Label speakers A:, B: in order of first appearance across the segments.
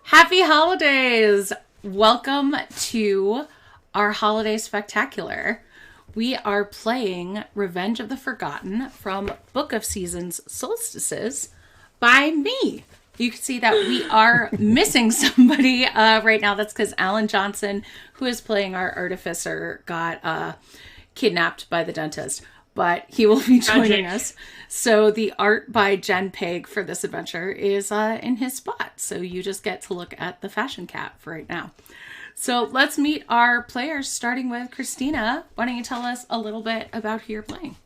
A: Happy holidays! Welcome to our holiday spectacular. We are playing Revenge of the Forgotten from Book of Seasons Solstices by me. You can see that we are missing somebody right now. That's because Alan Johnson, who is playing our artificer, got kidnapped by the dentist. but he will be joining us. So the art by Jen Peg for this adventure is in his spot. So you just get to look at the fashion cat for right now. So let's meet our players, starting with Christina. Why don't you tell us a little bit about who you're playing?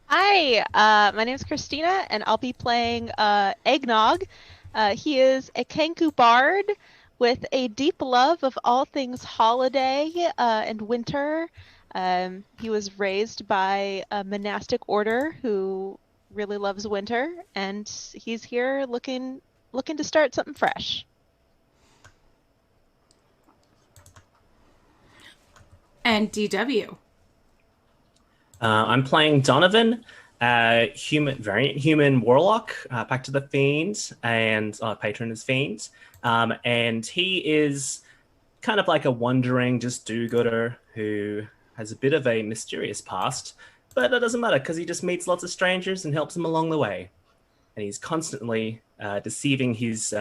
B: Hi, my name is Christina, and I'll be playing Eggnog. He is a Kenku bard with a deep love of all things holiday and winter. He was raised by a monastic order who really loves winter, and he's here looking to start something fresh.
A: And DW.
C: I'm playing Donovan, variant human warlock, back to the fiend, and patron is fiend. And he is kind of like a wandering, just do-gooder who has a bit of a mysterious past, but it doesn't matter because he just meets lots of strangers and helps them along the way. And he's constantly deceiving his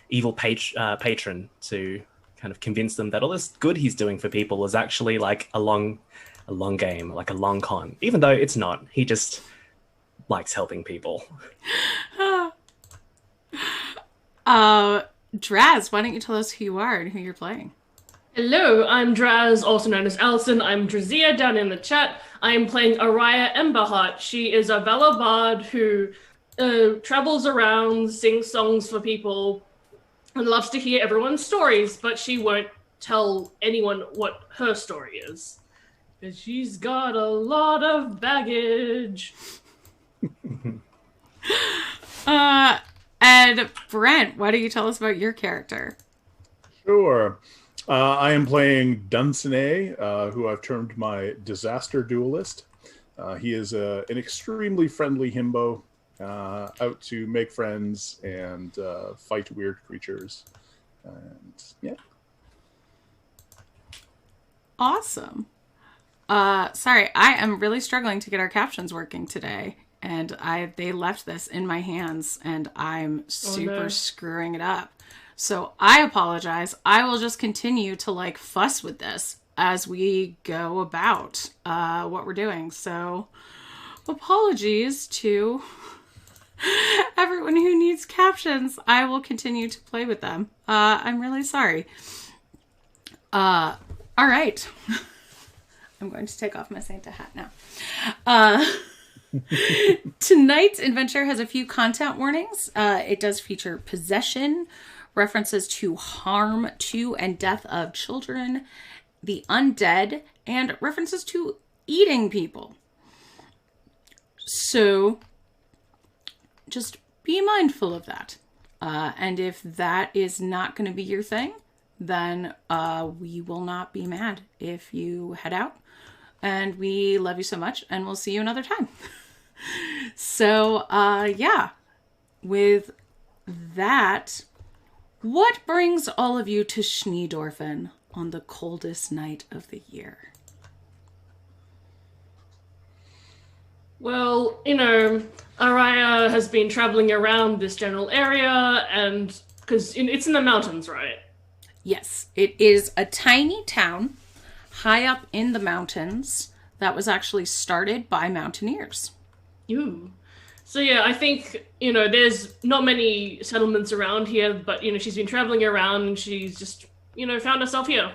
C: evil patron to kind of convince them that all this good he's doing for people is actually like a long game, like a long con, even though it's not. He just likes helping people.
A: Draz, why don't you tell us who you are and who you're playing?
D: Hello, I'm Draz, also known as Alison. I'm Drazia down in the chat. I'm playing Araya Emberheart. She is a Valor bard who travels around, sings songs for people, and loves to hear everyone's stories, but she won't tell anyone what her story is. Because she's got a lot of baggage.
A: And Brent, why don't you tell us about your character?
E: Sure. I am playing Dunsane, who I've termed my disaster duelist. He is an extremely friendly himbo, out to make friends and fight weird creatures. And yeah.
A: Awesome. Sorry, I am really struggling to get our captions working today. And they left this in my hands and I'm super screwing it up. So I apologize. I will just continue to like fuss with this as we go about what we're doing. So apologies to everyone who needs captions. I will continue to play with them. I'm really sorry. All right. I'm going to take off my Santa hat now. Tonight's adventure has a few content warnings. It does feature possession, references to harm to and death of children, the undead, and references to eating people. So just be mindful of that. And if that is not going to be your thing, then we will not be mad if you head out. And we love you so much, and we'll see you another time. So, yeah. With that, what brings all of you to Schneedorfen on the coldest night of the year?
D: Well, you know, Araya has been traveling around this general area, and because it's in the mountains, right?
A: Yes, it is a tiny town high up in the mountains that was actually started by mountaineers.
D: Ooh. So yeah, I think, you know, there's not many settlements around here, but, you know, she's been traveling around and she's just, you know, found herself here.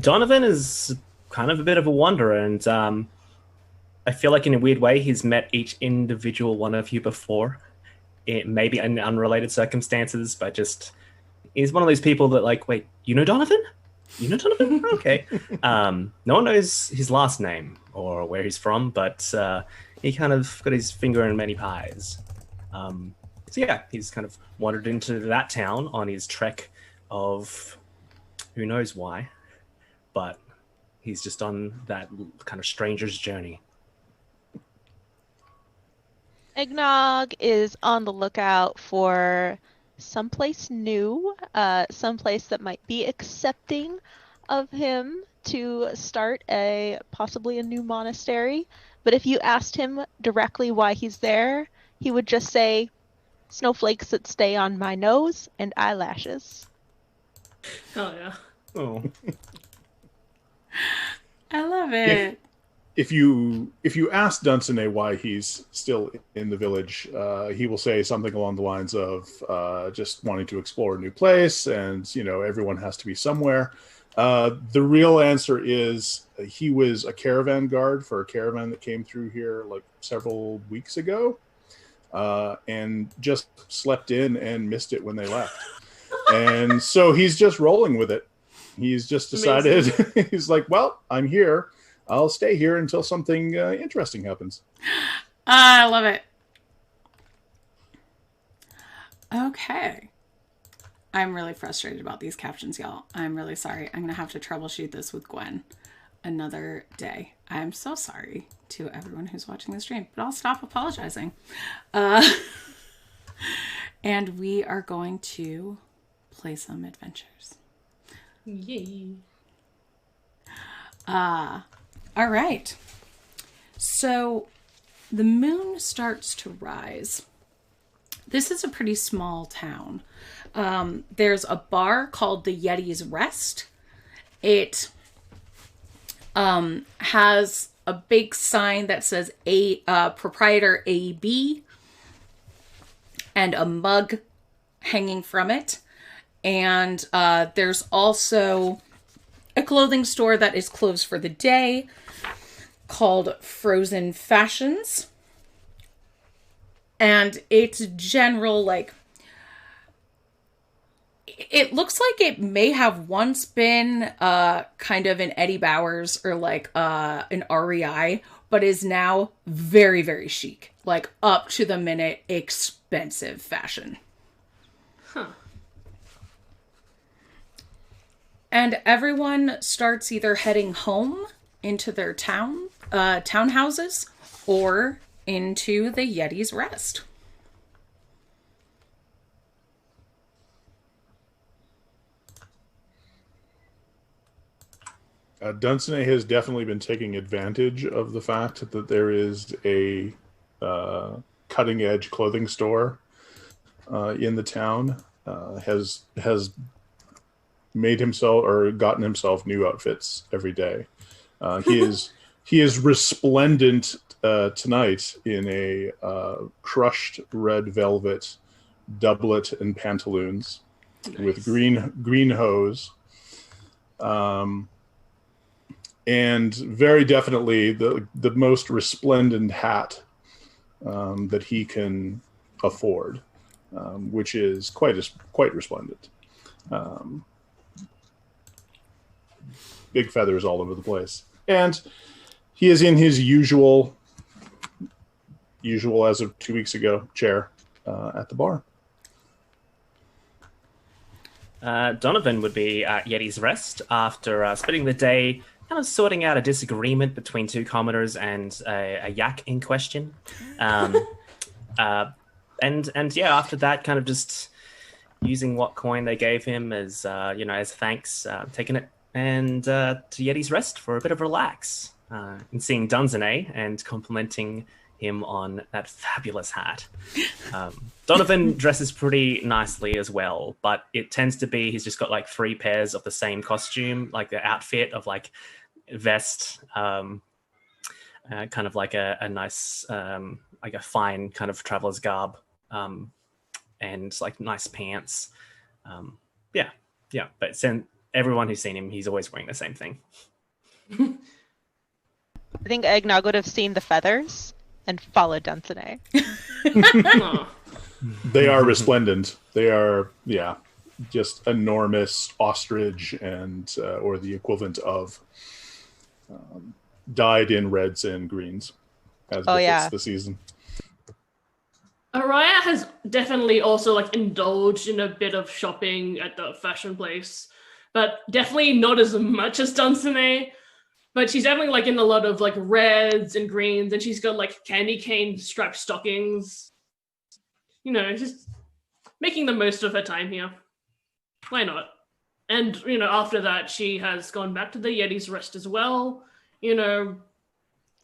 C: Donovan is kind of a bit of a wanderer, and I feel like in a weird way he's met each individual one of you before. It may be in unrelated circumstances, but just he's one of those people that like, wait, you know Donovan? You know Donovan? Okay. No one knows his last name or where he's from, but he kind of got his finger in many pies. So yeah, he's kind of wandered into that town on his trek of who knows why, but he's just on that kind of stranger's journey.
B: Eggnog is on the lookout for someplace new, someplace that might be accepting of him to start possibly a new monastery. But if you asked him directly why he's there, he would just say, snowflakes that stay on my nose and eyelashes.
D: Oh yeah.
C: Oh.
A: I love it.
E: If you ask Dunsany why he's still in the village, he will say something along the lines of just wanting to explore a new place, and everyone has to be somewhere. The real answer is he was a caravan guard for a caravan that came through here like several weeks ago, and just slept in and missed it when they left. And so he's just rolling with it. He's just decided, he's like, well, I'm here. I'll stay here until something interesting happens.
A: I love it. Okay. I'm really frustrated about these captions, y'all. I'm really sorry. I'm going to have to troubleshoot this with Gwen another day. I'm so sorry to everyone who's watching the stream, but I'll stop apologizing. And we are going to play some adventures.
D: Yay.
A: All right. So the moon starts to rise. This is a pretty small town. There's a bar called the Yeti's Rest. It has a big sign that says proprietor AB and a mug hanging from it. And there's also a clothing store that is closed for the day called Frozen Fashions. And it's general, like, it looks like it may have once been kind of an Eddie Bowers or like an REI, but is now very, very chic. Like up to the minute expensive fashion.
D: Huh.
A: And everyone starts either heading home into their townhouses or into the Yeti's Rest.
E: Dunsany has definitely been taking advantage of the fact that there is a cutting-edge clothing store in the town. Has made himself or gotten himself new outfits every day. He is resplendent tonight in a crushed red velvet doublet and pantaloons with green hose. And very definitely the most resplendent hat that he can afford, which is quite resplendent. Big feathers all over the place, and he is in his usual as of 2 weeks ago chair at the bar.
C: Donovan would be at Yeti's Rest after spending the day kind of sorting out a disagreement between two commoners and a yak in question. And yeah, after that, kind of just using what coin they gave him as as thanks, taking it and to Yeti's Rest for a bit of relax, and seeing Dunsany and complimenting him on that fabulous hat. Donovan dresses pretty nicely as well, but it tends to be he's just got like 3 pairs of the same costume, like the outfit of like vest, kind of like a nice, like a fine kind of traveler's garb, and like nice pants. Yeah. But everyone who's seen him, he's always wearing the same thing.
B: I think Eggnog would have seen the feathers and followed Dunsany.
E: They are resplendent. They are, just enormous ostrich and or the equivalent of dyed in reds and greens as befits the season.
D: Araya has definitely also like indulged in a bit of shopping at the fashion place, but definitely not as much as Dunsany. But she's definitely like in a lot of like reds and greens, and she's got like candy cane striped stockings. Just making the most of her time here. Why not? And after that, she has gone back to the Yeti's Rest as well. I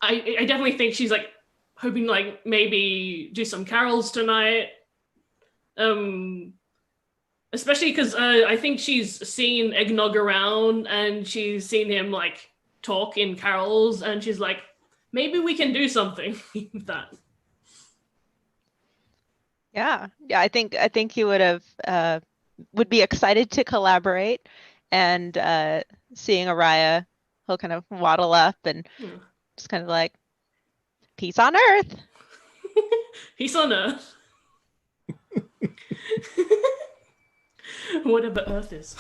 D: definitely think she's like hoping like maybe do some carols tonight. Especially because I think she's seen Eggnog around, and she's seen him like talk in carols, and she's like, maybe we can do something with that.
B: Yeah. I think he would be excited to collaborate, and seeing Araya, he'll kind of waddle up and just kind of like, peace on earth.
D: Peace on earth. Whatever earth is.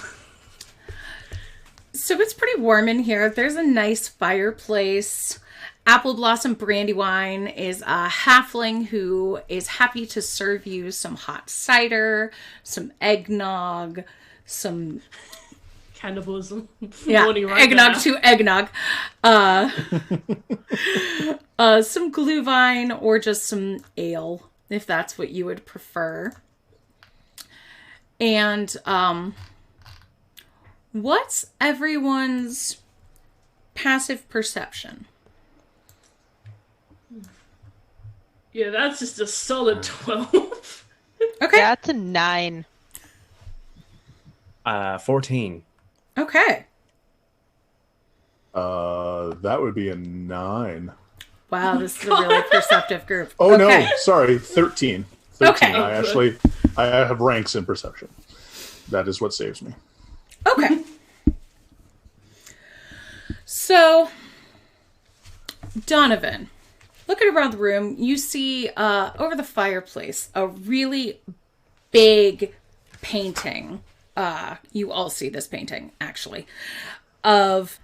A: So it's pretty warm in here. There's a nice fireplace. Apple Blossom Brandywine is a halfling who is happy to serve you some hot cider, some eggnog, some...
D: Cannibalism.
A: Yeah,
D: Right
A: eggnog
D: there.
A: to eggnog. Some glühwein or just some ale, if that's what you would prefer. And what's everyone's passive perception?
D: Yeah, that's just a solid 12.
A: Okay.
B: Yeah, it's a 9.
C: 14.
A: Okay.
E: That would be a 9.
A: Wow, this is a really perceptive group.
E: Oh
A: Okay.
E: no, sorry, 13. 13.
A: Okay.
E: I have ranks in perception. That is what saves me.
A: Okay. So, Donovan, looking around the room, you see over the fireplace a really big painting. You all see this painting, actually, of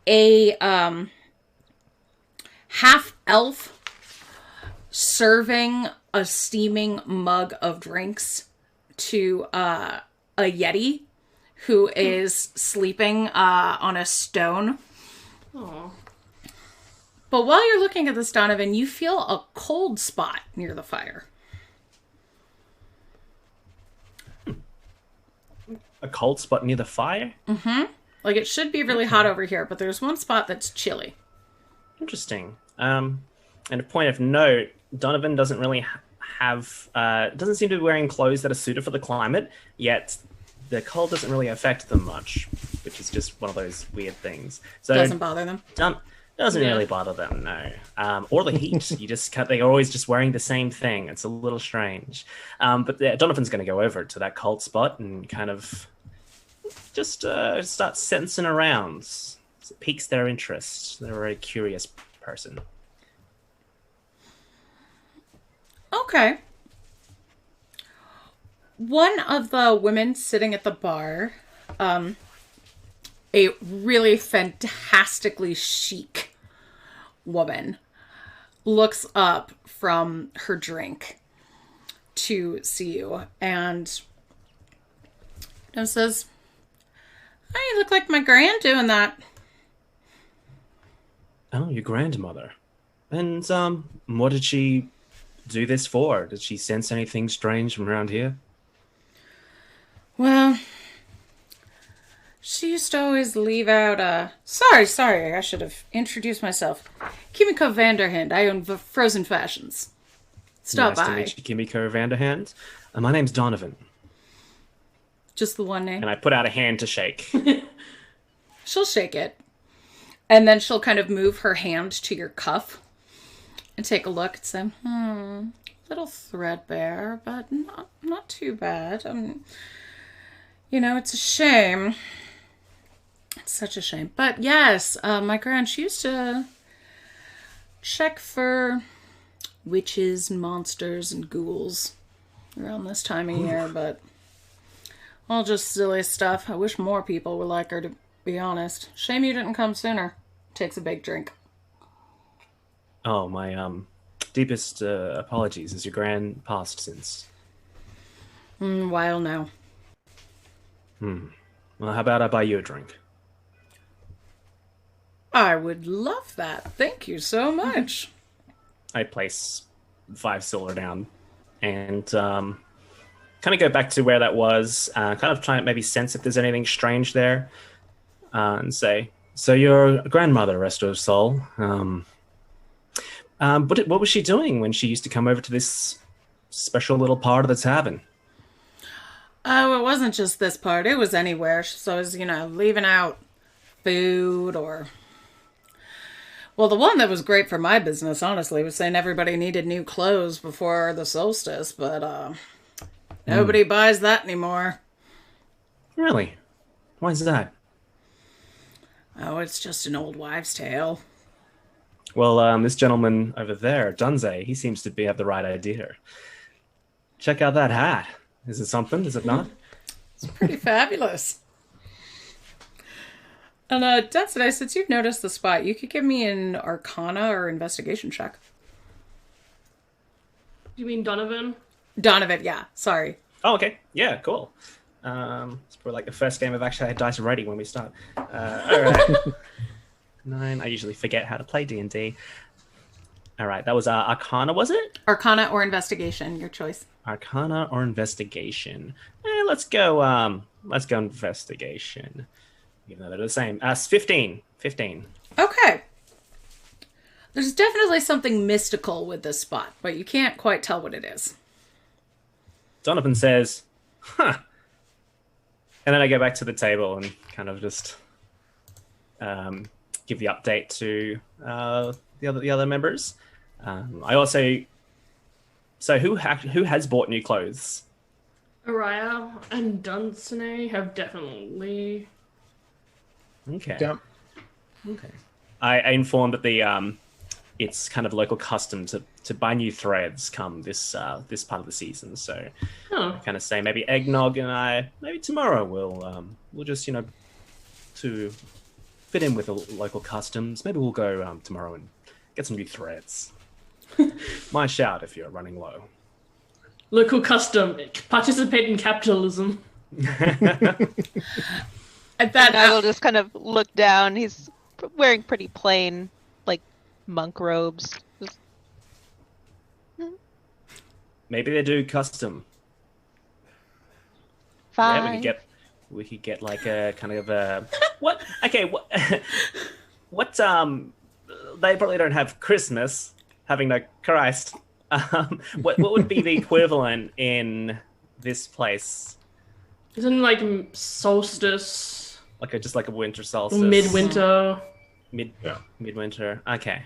A: a half-elf serving a steaming mug of drinks to a yeti who is sleeping on a stone.
D: Aww.
A: But while you're looking at this, Donovan, you feel a cold spot near the fire.
C: A cold spot near the fire?
A: Mm-hmm. Like, it should be really hot over here, but there's one spot that's chilly.
C: Interesting. And a point of note, Donovan doesn't really doesn't seem to be wearing clothes that are suited for the climate, yet the cold doesn't really affect them much, which is just one of those weird things. So
A: Doesn't bother them.
C: Doesn't really bother them, no. Or the heat. They're always just wearing the same thing. It's a little strange. But Donovan's going to go over to that cold spot and kind of just start sensing around. It piques their interest. They're a very curious person.
A: Okay. One of the women sitting at the bar, a really fantastically chic woman, looks up from her drink to see you and says, "Oh, you look like my gran doing that."
C: Oh, your grandmother. And what did she do this for? Did she sense anything strange from around here?
A: Well, she used to always leave out, Sorry, I should have introduced myself. Kimiko Vanderhand, I own Frozen Fashions. Stop
C: nice
A: by.
C: to meet you, Kimiko Vanderhand. My name's Donovan.
A: Just the one name.
C: And I put out a hand to shake.
A: She'll shake it. And then she'll kind of move her hand to your cuff and take a look and say, a little threadbare, but not too bad. It's a shame. It's such a shame. But yes, my gran, she used to check for witches, monsters, and ghouls around this time of year, but all just silly stuff. I wish more people were like her, to be honest. Shame you didn't come sooner. Takes a big drink.
C: Oh, my deepest apologies. Has your gran passed since?
A: While now.
C: Well, how about I buy you a drink?
A: I would love that. Thank you so much.
C: I place 5 silver down and kind of go back to where that was, kind of try and maybe sense if there's anything strange there, and say, "So your grandmother, rest her soul, what was she doing when she used to come over to this special little part of the tavern?"
A: Oh, it wasn't just this part. It was anywhere. So I was, leaving out food or... Well, the one that was great for my business, honestly, was saying everybody needed new clothes before the solstice, but nobody buys that anymore.
C: Really? Why is that?
A: Oh, it's just an old wives' tale.
C: Well, this gentleman over there, Dunze, he seems to have the right idea. Check out that hat. Is it something? Is it not?
A: It's pretty fabulous. And Destiny, since you've noticed the spot, you could give me an Arcana or investigation check.
D: You mean Donovan?
A: Donovan, yeah. Sorry.
C: Oh, okay. Yeah, cool. It's probably like the first game I've actually had dice ready when we start. All right. 9. I usually forget how to play D&D. All right, that was Arcana, was it?
A: Arcana or investigation, your choice.
C: Arcana or investigation? Let's go investigation. Even though they're the same. 15. 15.
A: Okay. There's definitely something mystical with this spot, but you can't quite tell what it is.
C: Donovan says, huh. And then I go back to the table and kind of just give the update to the other members. I also... So who has bought new clothes?
D: Araya and Dunsany have definitely...
C: Okay.
E: Yeah.
C: Okay. I informed that the it's kind of local custom to buy new threads come this part of the season. So I kind of say maybe Eggnog and I maybe tomorrow we'll just to fit in with the local customs. Maybe we'll go tomorrow and get some new threads. My shout if you're running low.
D: Local custom. Participate in capitalism.
A: And that
B: I will just kind of look down. He's wearing pretty plain, like, monk robes. Just...
C: Maybe they do custom.
B: Fine.
C: Yeah, we could get like a kind of a what? Okay, what? They probably don't have Christmas, having no Christ. What would be the equivalent in this place?
D: Isn't it like solstice?
C: Just like a winter solstice.
D: Midwinter.
C: Midwinter. Okay.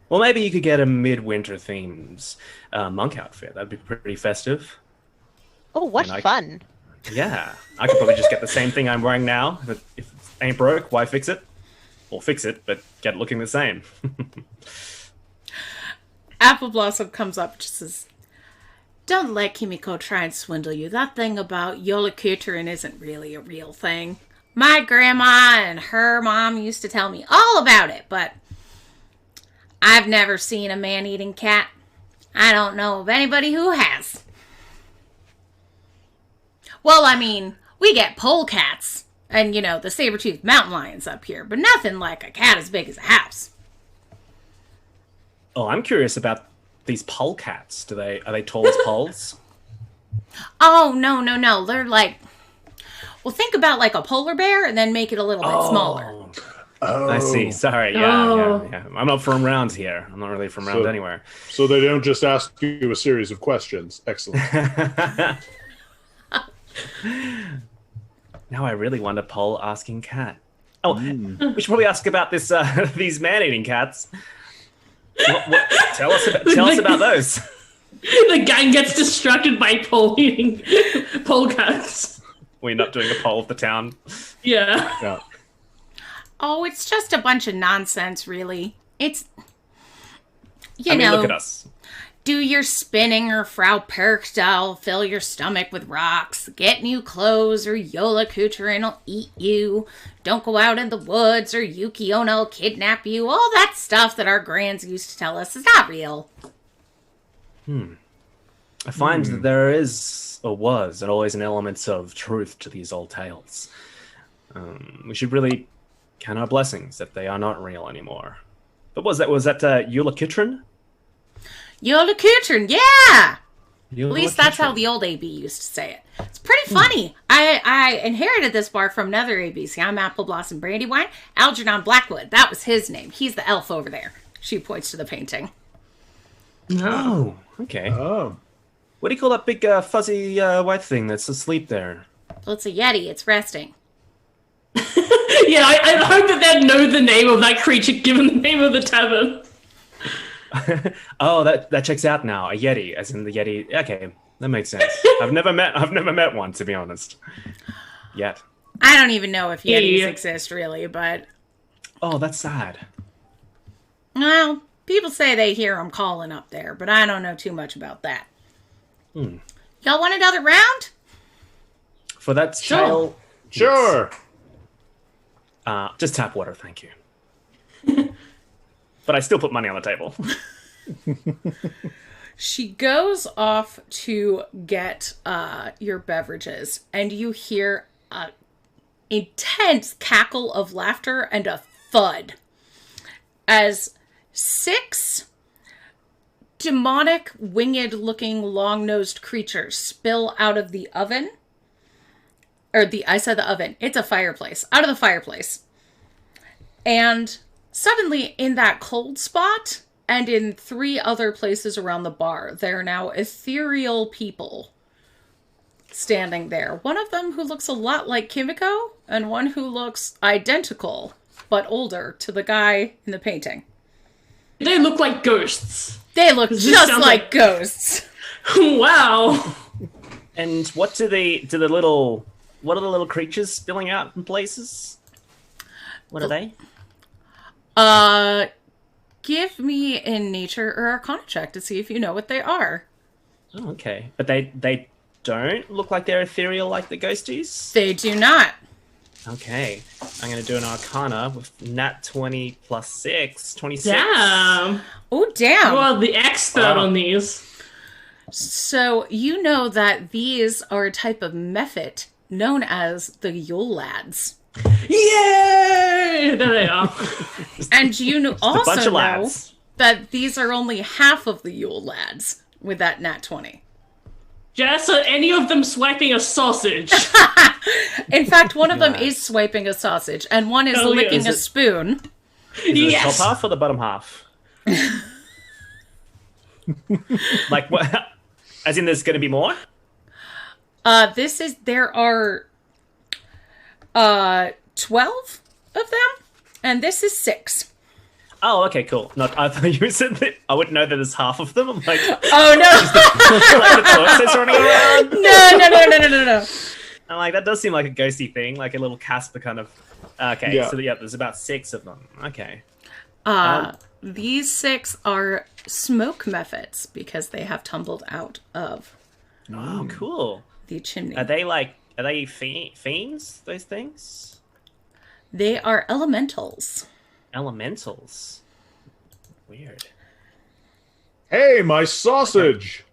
C: Well, maybe you could get a midwinter themed monk outfit. That'd be pretty festive.
B: Oh, what fun!
C: Yeah, I could probably just get the same thing I'm wearing now. But if it ain't broke, why fix it? Or fix it, but get it looking the same.
A: Apple Blossom comes up and just says, "Don't let Kimiko try and swindle you. That thing about Yola-Kuterin isn't really a real thing. My grandma and her mom used to tell me all about it, but I've never seen a man-eating cat. I don't know of anybody who has. Well, I mean, we get polecats and, the saber-toothed mountain lions up here, but nothing like a cat as big as a house."
C: Oh, I'm curious about these polecats. Are they tall as poles?
A: Oh, no. They're like... Well, think about like a polar bear and then make it a little bit smaller.
E: Oh.
C: I see. Sorry. Yeah. I'm not from around here. I'm not really from around anywhere.
E: So they don't just ask you a series of questions. Excellent.
C: Now I really want a pole asking cat. Oh, we should probably ask about this these man-eating cats. Tell us about those.
D: The gang gets distracted by polecats.
C: We end up doing a poll of the town.
D: Yeah.
A: Oh, it's just a bunch of nonsense, really. It's,
C: look at us.
A: Do your spinning or Frau Perkdahl, fill your stomach with rocks, get new clothes or Yola-Kuterin will eat you, don't go out in the woods or Yuki-Onna will kidnap you, all that stuff that our grands used to tell us is not real.
C: I find that there is, or was, and always an element of truth to these old tales. We should really count our blessings that they are not real anymore. But was that Yola-Kuterin?
A: Yola-Kuterin, yeah!
C: At
A: least that's how the old AB used to say it. It's pretty funny. I inherited this bar from another AB. See, I'm Apple Blossom Brandywine. Algernon Blackwood, that was his name. He's the elf over there. She points to the painting.
C: Oh, okay.
E: Oh.
C: What do you call that big fuzzy white thing that's asleep there?
A: Well, it's a Yeti. It's resting.
D: Yeah, I hope that they know the name of that creature given the name of the tavern.
C: Oh, that checks out now. A yeti, as in the yeti. Okay, that makes sense. I've never met one, to be honest. Yet.
A: I don't even know if Yetis
D: Yeah.
A: exist, really, but...
C: Oh, that's sad.
A: Well, people say they hear them calling up there, but I don't know too much about that. Y'all want another round?
C: For that
D: Sure.
C: tale...
E: Sure.
C: Just tap water, thank you. But I still put money on the table.
A: She goes off to get your beverages, and you hear a intense cackle of laughter and a thud as 6 demonic, winged-looking, long-nosed creatures spill out of the oven. I said the oven. It's a fireplace. Out of the fireplace. And suddenly, in that cold spot, and in 3 other places around the bar, there are now ethereal people standing there. One of them who looks a lot like Kimiko, and one who looks identical, but older, to the guy in the painting.
D: They look like ghosts.
A: They look
D: This
A: just
D: sounds
A: like
D: like-
A: ghosts.
D: Wow.
C: And what do the little creatures spilling out in places? What are they?
A: Give me a nature or arcana check to see if you know what they are.
C: Oh, okay. But they don't look like they're ethereal like the ghosties?
A: They do not.
C: Okay. I'm going to do an arcana with nat 20 plus 6. 26.
D: Damn.
A: Oh, damn.
D: You are the expert
C: Wow.
D: on these.
A: So you know that these are a type of mephit known as the Yule Lads.
D: Yay! There they are.
A: And you
C: A bunch
A: also
C: of
A: know
C: lads.
A: that these are only half of the Yule Lads with that nat 20.
D: Jess, are any of them swiping a sausage?
A: In fact, one of them
C: Nice.
A: is swiping a sausage, and one is
D: Hell yeah.
A: licking
C: Is
A: a
C: it-
A: spoon.
C: Is it the
D: Yes!
C: top half or the bottom half? Like, what? As in, there's going to be more?
A: There are 12 of them, and this is 6.
C: Oh, okay, cool. Not, I thought you said that I wouldn't know that there's half of them. I'm like,
A: Oh, no.
C: like the tortoise running around.
A: No.
C: I'm like, that does seem like a ghosty thing, like a little Casper kind of. Okay,
E: Yeah.
C: so yeah, there's about 6 of them. Okay.
A: These 6 are smoke mephits because they have tumbled out of
C: Oh, cool.
A: the chimney.
C: Are they fiends, those things?
A: They are elementals.
C: Elementals. Weird.
E: Hey, my sausage!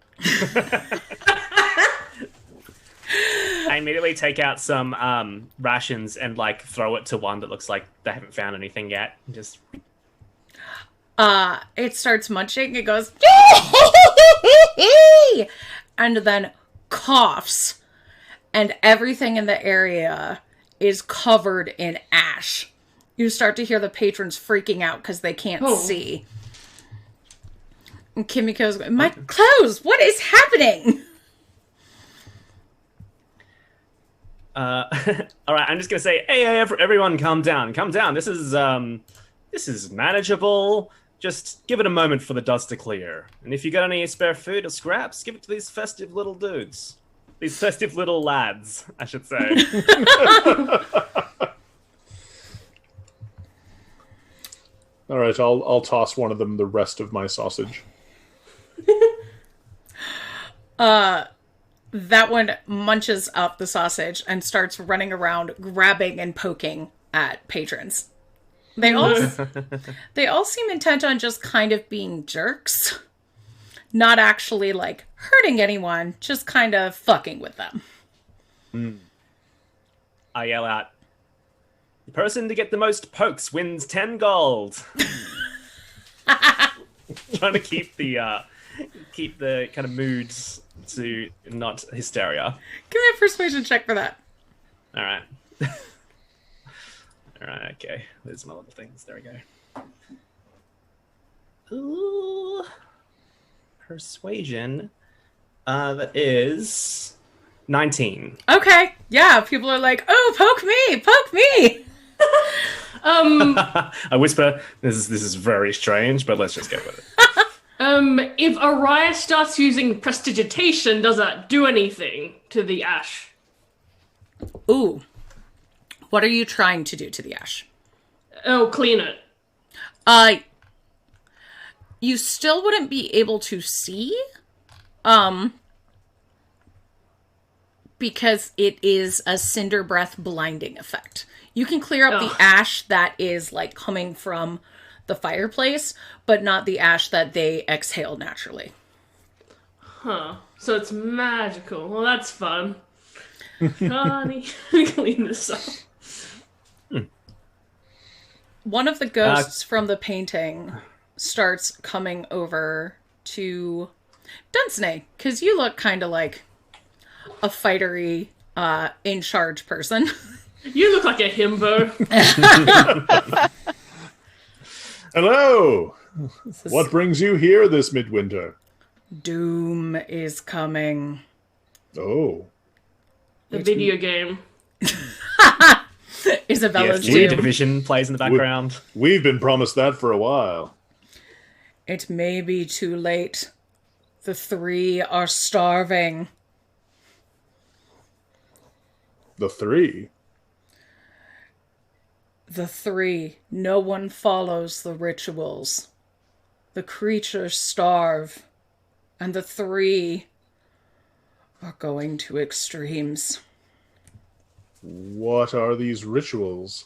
C: I immediately take out some rations and like throw it to one that looks like they haven't found anything yet. Just
A: It starts munching. It goes, and then coughs, and everything in the area is covered in ash. You start to hear the patrons freaking out because they can't
D: Oh.
A: see. And Kimiko's going, my clothes! What is happening?
C: all right. I'm just gonna say, hey, everyone, calm down. This is manageable. Just give it a moment for the dust to clear. And if you got any spare food or scraps, give it to these festive little dudes. These festive little lads, I should say.
E: All right, I'll toss one of them the rest of my sausage.
A: That one munches up the sausage and starts running around, grabbing and poking at patrons. They all seem intent on just kind of being jerks. Not actually, like, hurting anyone, just kind of fucking with them.
C: I yell out, the person to get the most pokes wins 10 gold. Trying to keep the kind of moods to not hysteria.
A: Give me a persuasion check for that.
C: All right. All right, okay. There's my little things. There we go. Ooh. Persuasion. That is 19.
A: Okay, yeah, people are like, oh, poke me!
C: I whisper, this is very strange, but let's just go with it.
D: If Araya starts using prestidigitation, does that do anything to the ash?
A: Ooh. What are you trying to do to the ash?
D: Oh, clean it.
A: You still wouldn't be able to see, because it is a cinder breath blinding effect. You can clear up the ash that is like coming from the fireplace, but not the ash that they exhale naturally.
D: Huh. So it's magical. Well, that's fun. Connie, clean this up.
A: One of the ghosts from the painting starts coming over to Dunsnay, because you look kind of like a fightery, in charge person.
D: You look like a himbo.
E: Hello! What brings you here this midwinter?
A: Doom is coming.
E: Oh.
D: The video game.
A: Isabella's
C: Yes,
A: Doom.
C: Division plays in the background.
E: We've been promised that for a while.
A: It may be too late. The three are starving.
E: The three?
A: The three. No one follows the rituals. The creatures starve. And the three are going to extremes.
E: What are these rituals?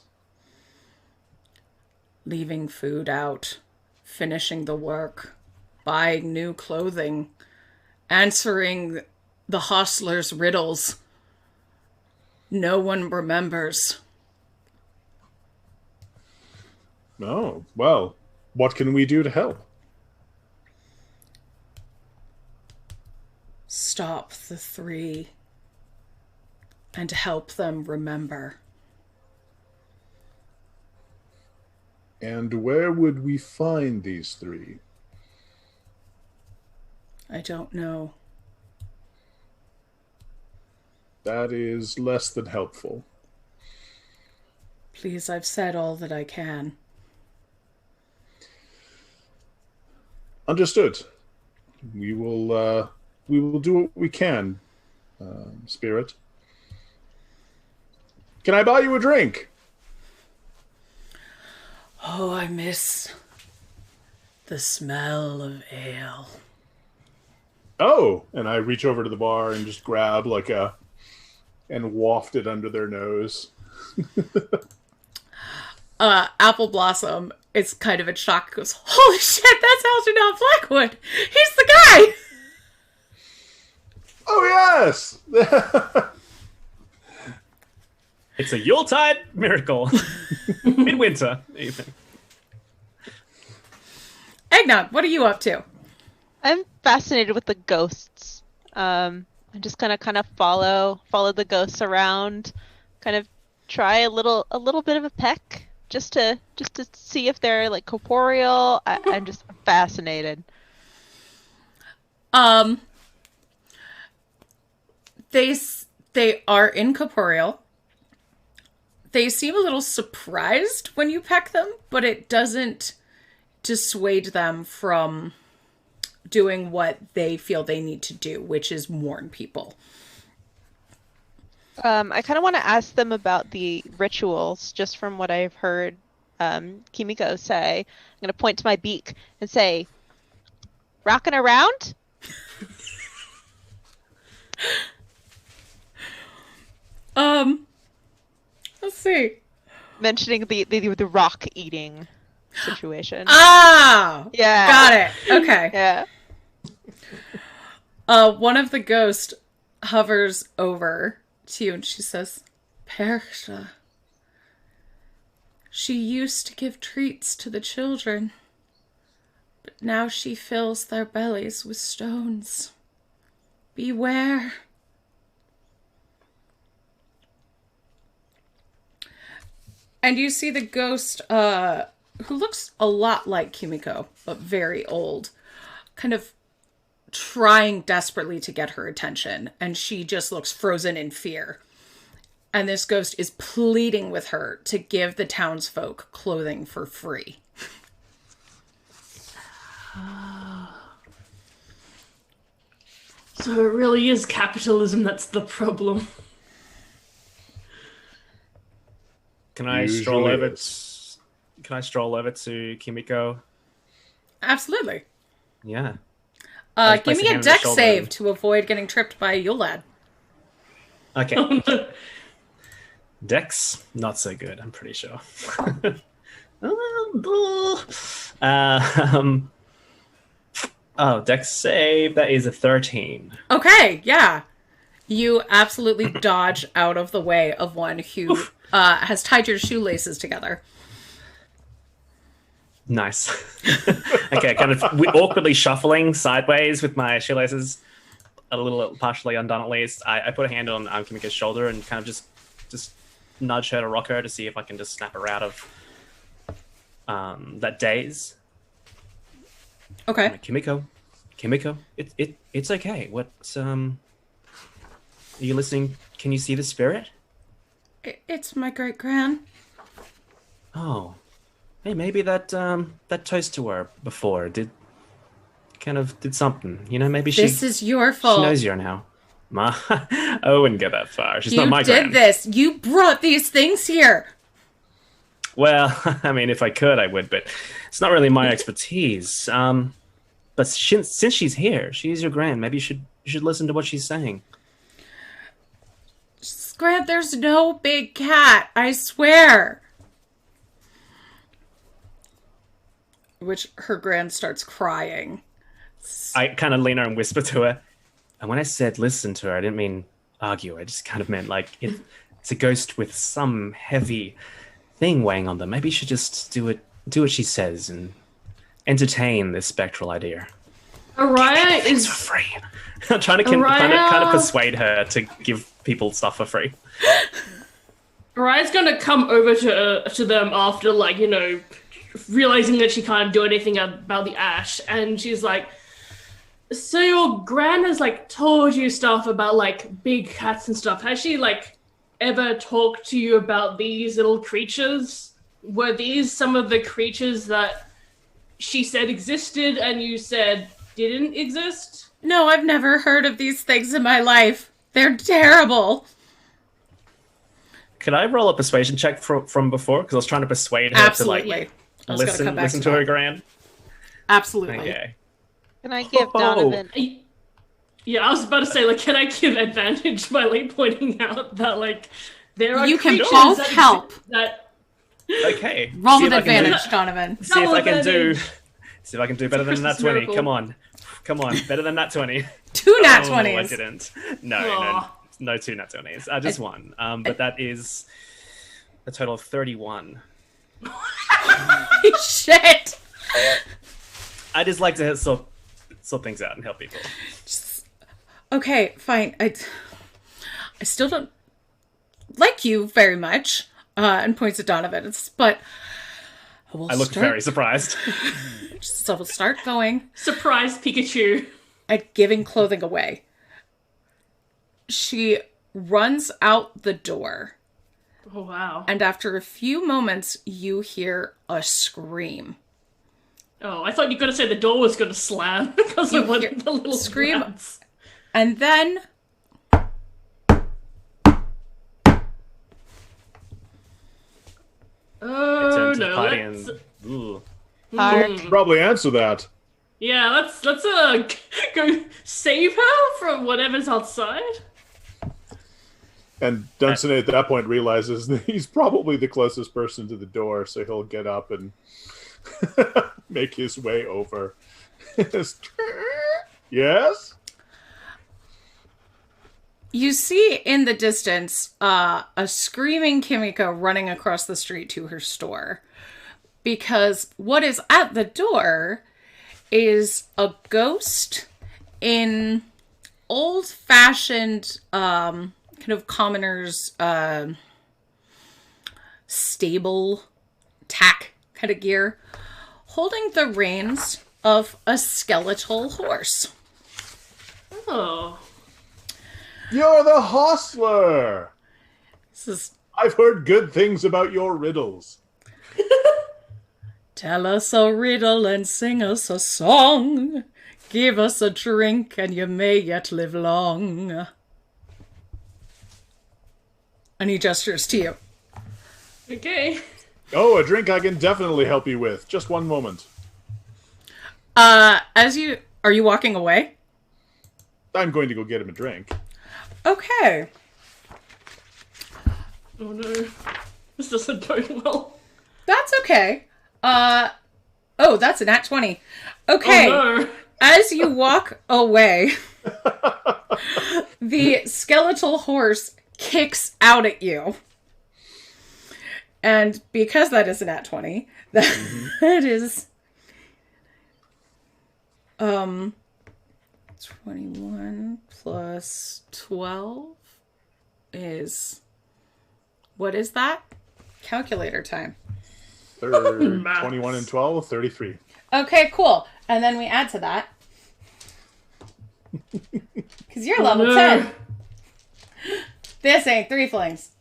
A: Leaving food out. Finishing the work. Buying new clothing. Answering the hostlers' riddles. No one remembers.
E: Oh, well, what can we do to help?
A: Stop the three and help them remember.
E: And where would we find these three?
A: I don't know.
E: That is less than helpful.
A: Please, I've said all that I can.
E: Understood. We will do what we can, Spirit. Can I buy you a drink?
A: Oh, I miss the smell of ale.
E: Oh, and I reach over to the bar and just grab and waft it under their nose.
A: Apple Blossom is kind of in shock. Goes, holy shit, that's Algernon Blackwood. He's the guy.
E: Oh yes.
C: It's a Yuletide miracle. Midwinter, even.
A: Eggnog, what are you up to?
B: I'm fascinated with the ghosts. I just kind of follow the ghosts around, kind of try a little bit of a peck just to see if they're like corporeal. I'm just fascinated.
A: They are incorporeal. They seem a little surprised when you peck them, but it doesn't dissuade them from doing what they feel they need to do, which is warn people.
B: I kind of want to ask them about the rituals, just from what I've heard Kimiko say. I'm going to point to my beak and say, rocking around?
A: Let's see.
B: Mentioning the rock eating situation.
A: Ah!
B: Yeah.
A: Got it. Okay.
B: Yeah.
A: One of the ghosts hovers over to you and she says, Persha. She used to give treats to the children, but now she fills their bellies with stones. Beware. And you see the ghost, who looks a lot like Kimiko, but very old, kind of trying desperately to get her attention, and she just looks frozen in fear. And this ghost is pleading with her to give the townsfolk clothing for free.
D: So it really is capitalism that's the problem.
C: Can I
E: Usually
C: stroll over?
E: is.
C: Can I stroll over to Kimiko?
A: Absolutely.
C: Yeah. Just
A: Give
C: place
A: me
C: a
A: a
C: hand on the
A: dex
C: shoulder
A: save
C: and-
A: to avoid getting tripped by Yolad.
C: Okay. Dex, not so good. I'm pretty sure. Dex save. That is a 13.
A: Okay, yeah. You absolutely dodge out of the way of one who has tied your shoelaces together.
C: Nice. Okay, kind of awkwardly shuffling sideways with my shoelaces a little partially undone at least. I put a hand on Kimiko's shoulder and kind of just nudge her to rock her to see if I can just snap her out of that daze.
A: Okay.
C: Like, Kimiko, it's okay. Are you listening? Can you see the spirit?
A: It's my great-gran.
C: Oh, hey, maybe that toast to her before did something. You know, maybe
A: This is your fault.
C: she knows you now. Ma, I wouldn't get that far. She's
A: You
C: not my
A: did
C: gran.
A: this. You brought these things here.
C: Well, I mean, if I could, I would, but it's not really my expertise. But since she's here, she's your gran. Maybe you should listen to what she's saying.
A: Grant, there's no big cat. I swear. Which her gran starts crying.
C: I kind of lean over and whisper to her. And when I said listen to her, I didn't mean argue. I just kind of meant like it's a ghost with some heavy thing weighing on them. Maybe you should just do what she says and entertain this spectral idea.
D: Araya
C: Things
D: is
C: for free. I'm trying to kind of persuade her to give people stuff for free.
D: Araya's gonna come over to them after, like, you know, realizing that she can't do anything about the ash, and she's like, so your gran has, like, told you stuff about, like, big cats and stuff. Has she, like, ever talked to you about these little creatures? Were these some of the creatures that she said existed and you said didn't exist?
A: No, I've never heard of these things in my life. They're terrible.
C: Could I roll a persuasion check from before? Because I was trying to persuade her
A: Absolutely.
C: to, like,
A: I was gonna come back
C: listen
A: to
C: to her
A: that.
C: gran.
A: Absolutely.
C: Okay.
B: Can I give Donovan?
D: Yeah, I was about to say, like, can I give advantage by, like, pointing out that, like, there are
A: You can
D: creatures
A: both
D: that
A: help.
D: that
C: Okay.
A: Roll
C: See
A: with
C: if I can do-
A: advantage, Donovan.
C: See if I can do.
D: Advantage.
C: See if I can do better than that
D: Christmas
C: 20.
D: miracle.
C: Come on, better than that 20.
A: Two nat
C: Oh, I
A: 20s.
C: didn't. No,
D: Aw.
C: no 2 nat 20s. Just one. But that is a total of 31.
A: Shit.
C: I just like to sort things out and help people.
A: Okay, fine. I still don't like you very much. And points at Donovan. But
C: I looked very surprised.
A: So we'll start going
D: surprise Pikachu.
A: at giving clothing away. She runs out the door.
D: Oh, wow.
A: And after a few moments, you hear a scream.
D: Oh, I thought you were going to say the door was going to slam because
A: You
D: of what
A: hear
D: the little
A: scream.
D: rats.
A: And then
C: I
D: Oh,
C: turned to the
D: no.
C: party
D: Let's,
C: and ooh.
B: Hark.
E: Probably answer that.
D: yeah, let's go save her from whatever's outside.
E: And Dunstan at that point realizes that he's probably the closest person to the door, so he'll get up and make his way over. Yes?
A: you see in the distance a screaming Kimiko running across the street to her store. Because what is at the door is a ghost in old-fashioned kind of commoner's stable tack kind of gear, holding the reins of a skeletal horse.
D: Oh.
E: You're the hostler!
A: This is...
E: I've heard good things about your riddles.
A: Tell us a riddle and sing us a song. Give us a drink and you may yet live long. And he gestures to you.
D: Okay.
E: Oh, a drink I can definitely help you with. Just one moment.
A: Are you walking away?
E: I'm going to go get him a drink.
A: Okay.
D: Oh no. This doesn't bode well.
A: That's okay. Oh, that's a nat 20. Okay.
D: Oh no.
A: As you walk away, the skeletal horse kicks out at you. And because that is a nat 20, that is 21 plus 12 is... What is that? Calculator time.
E: 21 and 12, 33.
A: Okay, cool. And then we add to that. Because you're level 10. This ain't three flings.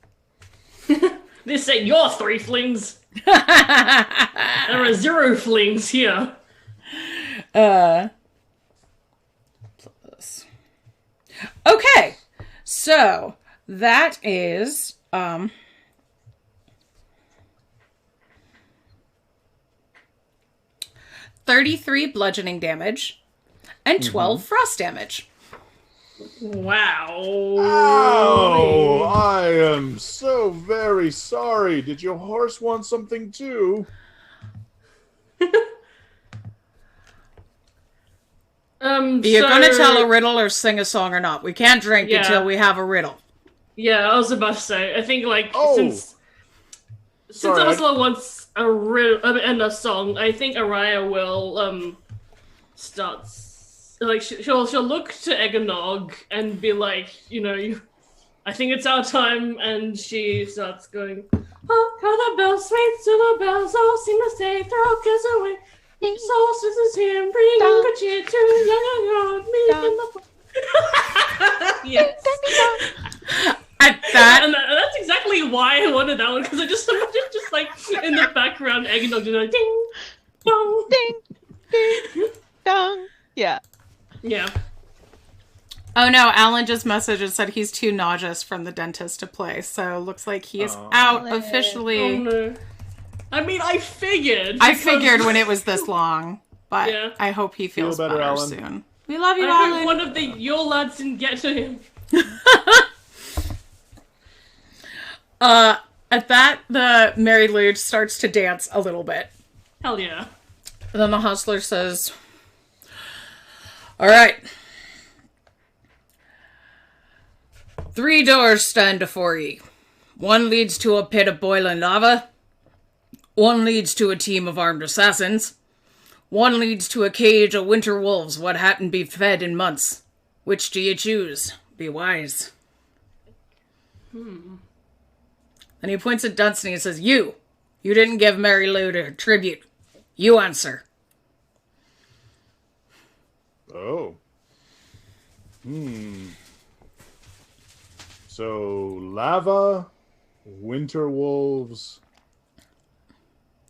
D: This ain't your three flings. There are 0 flings here.
A: Plus. Okay. So, that is... 33 bludgeoning damage and 12 frost damage.
D: Wow.
E: Oh, I am so very sorry. Did your horse want something too?
A: You're gonna tell a riddle or sing a song or not. We can't drink until we have a riddle.
D: Yeah, I was about to say. I think since
E: Sorry,
D: Ursula wants a riddle and a song, I think Araya will start. Like she'll look to Eggnog and be like, I think it's our time, and she starts going, "Oh, how the bells, sweet silver bells, all seem to say, throw kiss away. Solstices here, bringing good cheer to young me in the." Yes.
A: At that,
D: And that's exactly why I wanted that one, because I just imagine just like in the background, Eggnog just like ding, dong,
B: Ding, ding, dong. Yeah.
D: yeah.
A: oh no, Alan just messaged and said he's too nauseous from the dentist to play, so looks like he is out officially.
D: Oh no. I mean, I figured.
A: I figured when it was this long, but
D: Yeah.
A: I hope he feels
E: Feel better,
A: better
E: Alan.
A: soon. We love you,
D: I hope
A: Alan.
D: one of your lads didn't get to him.
A: At that, the Mary Lude starts to dance a little bit.
D: Hell yeah.
A: And then the hostler says, "All right. 3 doors stand before ye. One leads to a pit of boiling lava. One leads to a team of armed assassins. One leads to a cage of winter wolves what hadn't been fed in months. Which do you choose? Be wise." Then he points at Dunstan and says, You didn't give Mary Lou her tribute. You answer."
E: Oh. So, lava, winter wolves,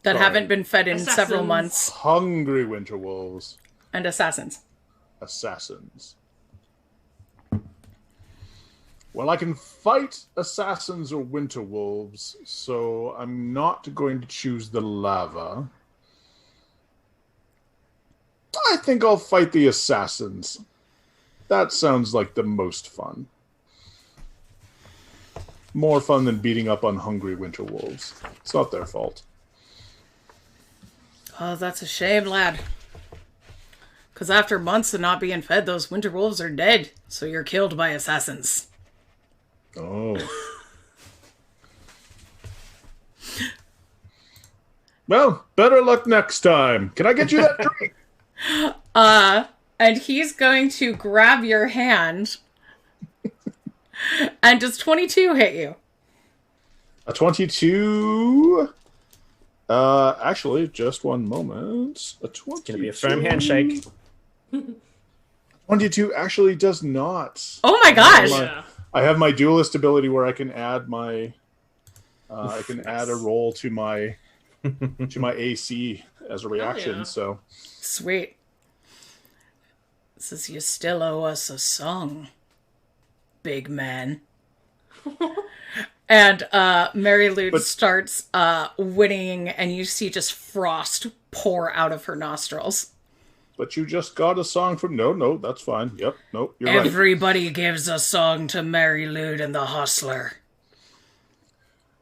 A: That
E: Sorry.
A: haven't been fed in several
D: Assassins.
A: months.
E: hungry winter wolves,
A: And assassins.
E: assassins. Well, I can fight assassins or winter wolves, so I'm not going to choose the lava. I think I'll fight the assassins. That sounds like the most fun. More fun than beating up on hungry winter wolves. It's not their fault.
A: Oh, that's a shame, lad. Because after months of not being fed, those winter wolves are dead. So you're killed by assassins.
E: Oh. Well, better luck next time. Can I get you that drink?
A: And he's going to grab your hand. And does 22 hit you?
E: A 22. Actually, just one moment. A 22.
C: It's gonna be a firm handshake.
E: 22 actually does not.
A: Oh my gosh!
D: Yeah.
E: I have my duelist ability where I can add my add a roll to my AC as a reaction.
D: yeah.
E: So
A: Sweet. Says you still owe us a song, big man. And Mary Lou starts whinnying, and you see just frost pour out of her nostrils.
E: but you just got a song from... No, that's fine. Yep, no, you're right.
A: Everybody gives a song to Mary Lou and the Hostler.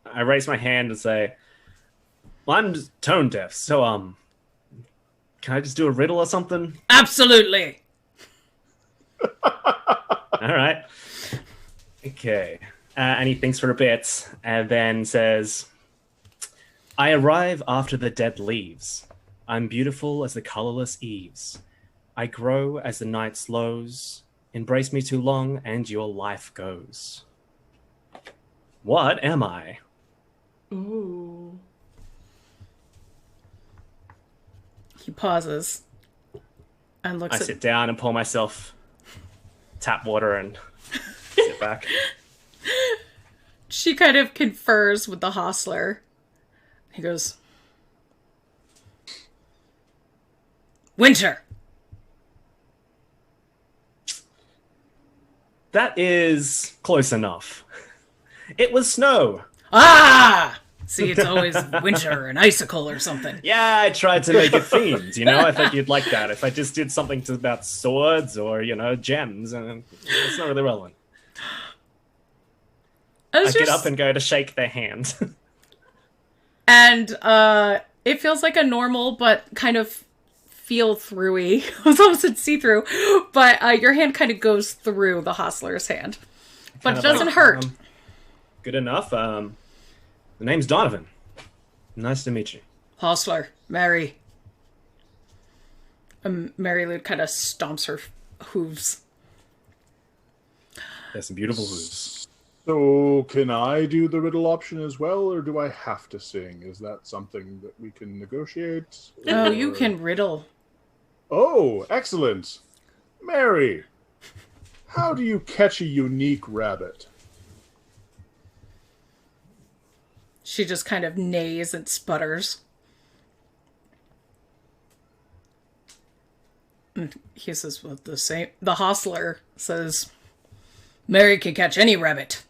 C: I raise my hand and say, well, I'm just tone deaf, so, can I just do a riddle or something?
A: Absolutely.
C: All right. Okay. And he thinks for a bit and then says, I arrive after the dead leaves. I'm beautiful as the colorless eves. I grow as the night slows. Embrace me too long and your life goes. What am I?
D: Ooh.
A: He pauses and looks
C: I sit down and pour myself tap water and sit back.
A: She kind of confers with the Hostler. He goes, Winter.
C: That is close enough. It was snow.
A: Ah! See, it's always winter, an icicle or something.
C: Yeah, I tried to make it themed, you know? I thought you'd like that. If I just did something about swords or, gems, and it's not really relevant. I get up and go to shake their hand.
A: And it feels like a normal, but kind of feel-through-y. I was almost said see-through. But your hand kind of goes through the Hostler's hand. But it doesn't hurt.
C: Good enough. The name's Donovan. Nice to meet you.
A: Hostler, Mary. Mary Lou kind of stomps her hooves.
C: There's some beautiful hooves.
E: So can I do the riddle option as well, or do I have to sing? Is that something that we can negotiate?
A: Oh,
E: or...
A: you can riddle.
E: Oh, excellent. Mary, how do you catch a unique rabbit?
A: She just kind of neighs and sputters. And he says, well, the same. The Hostler says, Mary can catch any rabbit.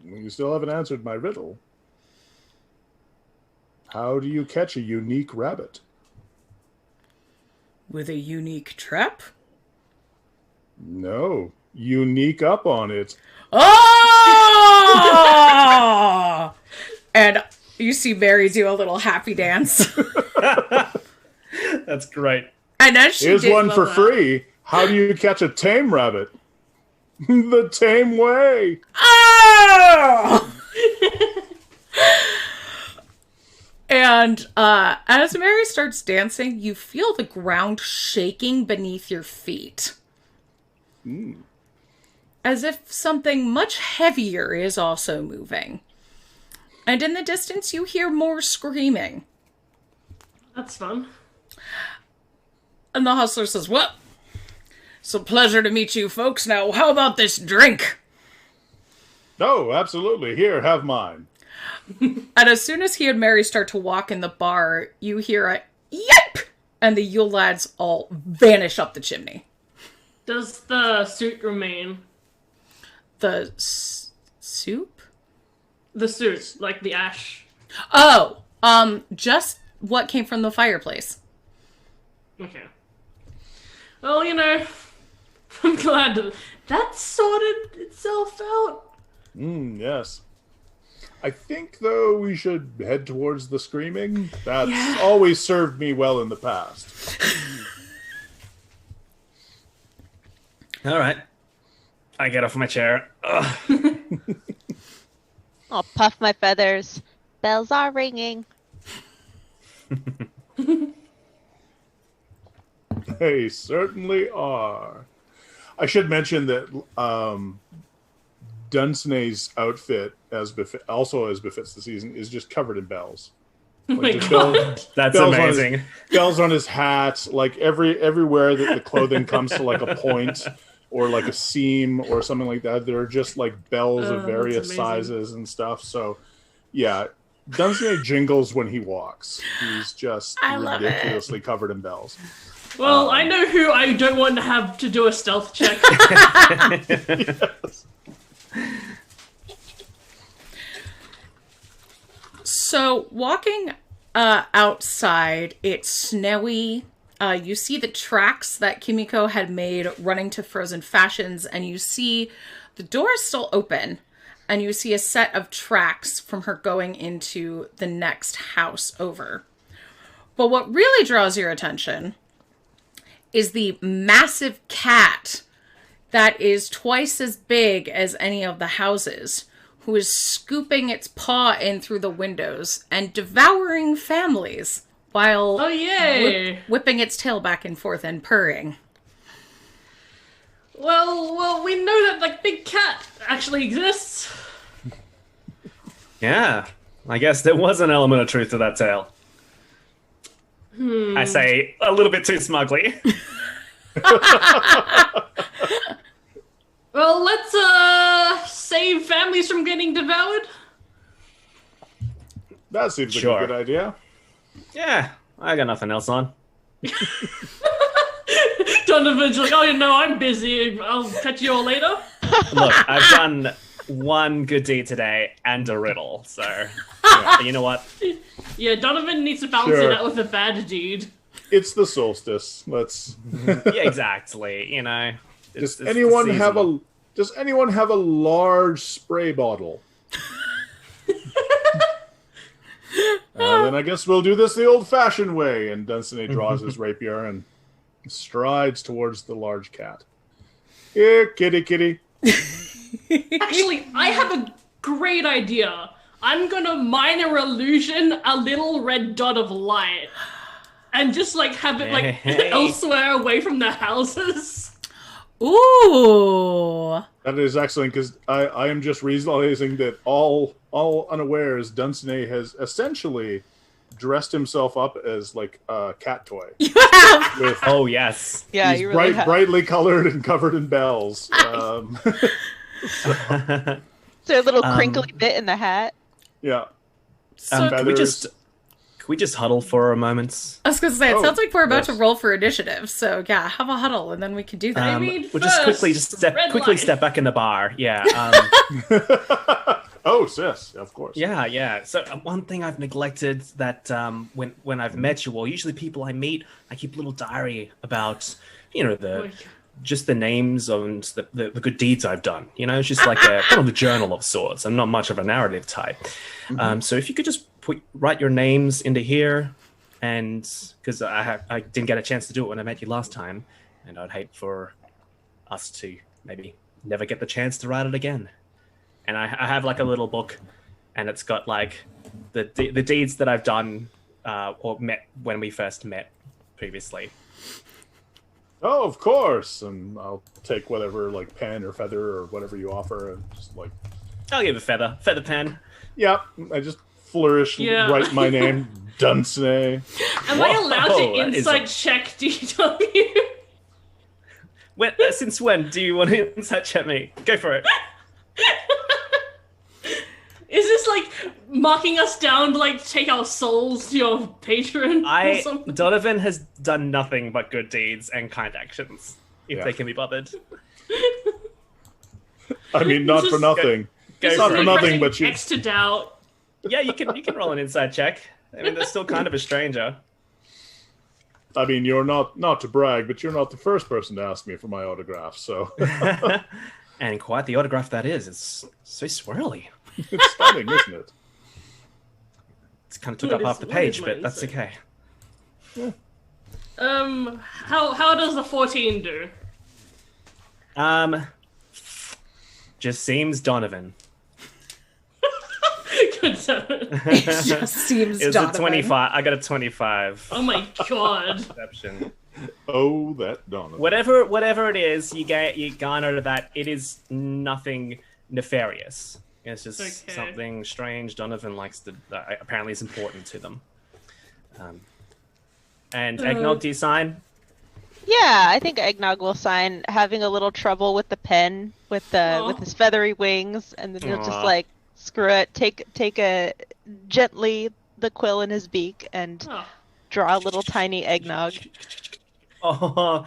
E: You still haven't answered my riddle. How do you catch a unique rabbit?
A: With a unique trap?
E: No. Unique up on it.
A: Oh! And you see Mary do a little happy dance.
C: That's great.
A: And as she
E: Here's
A: did,
E: one for free. How do you catch a tame rabbit? The tame way.
A: Oh! And as Mary starts dancing, you feel the ground shaking beneath your feet. As if something much heavier is also moving. And in the distance, you hear more screaming.
D: That's fun.
A: And the Hostler says, well, it's a pleasure to meet you folks. Now, how about this drink?
E: Oh, absolutely. Here, have mine.
A: And as soon as he and Mary start to walk in the bar, you hear a yip! And the Yule lads all vanish up the chimney.
D: Does the suit remain?
A: The soup?
D: The suit, like the ash.
A: Oh, just what came from the fireplace.
D: Okay. Well, I'm glad that sorted itself out.
E: Yes. I think, though, we should head towards the screaming. That's always served me well in the past.
C: All right. I get off my chair. Ugh.
B: I'll puff my feathers. Bells are ringing.
E: They certainly are. I should mention that Dunsine's outfit, as befits the season, is just covered in bells.
D: Oh my
E: Like, the
D: God.
C: That's
E: bells on his-
C: amazing.
E: bells on his hat, like everywhere that the clothing comes to like a point or like a seam or something like that, there are just like bells of
D: That's
E: various
D: amazing.
E: sizes and stuff. So yeah, Dunsany jingles when he walks. He's just
A: I love it.
E: ridiculously covered in bells.
D: Well, I know who I don't want to have to do a stealth check.
E: Yes.
A: So walking outside, it's snowy. You see the tracks that Kimiko had made running to Frozen Fashions, and you see the door is still open, and you see a set of tracks from her going into the next house over. But what really draws your attention is the massive cat that is twice as big as any of the houses, who is scooping its paw in through the windows and devouring families while
D: Oh, yay!
A: whipping its tail back and forth and purring.
D: Well, we know that, like, big cat actually exists.
C: Yeah, I guess there was an element of truth to that tale. I say a little bit too smugly.
D: Well, let's, save families from getting devoured.
E: That seems like
C: Sure.
E: a good idea.
C: Yeah, I got nothing else on.
D: Donovan's like, oh, I'm busy. I'll catch you all later.
C: Look, I've done one good deed today and a riddle, so you know what?
D: Yeah, Donovan needs to balance
E: Sure.
D: it out with a bad deed.
E: It's the solstice. Let's.
C: Yeah, exactly. You know,
E: Does
C: the
E: anyone
C: season.
E: have a? Does anyone have a large spray bottle? Then I guess we'll do this the old-fashioned way. And Dunsany draws his rapier and strides towards the large cat. Here, kitty, kitty.
D: Actually, I have a great idea. I'm gonna minor illusion a little red dot of light. And just, like, have it, like,
C: Hey.
D: elsewhere away from the houses.
A: Ooh!
E: That is excellent, because I am just realizing that all unawares, Dunsany has essentially dressed himself up as, like, a cat toy.
A: You have!
E: With,
C: Oh yes.
B: Yeah,
E: he's
B: you really have.
E: brightly colored and covered in bells.
B: Is there a little crinkly bit in the hat?
E: Yeah.
A: So,
C: Can we just huddle for a moment?
A: I was going to say, it
E: Oh,
A: sounds like we're about
E: yes.
A: to roll for initiative. So, yeah, have a huddle, and then we can do that.
D: mean,
C: We'll just quickly
D: first, red
C: quickly
D: light.
C: step back in the bar. Yeah.
E: Oh, sis, of course.
C: Yeah. So one thing I've neglected that when I've met you all, usually people I meet, I keep a little diary about, just the names and the good deeds I've done. You know, it's just like a kind of a journal of sorts. I'm not much of a narrative type. So if you could just write your names into here, and because I didn't get a chance to do it when I met you last time, and I'd hate for us to maybe never get the chance to write it again. And I have like a little book, and it's got like the deeds that I've done or met when we first met previously.
E: Oh, of course. And I'll take whatever, like, pen or feather or whatever you offer, and just, like,
C: I'll give a feather pen.
E: yeah, I just flourish,
D: Yeah.
E: write my name, Dunsany.
D: Am I allowed
C: Whoa,
D: to
C: that is
D: insight
C: a-
D: check DW?
C: Since when do you want to insight check me? Go for it.
D: Is this like marking us down to like take our souls to your patron or something?
C: Donovan has done nothing but good deeds and kind actions, if
E: Yeah.
C: they can be bothered.
E: I mean, not for
D: Just-
E: nothing.
C: Go
E: It's
C: for
E: not
C: it.
E: for nothing,
D: Pressing
E: but you.
D: X to doubt.
C: Yeah, you can roll an inside check. I mean, they're still kind of a stranger.
E: I mean, you're not to brag, but you're not the first person to ask me for my autograph, so
C: And quite the autograph that is. It's so swirly.
E: it's stunning, isn't it?
C: It's kind of took
D: What
C: up
D: is-
C: half the
D: what
C: page,
D: is
C: but that's
D: amazing?
C: okay.
D: How does the 14 do?
C: Just seems Donovan.
D: Good seven.
A: It just seems
C: It was
A: Donovan.
C: a 25. I got a 25.
D: Oh my god.
C: Perception.
E: Oh, that Donovan.
C: Whatever it is, you garner that it is nothing nefarious. It's just
D: Okay.
C: something strange Donovan likes to apparently is important to them. And Eggnog, do you sign?
B: Yeah, I think Eggnog will sign, having a little trouble with the pen with his feathery wings, and then he'll just
C: Aw.
B: like screw it, take a gently the quill in his beak and
D: Oh,
B: draw a little tiny eggnog.
C: Oh,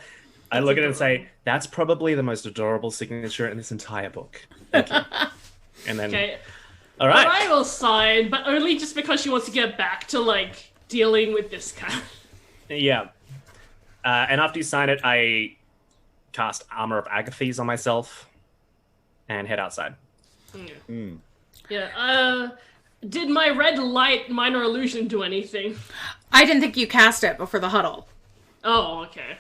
C: I
D: That's
C: look at it and say,
D: adorable.
C: that's probably the most adorable signature in this entire book. Thank you. And then,
D: okay.
C: all right.
D: I will sign, but only just because she wants to get back to like dealing with this cat.
C: Yeah. And after you sign it, I cast Armor of Agathes on myself and head outside.
D: Yeah. Did my red light minor illusion do anything?
A: I didn't think you cast it before the huddle.
D: Oh, okay.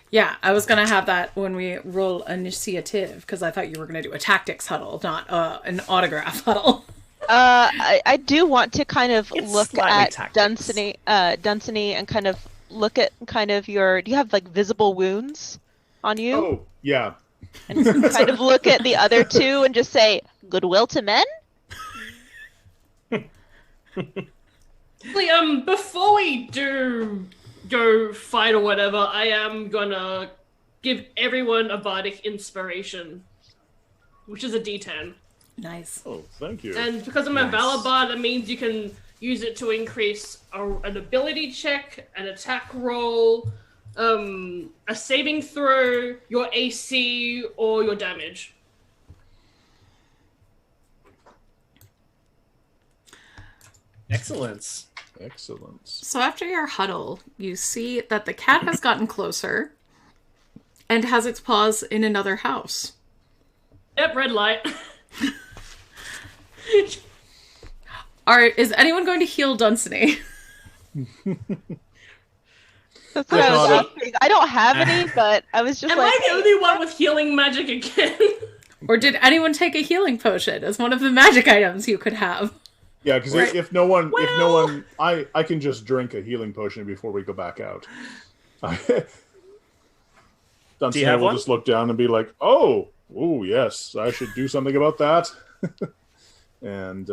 A: Yeah, I was going to have that when we roll initiative, because I thought you were going to do a tactics huddle, not an autograph huddle.
B: I do want to kind of
C: It's
B: look
C: slightly
B: at
C: tactics.
B: Dunsany and kind of look at kind of your. Do you have like visible wounds on you?
E: Oh, yeah.
B: And kind of look at the other two and just say, "Goodwill to men."
D: Actually, before we do go fight or whatever, I am gonna give everyone a bardic inspiration, which is a D10.
A: Nice.
E: Oh, thank you.
D: And because I'm a
C: Nice.
D: Valor Bard, that means you can use it to increase an ability check, an attack roll, a saving throw, your AC, or your damage.
C: Excellence.
E: Excellent.
A: So after your huddle, you see that the cat has gotten closer and has its paws in another house.
D: Yep, red light.
A: Is anyone going to heal Dunsany?
B: That's what I was
E: not
B: asking. I don't have any, but I was just
D: Am
B: like,
D: I the only one with healing magic again?
A: Or did anyone take a healing potion as one of the magic items you could have?
E: Yeah, because
A: Right.
E: if no one, I can just drink a healing potion before we go back out. Dunstan
C: have
E: will
C: one?
E: just look down and be like, "Oh, yes, I should do something about that." And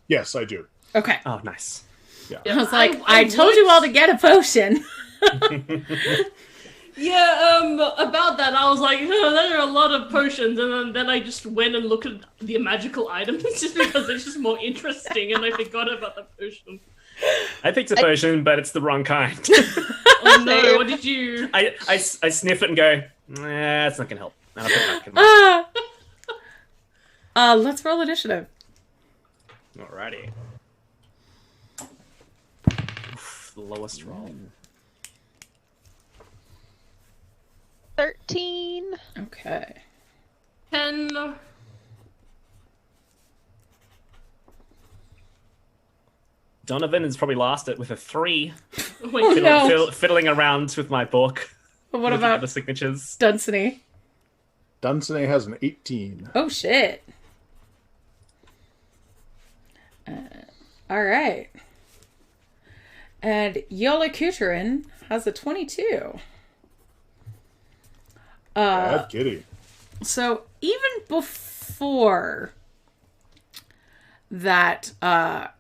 E: yes, I do.
A: Okay.
C: Oh, nice.
A: I was like, I told you all to get a potion.
D: Yeah, about that, I was like, oh, there are a lot of potions, and then I just went and looked at the magical items just because it's just more interesting, and I forgot about the potion.
C: I picked a potion, but it's the wrong kind.
D: Oh no, what did you...
C: I sniff it and go, nah, it's not going to help. And I put it back in my...
A: Let's roll initiative.
C: Alrighty. Oof, the lowest roll.
B: 13.
A: Okay.
D: 10...
C: Donovan has probably lost it with a 3.
D: Wait,
A: No.
C: Fiddling around with my book.
A: But what
C: looking at
A: about
C: the signatures?
A: Dunsany?
E: Dunsany has an 18.
A: Oh, shit. All right. And Yola Kuterin has a 22.
E: Bad kitty.
A: So even before that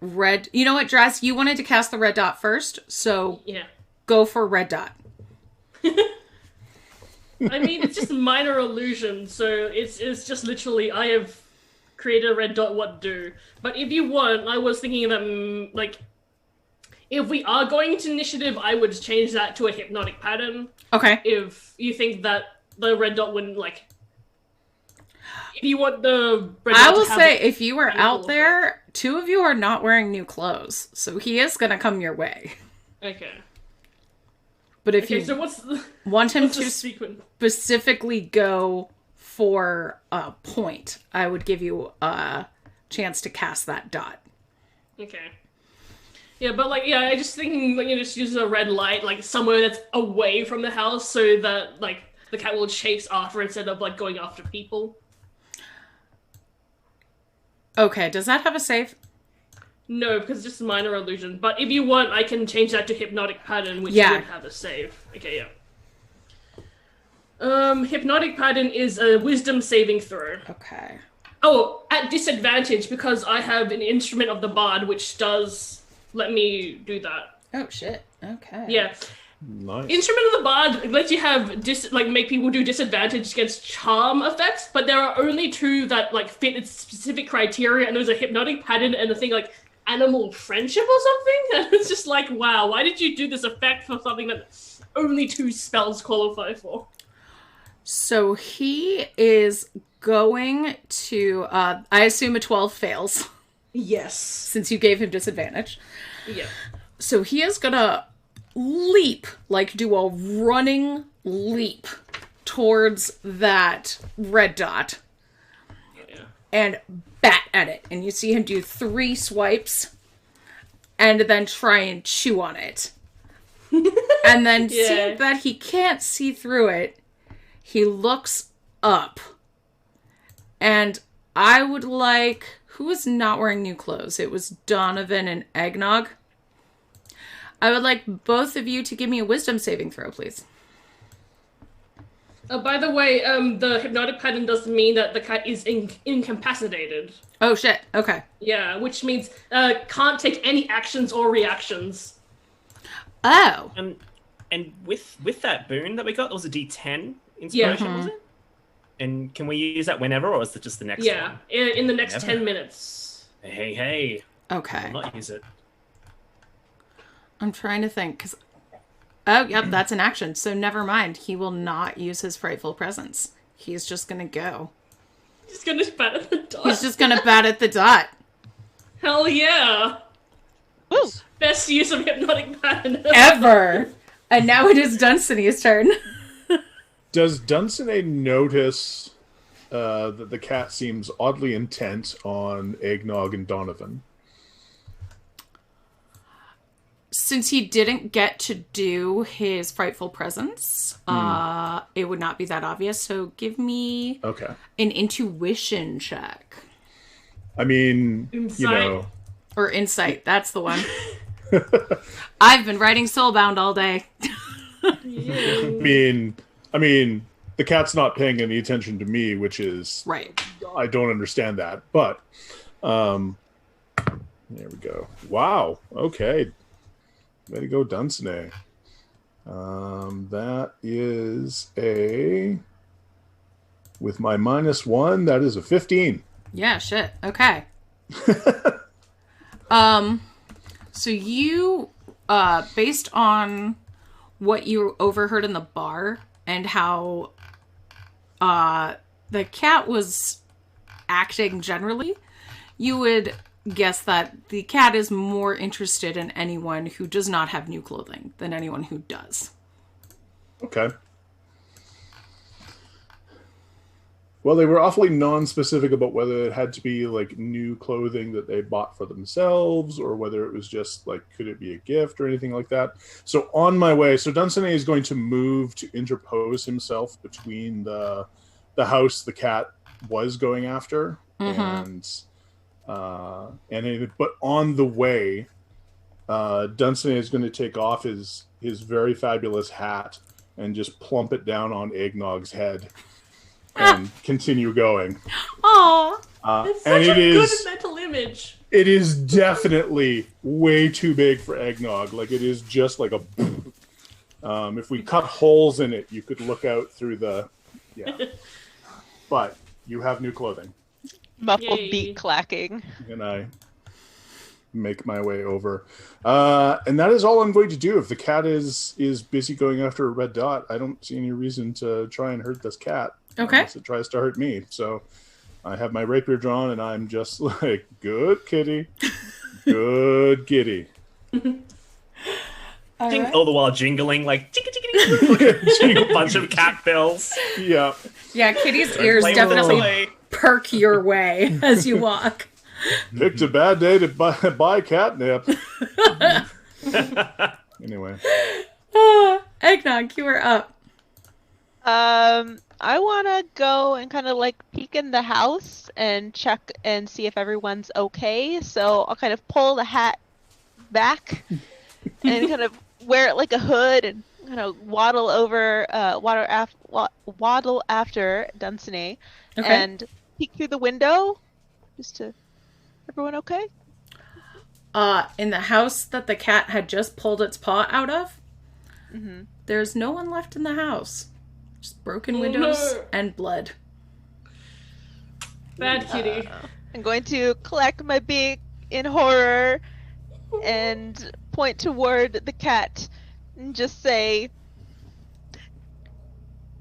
A: red... You know what, Draz? You wanted to cast the red dot first, so
D: yeah.
A: go for red dot.
D: I mean, it's just minor illusion, so it's just literally, I have created a red dot, what do. But if you want, I was thinking that, like, if we are going to initiative, I would change that to a hypnotic pattern.
A: Okay.
D: If you think that the red dot wouldn't, like... If you want the red dot
A: I will
D: to have
A: say, if you were
D: mechanical
A: out there, 2 of you are not wearing new clothes, so he is going to come your way.
D: Okay.
A: But if
D: Okay,
A: you
D: so what's the...
A: want him
D: What's
A: to
D: the sequence?
A: specifically go for a point, I would give you a chance to cast that dot.
D: Okay. Yeah, but like, yeah, I just thinking like you just use a red light like somewhere that's away from the house so that like the cat will chase after instead of like going after people.
A: Okay, does that have a save?
D: No, because it's just a minor illusion. But if you want, I can change that to hypnotic pattern, which
A: Yeah.
D: would have a save. Okay, yeah. Hypnotic pattern is a wisdom saving throw.
A: Okay.
D: Oh, at disadvantage because I have an instrument of the bard which does let me do that.
A: Oh shit. Okay.
D: Yeah.
E: Nice.
D: Instrument of the Bard lets you have make people do disadvantage against charm effects, but there are only two that like fit its specific criteria, and there's a hypnotic pattern and a thing like animal friendship or something. And it's just like, wow, why did you do this effect for something that only two spells qualify for?
A: So he is going to, I assume a 12 fails,
D: Yes.
A: since you gave him disadvantage.
D: Yeah.
A: So he is gonna leap, like do a running leap towards that red dot
D: Yeah.
A: and bat at it. And you see him do 3 swipes and then try and chew on it. And then seeing that he can't see through it, he looks up. And I would like... Who was not wearing new clothes? It was Donovan and Eggnog. I would like both of you to give me a wisdom saving throw, please.
D: By the way, the hypnotic pattern does mean that the cat is incapacitated.
A: Oh, shit. Okay.
D: Yeah, which means can't take any actions or reactions.
A: Oh.
C: And with that boon that we got, it was a D10 inspiration, was it? And can we use that whenever, or is it just the next one?
D: Yeah, in the next 10 minutes.
C: Hey.
A: Okay.
C: I'll not use it.
A: I'm trying to think, because... Oh, yep, that's an action. So never mind. He will not use his frightful presence. He's just going to go.
D: He's gonna bat at the dot.
A: He's just going to bat at the dot.
D: Hell yeah!
B: Woo!
D: Best use of hypnotic pattern
A: Ever! And now it is Dunsiny's turn.
E: Does Dunsany notice that the cat seems oddly intent on Eggnog and Donovan?
A: Since he didn't get to do his frightful presence, it would not be that obvious. So give me an intuition check.
E: I mean,
D: Insight.
E: you know...
A: Or insight, that's the one. I've been writing Soulbound all day.
E: I mean, the cat's not paying any attention to me, which is...
A: Right.
E: I don't understand that, but... there we go. Wow, okay. Way to go, Dunsany. That is a... With my -1, that is a 15.
A: Yeah, shit. Okay. So you, based on what you overheard in the bar and how the cat was acting generally, you would guess that the cat is more interested in anyone who does not have new clothing than anyone who does.
E: Okay. Well, they were awfully non-specific about whether it had to be like new clothing that they bought for themselves or whether it was just like, could it be a gift or anything like that. So on my way, so Dunsany is going to move to interpose himself between the house the cat was going after but on the way, Dunsany is going to take off his very fabulous hat and just plump it down on Eggnog's head. And continue going.
A: Aww.
D: It's such a good mental image.
E: It is definitely way too big for Eggnog. Like, it is just like a... if we cut holes in it, you could look out through the... Yeah. But you have new clothing.
B: Muffled beat clacking.
E: And I make my way over. And that is all I'm going to do. If the cat is busy going after a red dot, I don't see any reason to try and hurt this cat.
A: Okay.
E: Unless it tries to hurt me. So I have my rapier drawn and I'm just like, good kitty. Good kitty.
C: All the while jingling like a bunch of cat bells.
E: Yeah.
A: Yeah, Kitty's ears definitely perk your way as you walk.
E: Picked a bad day to buy catnip. Anyway.
A: Eggnog, you are up.
B: I want to go and kind of like peek in the house and check and see if everyone's okay. So I'll kind of pull the hat back and kind of wear it like a hood and kind of waddle over, waddle after Dunsany and peek through the window just to... Everyone okay?
A: in the house that the cat had just pulled its paw out of, there's no one left in the house. Just broken windows and blood.
D: Bad kitty.
B: I'm going to clack my beak in horror and point toward the cat and just say,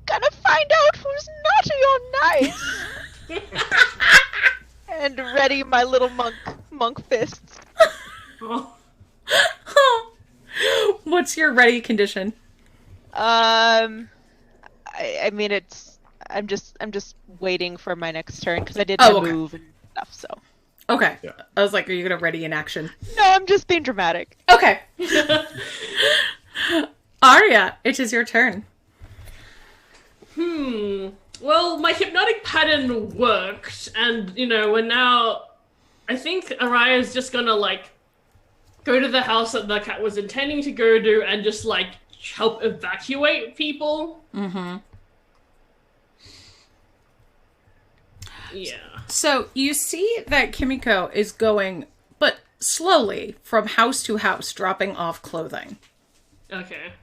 B: "Gonna find out who's naughty or nice." And ready my little monk fists.
D: Oh.
A: What's your ready condition?
B: I mean, I'm just waiting for my next turn because I did my move and stuff. So.
A: Okay.
E: Yeah.
A: I was like, are you gonna ready in action?
B: No, I'm just being dramatic.
A: Okay. Arya, it is your turn.
D: Well, my hypnotic pattern worked, and, we're now... I think Araya's just gonna, go to the house that the cat was intending to go to and just, help evacuate people. Mm-hmm. Yeah.
A: So, you see that Kimiko is going, but slowly, from house to house, dropping off clothing.
D: Okay.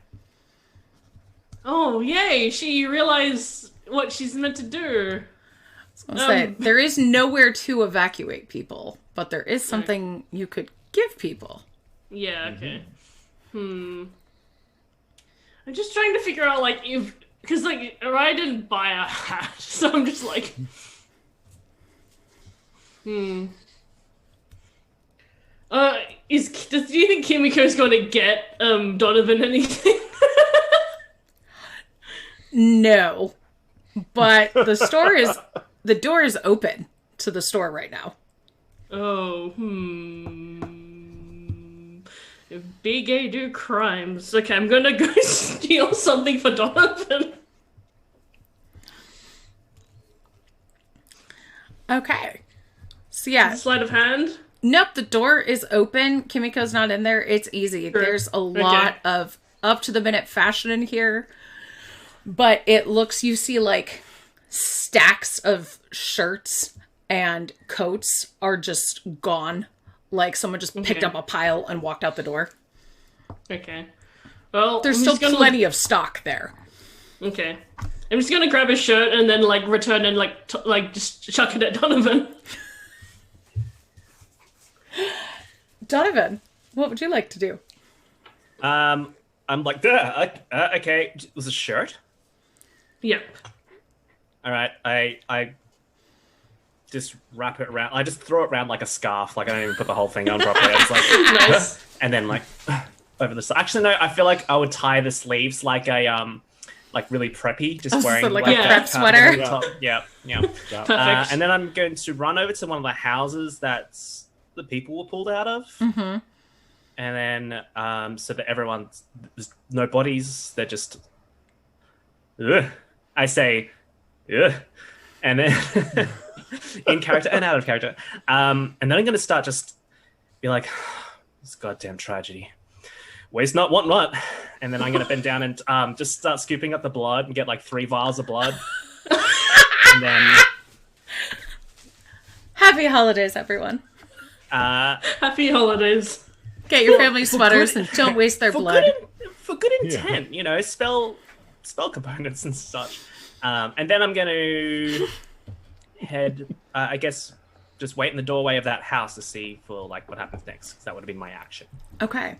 D: Oh, yay! She realized what she's meant to do.
A: I was gonna say, there is nowhere to evacuate people, but there is something you could give people.
D: Yeah, okay. I'm just trying to figure out, if... Because, Araya didn't buy a hat, so I'm just like... Do you think Kimiko's going to get Donovan anything?
A: No, but the door is open to the store right now.
D: Oh, If big A do crimes, okay, I'm gonna go steal something for Donovan.
A: Okay. So yeah.
D: Sleight of hand?
A: Nope, the door is open. Kimiko's not in there. It's easy. Sure. There's a lot of up-to-the-minute fashion in here. But you see, stacks of shirts and coats are just gone. Like, someone just picked up a pile and walked out the door.
D: Okay. Well,
A: there's still plenty of stock there.
D: Okay. I'm just gonna grab his shirt and then, return and, just chuck it at Donovan.
A: Donovan, what would you like to do?
C: I'm like, okay, it was a shirt?
D: Yep.
C: All right, I just wrap it around. I just throw it around like a scarf. I don't even put the whole thing on properly. It's
D: nice.
C: And then over the side. Actually, no, I feel like I would tie the sleeves like a really preppy, just wearing
A: a prep sweater.
C: Yeah.
D: Perfect.
C: And then I'm going to run over to one of the houses that's the people were pulled out of. Mm-hmm. And then so that there's no bodies. They're just. Ugh. I say, ugh. And then in character and out of character. And then I'm going to start just be like, this goddamn tragedy. Waste not, want not. And then I'm going to bend down and just start scooping up the blood and get 3 vials of blood. And then...
A: Happy holidays, everyone.
D: Happy holidays.
A: Get your family sweaters and don't waste their blood.
C: For good intent, spell components and such. And then I'm going to head, I guess, just wait in the doorway of that house to see for what happens next. Because that would have been my action.
A: Okay.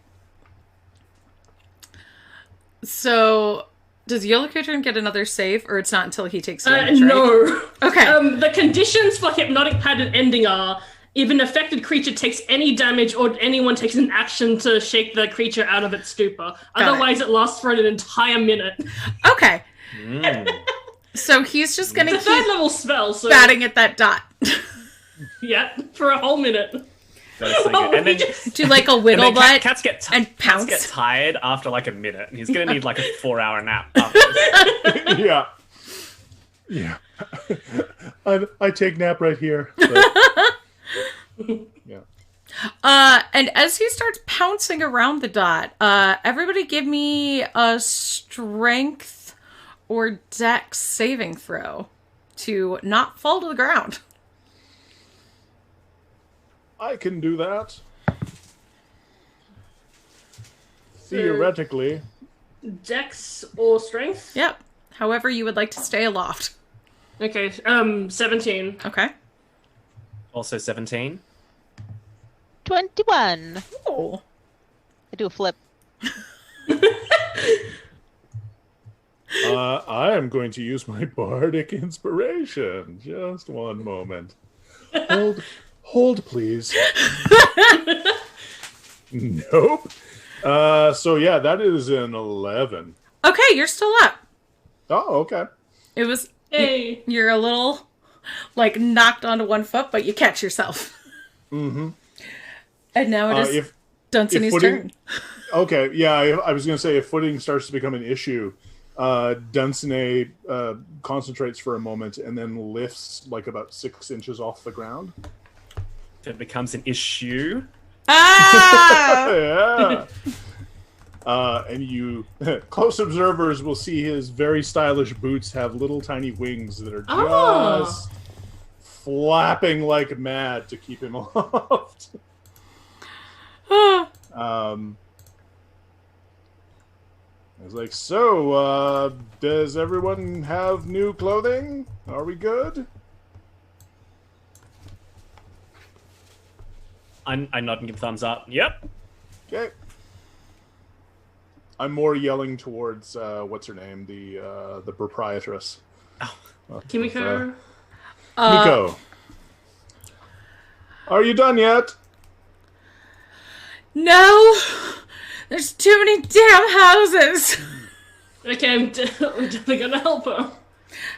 A: So, does Yolokutrin get another save, or it's not until he takes damage, right?
D: No.
A: Okay.
D: The conditions for hypnotic pattern ending are: if an affected creature takes any damage or anyone takes an action to shake the creature out of its stupor. Otherwise, it lasts for an entire minute.
A: Okay. So he's just going to keep
D: third level spell, so...
A: batting at that dot.
D: Yeah, for a whole minute.
C: And then
A: do a wiggle butt
C: cats get
A: and pounce.
C: Cats get tired after a minute, and he's going to need a 4-hour nap after.
E: Yeah. I take nap right here. But... Yeah.
A: And as he starts pouncing around the dot, everybody give me a strength or dex saving throw to not fall to the ground.
E: I can do that. theoretically.
D: Dex or strength?
A: Yep. However you would like to stay aloft.
D: Okay, 17.
A: Okay.
C: Also 17.
B: 21.
A: Oh.
B: I do a flip.
E: I am going to use my bardic inspiration. Just one moment. Hold, please. Nope. So yeah, that is an 11.
A: Okay, you're still up.
E: Oh, okay.
A: It was...
D: Hey.
A: You're a little, like, knocked onto one foot, but you catch yourself.
E: Mm-hmm.
A: And now it is Dunsiny's turn.
E: Okay, yeah, I was going to say, if footing starts to become an issue, Dunsany concentrates for a moment and then lifts, like, about 6 inches off the ground.
C: If it becomes an issue.
A: Ah!
E: Yeah. And you, close observers will see his very stylish boots have little tiny wings that are just flapping like mad to keep him aloft. It's like, so, does everyone have new clothing? Are we good?
C: I nod and give a thumbs up. Yep.
E: Okay. I'm more yelling towards what's her name, the proprietress.
D: Kimiko?
E: Kimiko. Are you done yet?
A: No! There's too many damn houses!
D: Okay, I'm definitely gonna help her.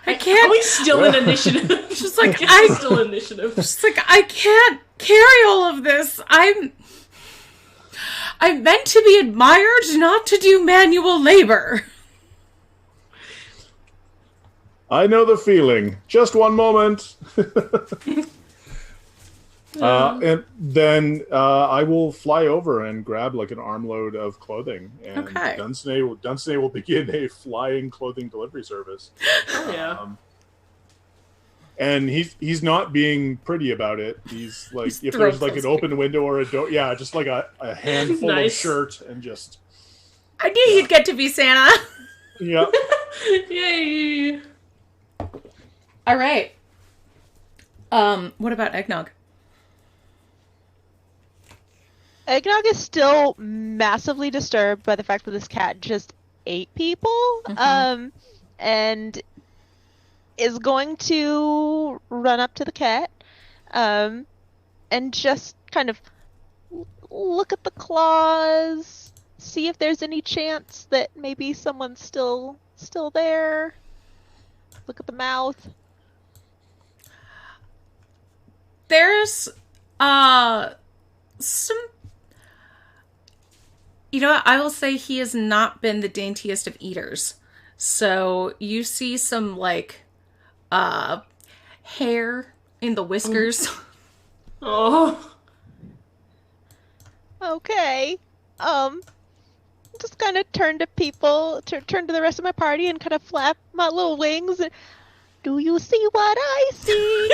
A: I can't...
D: Are we still in initiative?
A: She's like,
D: I'm still in initiative.
A: She's like, I can't carry all of this. I'm meant to be admired, not to do manual labor.
E: I know the feeling. Just one moment. And then I will fly over and grab like an armload of clothing, and
A: Okay.
E: Dunsany will begin a flying clothing delivery service.
D: Oh, yeah.
E: And he's not being pretty about it. He's like,
A: He's
E: if there's like
A: thrilled.
E: an open window or a door, yeah, just like a handful
D: Nice.
E: of shirt and just
A: I knew you'd get to be Santa.
E: yeah.
D: Yay!
A: All right. What about Eggnog?
B: Eggnog is still massively disturbed by the fact that this cat just ate people, and is going to run up to the cat, and just kind of look at the claws, see if there's any chance that maybe someone's still there. Look at the mouth.
A: There's some... You know what? I will say he has not been the daintiest of eaters. So you see some, like, hair in the whiskers.
D: Oh.
B: Okay. Just kind of turn to people, turn to the rest of my party and kind of flap my little wings. Do you see what I see?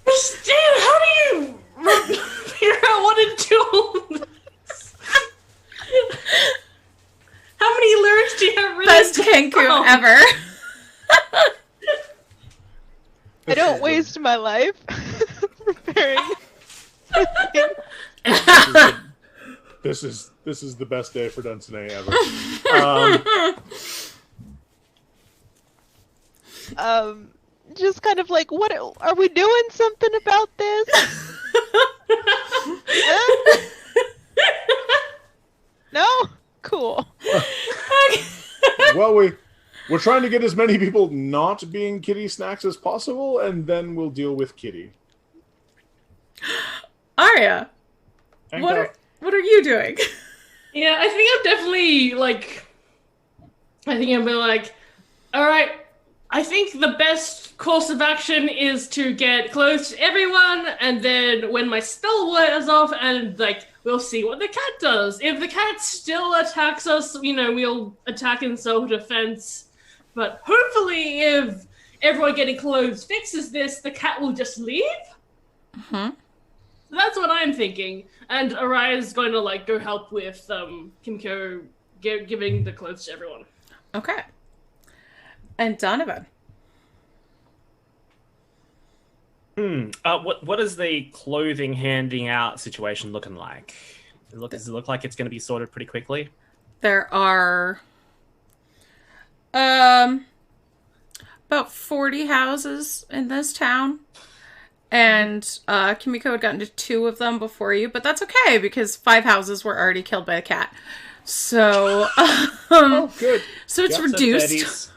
D: Christine, how do you figure out what to do this? How many lyrics do you have written?
A: Best Kenku ever.
B: I don't waste my life preparing.
E: This is the best day for Dunsany ever.
B: Just kind of like, what are we doing something about this? No? Cool.
E: Well, we're trying to get as many people not being kitty snacks as possible, and then we'll deal with kitty.
A: Arya, what are you doing?
D: Yeah, I think I'm definitely like. I think I'm like, all right. I think the best course of action is to get close to everyone, and then when my spell wears off, and like we'll see what the cat does. If the cat still attacks us, we'll attack in self-defense. But hopefully, if everyone getting close fixes this, the cat will just leave.
A: Mm-hmm.
D: That's what I'm thinking. And Araya's going to like go help with Kimiko giving the clothes to everyone.
A: Okay. And Donovan.
C: What is the clothing handing out situation looking like? Does it look like it's going to be sorted pretty quickly?
A: There are about 40 houses in this town. And Kimiko had gotten to 2 of them before you, but that's okay because 5 houses were already killed by a cat. So,
E: Oh, good.
A: so it's
E: Yep.
A: reduced.
C: 30s.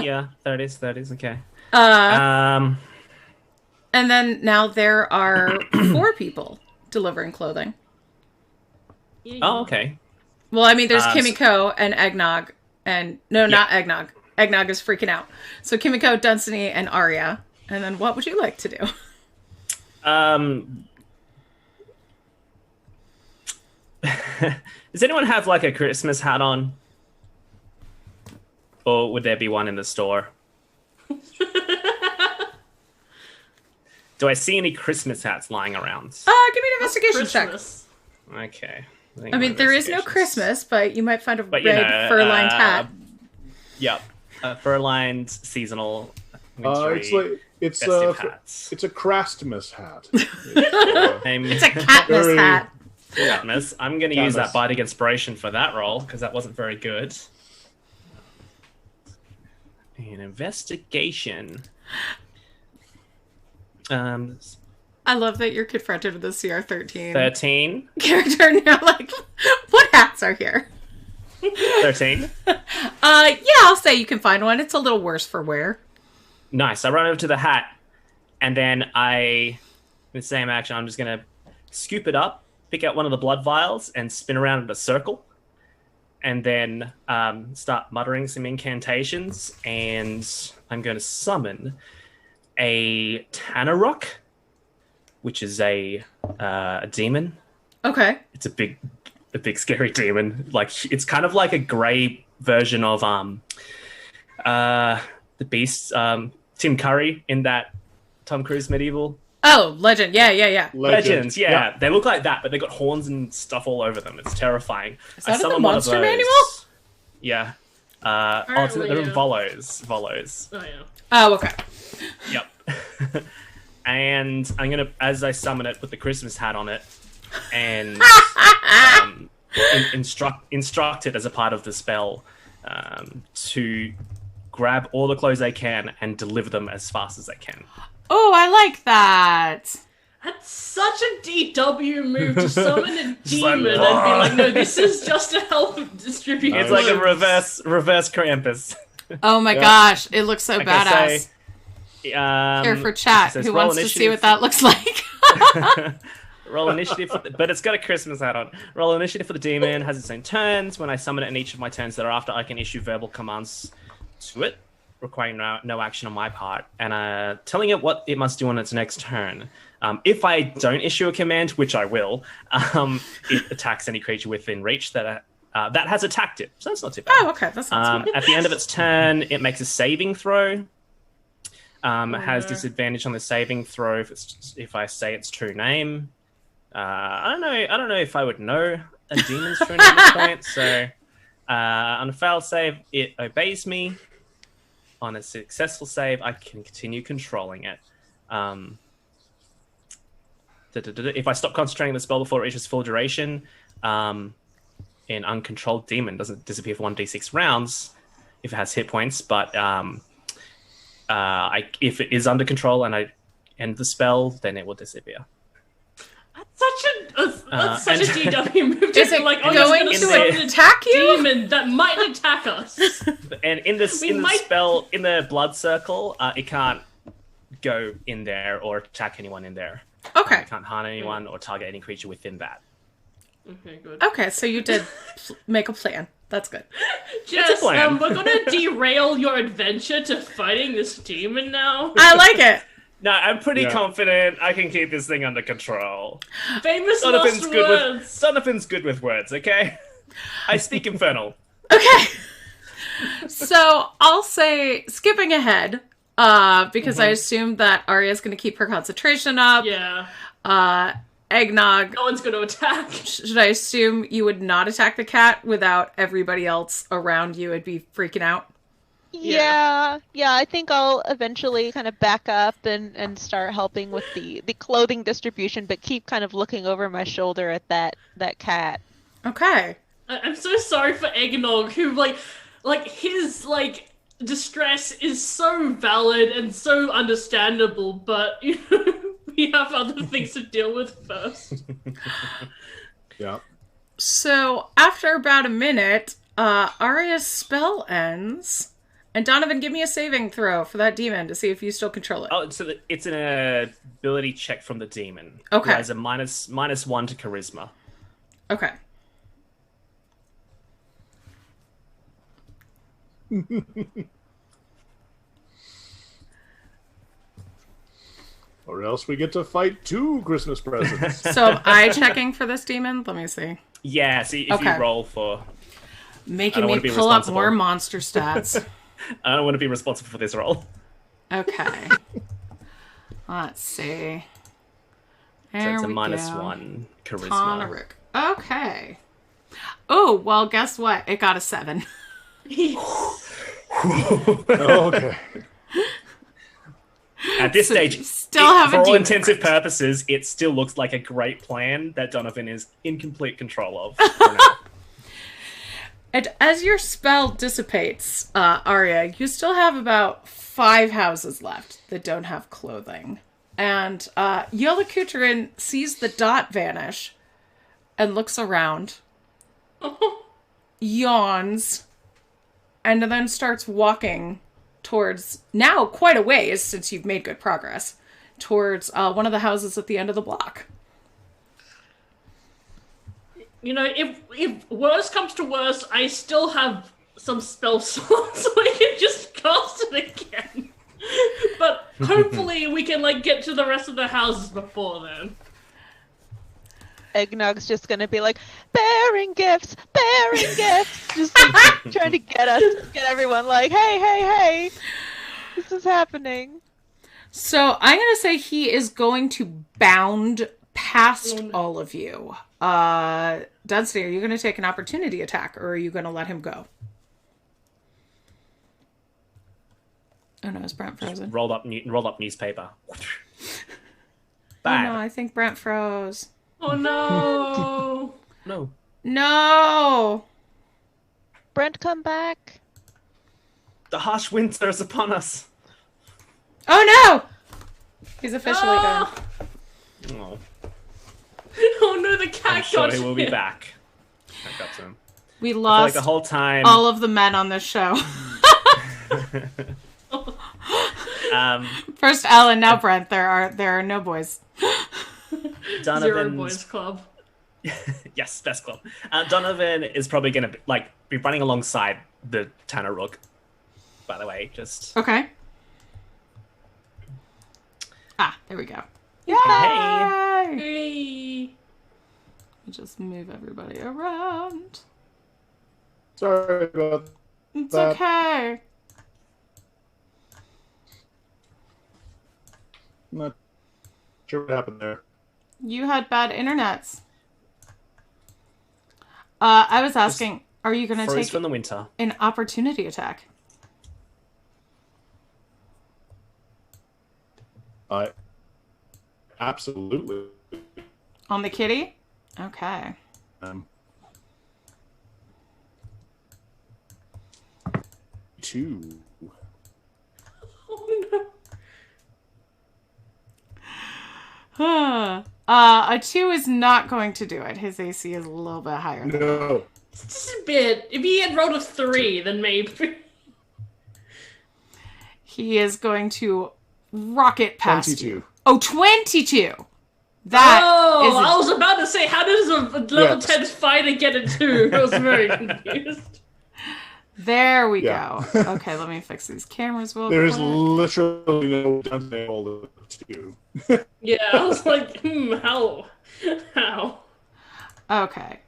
C: Yeah, 30s, okay.
A: And then now there are 4 people delivering clothing.
C: Oh, okay.
A: Well, I mean, there's
C: So-
A: Kimiko and Eggnog, and no, not Eggnog. Eggnog is freaking out. So Kimiko, Dunsany, and Arya. And then what would you like to do?
C: Does anyone have like a Christmas hat on? Or would there be one in the store? Do I see any Christmas hats lying around?
A: Give me an investigation check.
D: Christmas.
C: Okay.
A: I mean, there is no Christmas, but you might find a
C: But,
A: red fur-lined hat.
C: Yep. Fur-lined seasonal wintry
E: It's
C: festive hats.
E: it's a Christmas hat.
A: It's a Katniss
E: Very-
A: hat.
C: Katniss. I'm going to use that
E: Katniss.
C: bardic inspiration for that roll because that wasn't very good. An investigation.
A: I love that you're confronted with the CR13
C: 13.
A: character now. Like, what hats are here?
C: 13.
A: Yeah, I'll say you can find one. It's a little worse for wear.
C: Nice. I run over to the hat, and then in the same action, I'm just going to scoop it up, pick out one of the blood vials, and spin around in a circle. And then start muttering some incantations, and I'm going to summon a Tanarok, which is a demon.
A: Okay.
C: It's a big scary demon. Like it's kind of like a grey version of the Beast, Tim Curry in that Tom Cruise medieval.
A: Oh, legend. Yeah.
C: Legends, yeah. They look like that, but they got horns and stuff all over them. It's terrifying.
A: Is that in the
C: summon one of
A: monster
C: those.
A: manual?
C: Yeah.
D: Apparently,
C: They're
D: yeah.
C: Volos.
D: Oh yeah.
A: Oh, okay.
C: Yep. And I'm gonna, as I summon it, put the Christmas hat on it, and instruct it as a part of the spell to grab all the clothes they can and deliver them as fast as they can.
A: Oh, I like that.
D: That's such a DW move to summon a
C: Just like,
D: demon and be like, no, this is just to help distribute.
C: It's like a
D: clothes."
C: reverse Krampus.
A: Oh my gosh, it looks so badass. Here for chat,
C: says,
A: who
C: "Roll
A: wants to see
C: initiative."
A: what that looks like?
C: Roll initiative, but it's got a Christmas hat on. Roll initiative for the demon, has its own turns. When I summon it in each of my turns thereafter, I can issue verbal commands to it, requiring no action on my part, and telling it what it must do on its next turn. If I don't issue a command, which I will, it attacks any creature within reach that has attacked it. So that's not too bad.
A: Oh, okay, that sounds good.
C: At the end of its turn, it makes a saving throw. It has disadvantage on the saving throw if I say its true name. I don't know if I would know a demon's true name at this point. So on a failed save, it obeys me. On a successful save, I can continue controlling it. If I stop concentrating the spell before it reaches full duration, an uncontrolled demon doesn't disappear for 1d6 rounds if it has hit points, but if it is under control and I end the spell, then it will disappear.
D: That's such a DW move.
A: Is it
D: like,
A: going
D: it's
A: to
D: gonna summon a
A: attack you?
D: demon that might attack us.
C: And in the spell, in the blood circle, it can't go in there or attack anyone in there.
A: Okay.
C: It can't harm anyone or target any creature within that.
D: Okay, good.
A: Okay, so you did make a plan. That's good.
D: Jess,
C: plan.
D: we're gonna derail your adventure to fighting this demon now.
A: I like it.
C: No, I'm pretty confident I can keep this thing under control.
D: Famous last words.
C: Donovan's good with words, okay? I speak Infernal.
A: Okay. So I'll say, skipping ahead, because I assume that Arya's going to keep her concentration up.
D: Yeah.
A: Eggnog,
D: No one's going to attack.
A: should I assume you would not attack the cat without everybody else around you? It'd be freaking out.
B: Yeah, I think I'll eventually kind of back up and start helping with the clothing distribution, but keep kind of looking over my shoulder at that cat.
A: Okay.
D: I'm so sorry for Eggnog, who, his, distress is so valid and so understandable, but, we have other things to deal with first.
E: Yeah.
A: So, after about a minute, Arya's spell ends. And Donovan, give me a saving throw for that demon to see if you still control it.
C: Oh, so it's an ability check from the demon.
A: Okay.
C: Who has a -1 to charisma.
A: Okay.
E: Or else we get to fight 2 Christmas presents.
A: So am I checking for this demon? Let me see.
C: Yeah, see, if you roll for...
A: Making
C: I don't
A: me
C: wanna be
A: pull up
C: responsible.
A: more monster stats.
C: I don't want to be responsible for this roll.
A: Okay. Let's see.
C: So
A: There
C: it's a
A: we
C: -1
A: go.
C: charisma.
A: Tonerick. Okay. Oh, well, guess what? It got a 7.
E: Okay.
C: At this stage,
A: still have a
C: for all
A: demon
C: intensive
A: friend.
C: purposes, it still looks like a great plan that Donovan is in complete control of. For now.
A: And as your spell dissipates, Arya, you still have about 5 houses left that don't have clothing. And Yolakutrin sees the dot vanish and looks around, yawns, and then starts walking towards, now quite a ways since you've made good progress, towards one of the houses at the end of the block.
D: If worse comes to worse, I still have some spell slots, so I can just cast it again. But hopefully we can, get to the rest of the houses before then.
B: Eggnog's just gonna be like, bearing gifts, just trying to get everyone like, hey, this is happening.
A: So I'm going to say he is going to bound past all of you. Dunstan, are you going to take an opportunity attack, or are you going to let him go? Oh no, is Brent frozen?
C: Rolled up newspaper.
A: Oh
C: Bad.
A: no, I think Brent froze.
D: Oh no!
C: No.
A: No!
B: Brent, come back.
C: The harsh winter is upon us.
A: Oh no! He's officially done.
C: Oh.
D: Oh no, the cat
C: I'm sure
D: got
C: he will be
D: him.
C: back. I got to him.
A: We
C: I feel
A: lost
C: like the whole time.
A: all of the men on this show. First Ellen, now Brent. There are no boys.
C: Donovan's...
D: Zero boys club.
C: Yes, best club. Donovan is probably going to be running alongside the Tanner Rook. By the way, just
A: Okay. Ah, there we go.
C: hey.
A: Yay!
D: Hey.
A: Just move everybody around.
E: Sorry about
A: It's
E: that.
A: okay.
E: Not sure what happened there.
A: You had bad internets. I was asking, are you going to
C: Froze
A: take
C: from the winter.
A: an opportunity attack?
E: Absolutely.
A: On the kitty? Okay.
E: 2.
A: A 2 is not going to do it. His AC is a little bit higher. Than that.
E: No.
D: Just a bit. If he had rolled a 3, then maybe.
A: He is going to rocket past
E: 22.
A: you. Oh, 22! That is
D: I was about to say, how does a level
E: Yes.
D: 10 fighter get a 2? I was very confused.
A: There we
E: Yeah.
A: go. Okay, let me fix these cameras real
E: There's
A: quick.
E: literally no Dante roll of 2.
D: Yeah, I was like, how? How?
A: Okay.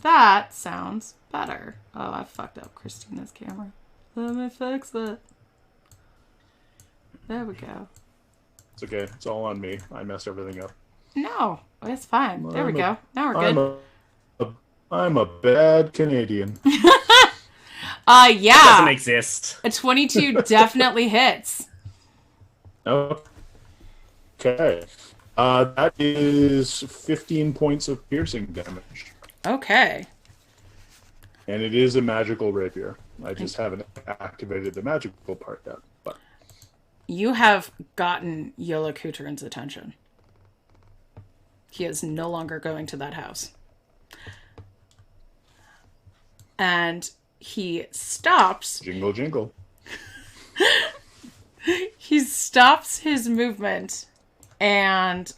A: That sounds better. Oh, I fucked up Christina's camera. Let me fix it. There we go.
E: It's okay. It's all on me. I messed everything up.
A: No. It's fine. There we
E: I'm
A: go. Now we're good.
E: I'm a bad Canadian.
A: Yeah.
C: Doesn't exist.
A: A 22 definitely hits.
E: Okay. That is 15 points of piercing damage.
A: Okay.
E: And it is a magical rapier. I just haven't activated the magical part yet. But
A: You have gotten Yola Kuterin's attention. He is no longer going to that house. And he stops.
E: jingle, jingle.
A: He stops his movement and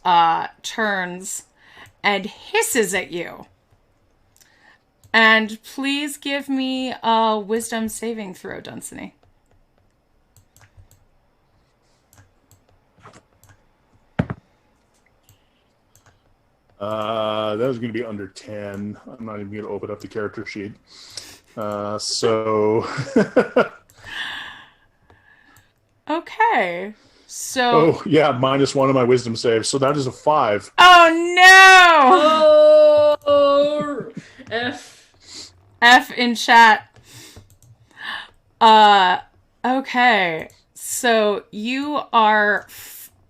A: turns and hisses at you. And please give me a wisdom saving throw, Dunsany.
E: That was going to be under 10. I'm not even going to open up the character sheet. So...
A: Okay. So...
E: Oh, yeah, -1 of my wisdom saves. So that is a 5.
A: Oh, no!
D: Oh, F.
A: F in chat. Okay. So you are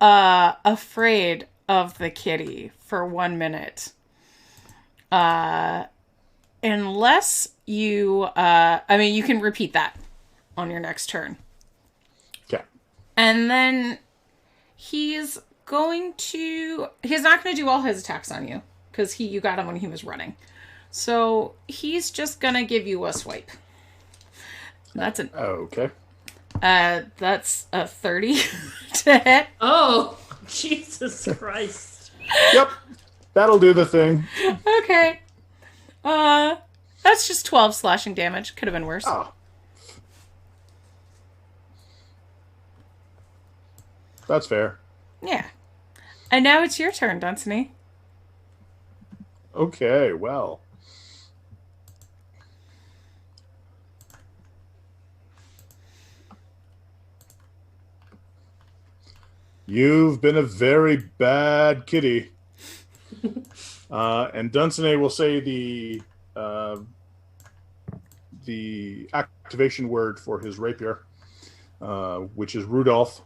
A: afraid of the kitty for 1 minute. Unless you, you can repeat that on your next turn.
E: Okay.
A: And then he's not going to do all his attacks on you because you got him when he was running. So he's just going to give you a swipe. That's
E: Okay.
A: that's a 30 to hit.
D: Oh, Jesus Christ.
E: Yep. That'll do the thing.
A: Okay. That's just 12 slashing damage. Could have been worse.
E: Oh. That's fair.
A: Yeah. And now it's your turn, Dunsany.
E: Okay, well. You've been a very bad kitty. And Dunsany will say the activation word for his rapier, which is Rudolph.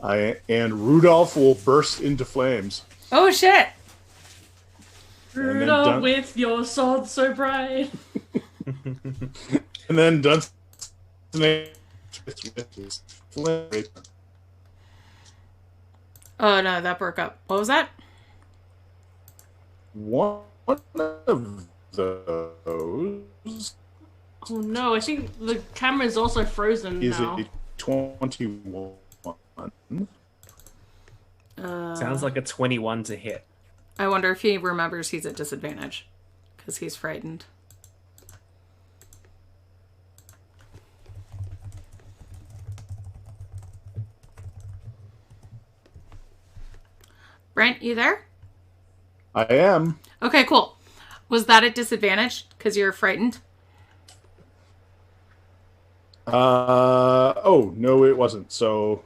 E: And Rudolph will burst into flames.
A: Oh, shit.
D: Rudolph with your sword so bright.
E: And then Dunsany with his flame rapier.
A: Oh, no, that broke up. What was that?
E: One of those
D: Oh no, I think the camera is also frozen
E: is
D: now.
E: a 21.
C: Sounds like a 21 to hit.
A: I wonder if he remembers he's at disadvantage because he's frightened. Brent, you there?
E: I am.
A: Okay, cool. Was that at disadvantage because you're frightened?
E: Oh, no, it wasn't. So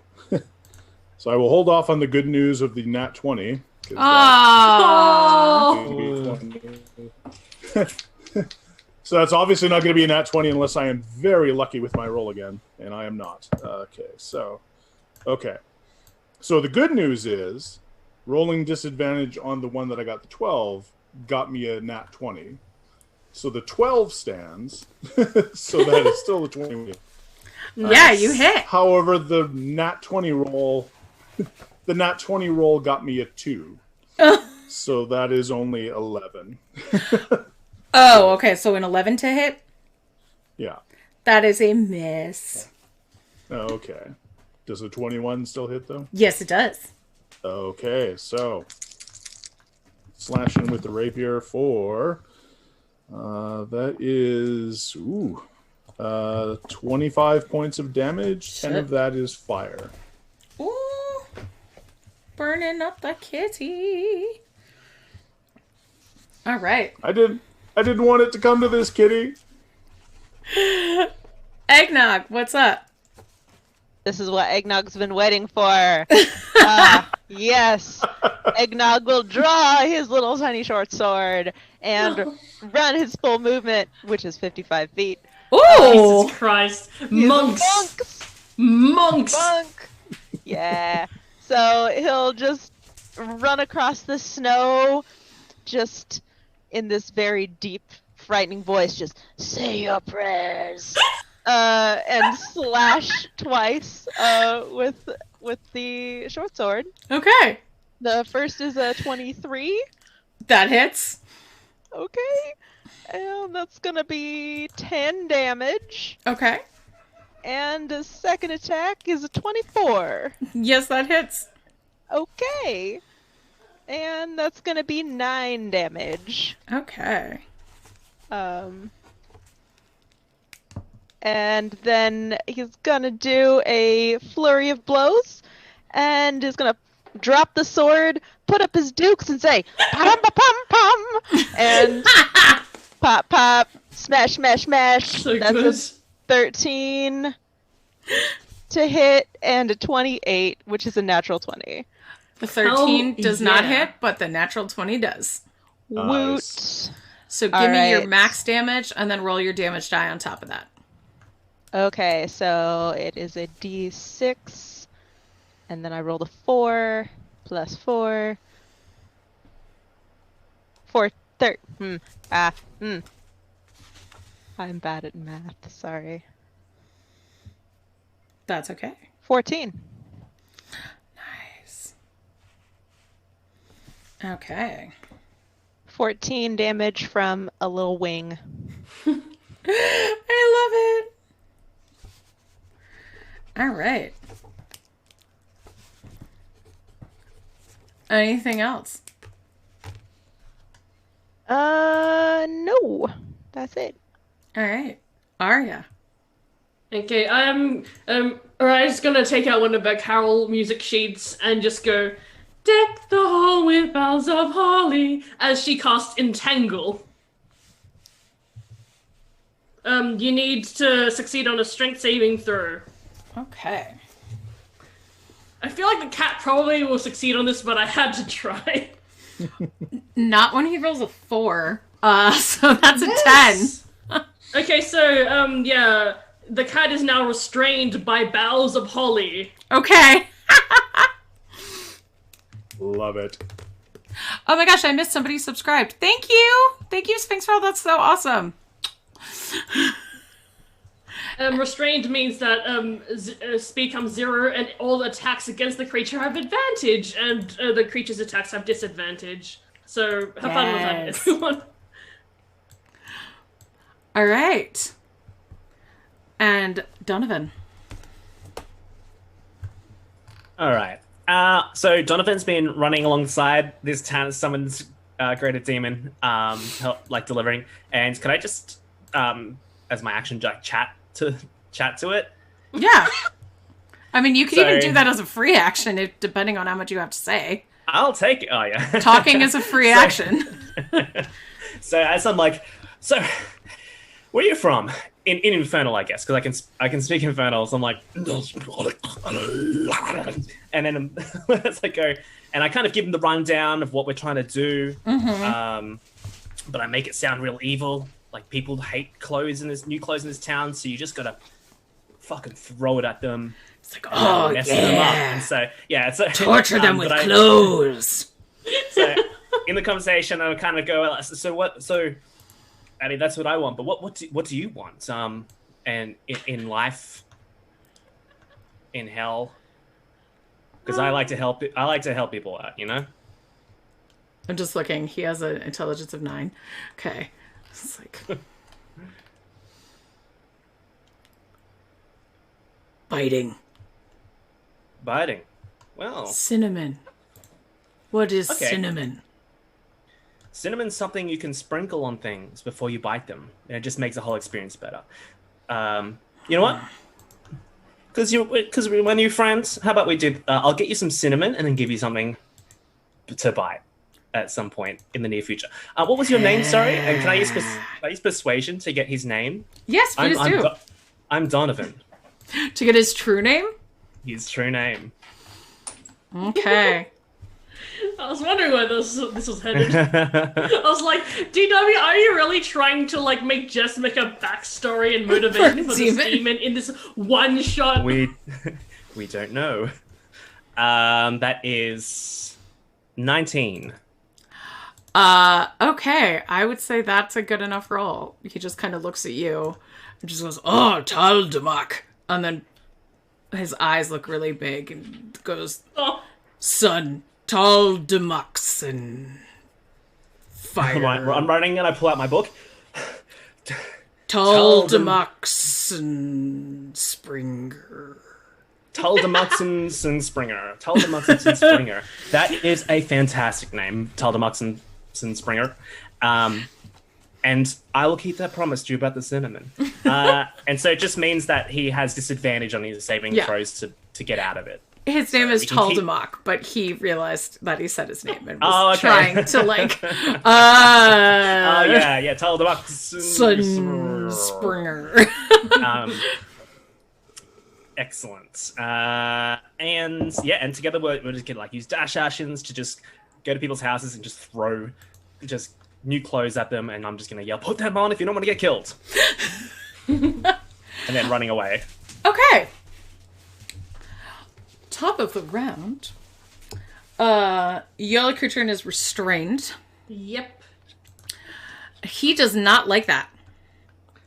E: I will hold off on the good news of the nat 20.
A: Oh.
E: So that's obviously not going to be a nat 20 unless I am very lucky with my roll again, and I am not. Okay. So the good news is rolling disadvantage on the one that I got the 12 got me a nat 20. So the 12 stands. So that is still the 20.
A: Yeah, you hit.
E: However, the nat 20 roll got me a 2. So that is only 11.
A: Oh, okay. So an 11 to hit?
E: Yeah.
A: That is a miss.
E: Okay. Does the 21 still hit, though?
A: Yes, it does.
E: Okay, so slashing with the rapier for that is 25 points of damage. 10 of that is fire.
A: Ooh, burning up the kitty. All right.
E: I didn't want it to come to this, kitty.
A: Eggnog, what's up?
B: This is what Eggnog's been waiting for. Yes. Eggnog will draw his little tiny short sword and run his full movement, which is 55 feet.
A: Ooh!
D: Jesus Christ.
B: He's a
D: Monks.
B: monk. Yeah. So he'll just run across the snow, just in this very deep, frightening voice, just say your prayers, and slash twice with the short sword.
A: Okay.
B: The first is a 23.
A: That hits.
B: Okay. And that's gonna be 10 damage.
A: Okay.
B: And the second attack is a 24.
A: Yes, that hits.
B: Okay. And that's gonna be 9 damage.
A: Okay.
B: And then he's gonna do a flurry of blows, and is gonna drop the sword, put up his dukes, and say pum pum pum, and pop pop, smash smash smash.
D: So
B: That's
D: good.
B: a 13 to hit and a 28, which is a natural 20.
A: The 13
D: Hell
A: does not
D: yeah.
A: hit, but the natural 20 does.
E: Nice.
B: Woot.
A: So give me your
B: Alright.
A: max damage and then roll your damage die on top of that.
B: Okay, so it is a d6, and then I rolled a 4 plus 4. 4, 13. I'm bad at math, sorry.
A: That's okay.
B: 14.
A: Nice. Okay.
B: 14 damage from a little wing.
A: I love it. All right. Anything else?
B: No. That's it.
A: All right. Arya.
D: Okay, Araya's gonna take out one of her carol music sheets and just go, deck the hall with boughs of holly, as she casts Entangle. You need to succeed on a strength saving throw.
A: Okay.
D: I feel like the cat probably will succeed on this, but I had to try.
A: Not when he rolls a 4. So that's a 10.
D: Okay, so, yeah, the cat is now restrained by boughs of holly.
A: Okay.
E: Love it.
A: Oh my gosh, I missed somebody subscribed. Thank you. Thank you, Sphinx Roll. That's so awesome.
D: Restrained means that speed comes 0 and all attacks against the creature have advantage, and the creature's attacks have disadvantage. So have fun with that,
A: Yes.
D: everyone.
A: All right. And Donovan.
C: All right. So Donovan's been running alongside this town summoned greater demon, delivering. And could I just, as my action, chat to it?
A: Yeah. I mean, you can even
C: Sorry.
A: do that as a free action, depending on how much you have to say.
C: I'll take it. Oh yeah.
A: Talking is a free action.
C: So as I'm like, so where are you from? In Infernal, I guess, because I can speak Infernal. So I'm like, and then as I go, and I kind of give him the rundown of what we're trying to do. But I make it sound real evil. Like people hate new clothes in this town, so you just gotta fucking throw it at them.
A: It's like, oh,
C: messing them up.
A: yeah.
C: And so yeah, so
A: Torture them with
C: but
A: clothes.
C: So in the conversation, I would kind of go, so what? So I mean, that's what I want. But what do you want? And in life, in hell, because I like to help. I like to help people out. You know.
A: I'm just looking. He has an intelligence of 9. Okay. It's like... Biting.
C: Biting. Well,
A: Cinnamon. What is
C: Okay.
A: cinnamon?
C: cinnamon's something you can sprinkle on things before you bite them, and it just makes the whole experience better. You know what? Because we're new friends. How about we do? I'll get you some cinnamon, and then give you something to bite at some point in the near future. What was your name? Sorry, and can I use persuasion to get his name?
A: Yes, please do.
C: I'm Donovan.
A: To get his true name?
C: His true name.
A: Okay.
D: I was wondering where this was headed. I was like, DW, are you really trying to like make Jess make a backstory and motivation for this demon in this one shot?
C: We don't know. That is 19.
A: Okay. I would say that's a good enough roll. He just kind of looks at you and just goes, "Oh, Taldemak," and then his eyes look really big and goes,
D: Oh.
A: "Son, Taldemak's and fire."
C: I'm running and I pull out my book.
A: Taldemak's and Springer.
C: Taldemuxen Springer. Taldemuxen Springer. That is a fantastic name, Taldemuxen Springer. And I will keep that promise to you about the cinnamon. And so it just means that he has disadvantage on his saving throws to get out of it.
A: His name is Taldemak, but he realized that he said his name and was trying to like.
C: Taldemuxen
A: Springer.
C: Excellent. And together we're just gonna like use dash actions to just go to people's houses and just throw just new clothes at them, and I'm just gonna yell, "Put them on if you don't want to get killed," and then running away.
A: Okay. Top of the round. Yellow creature is restrained.
D: Yep.
A: He does not like that.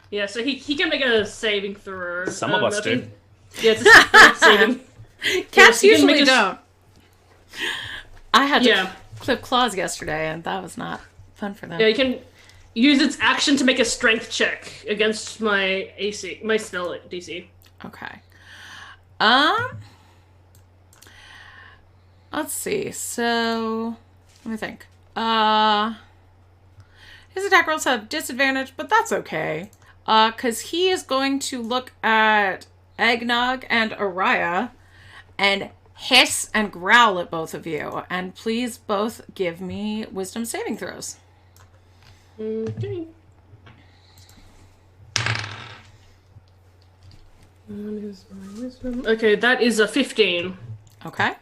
D: Yeah, so he can make a saving throw.
C: Some of us do.
D: Yeah, it's a saving.
A: Cats usually don't. I had to
D: Yeah.
A: clip claws yesterday, and that was not fun for them.
D: Yeah, you can use its action to make a strength check against my spell DC.
A: Okay. Let's see. So, let me think. His attack rolls have disadvantage, but that's okay. Because he is going to look at Eggnog and Araya and hiss and growl at both of you. And please both give me wisdom saving throws.
D: Okay. Okay, that is a 15.
A: Okay.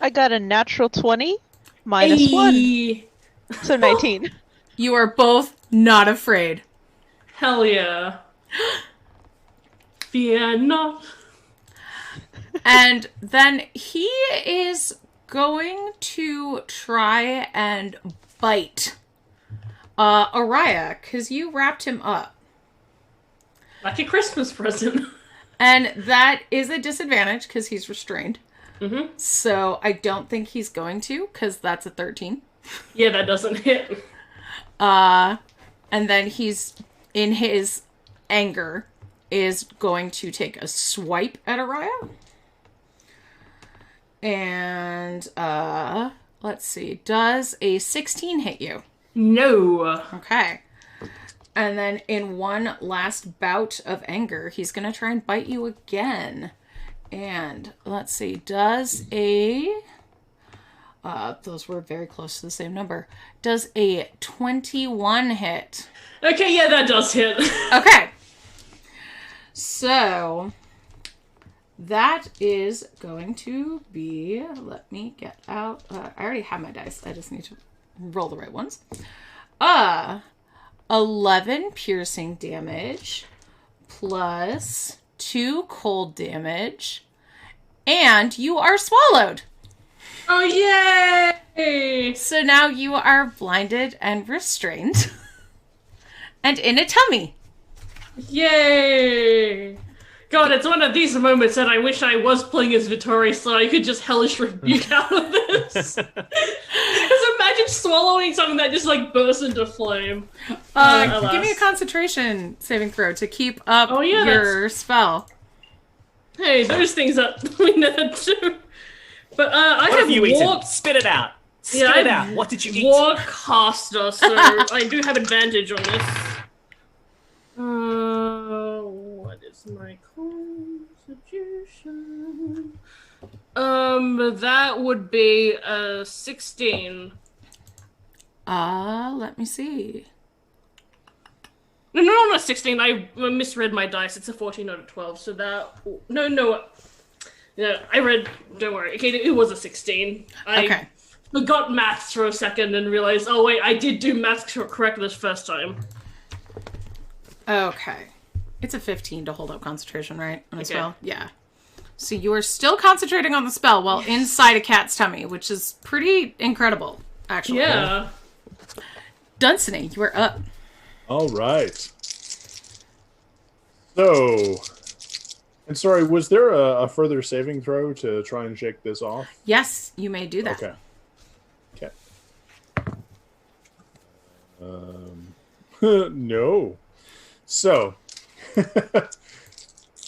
B: I got a natural 20 minus 1. So 19.
A: You are both not afraid.
D: Hell yeah. Fear not.
A: And then he is going to try and bite Araya, because you wrapped him up.
D: Like a Christmas present.
A: And that is a disadvantage, because he's restrained.
D: Mm-hmm.
A: So I don't think he's going to, because that's a 13.
D: Yeah, that doesn't hit.
A: And then he's, in his anger, is going to take a swipe at Araya. And, let's see. Does a 16 hit you?
D: No.
A: Okay. And then in one last bout of anger, he's going to try and bite you again. And let's see. Does a... those were very close to the same number. Does a 21 hit?
D: Okay, yeah, that does hit.
A: Okay. So... that is going to be... let me get out... I already have my dice. I just need to roll the right ones. 11 piercing damage plus 2 cold damage, and you are swallowed.
D: Oh, yay!
A: So now you are blinded and restrained and in a tummy.
D: Yay! God, it's one of these moments that I wish I was playing as Vittori so I could just hellish rebuke out of this. Because imagine swallowing something that just like bursts into flame.
A: Give me a concentration saving throw to keep up your spell.
D: Hey, those things that we never do. But I
C: What
D: have
C: have you eaten?
D: walked.
C: Spit it out. Spit it out. What did you eat?
D: Warcaster, so I do have advantage on this. What is my constitution? That would be 16.
A: Let me see.
D: No, not a 16. I misread my dice. It's a 14, not a 12. So that no. Yeah, I read. Don't worry. Okay, it was a 16.
A: Okay.
D: forgot maths for a second and realized, oh wait, I did do maths correct this first time.
A: Okay. It's a 15 to hold up concentration, right? On a
D: Okay.
A: spell? Yeah. So you are still concentrating on the spell while inside a cat's tummy, which is pretty incredible, actually.
D: Yeah.
A: Dunsany, you are up.
E: All right. So, and sorry, was there a further saving throw to try and shake this off?
A: Yes, you may do that.
E: Okay. No. So,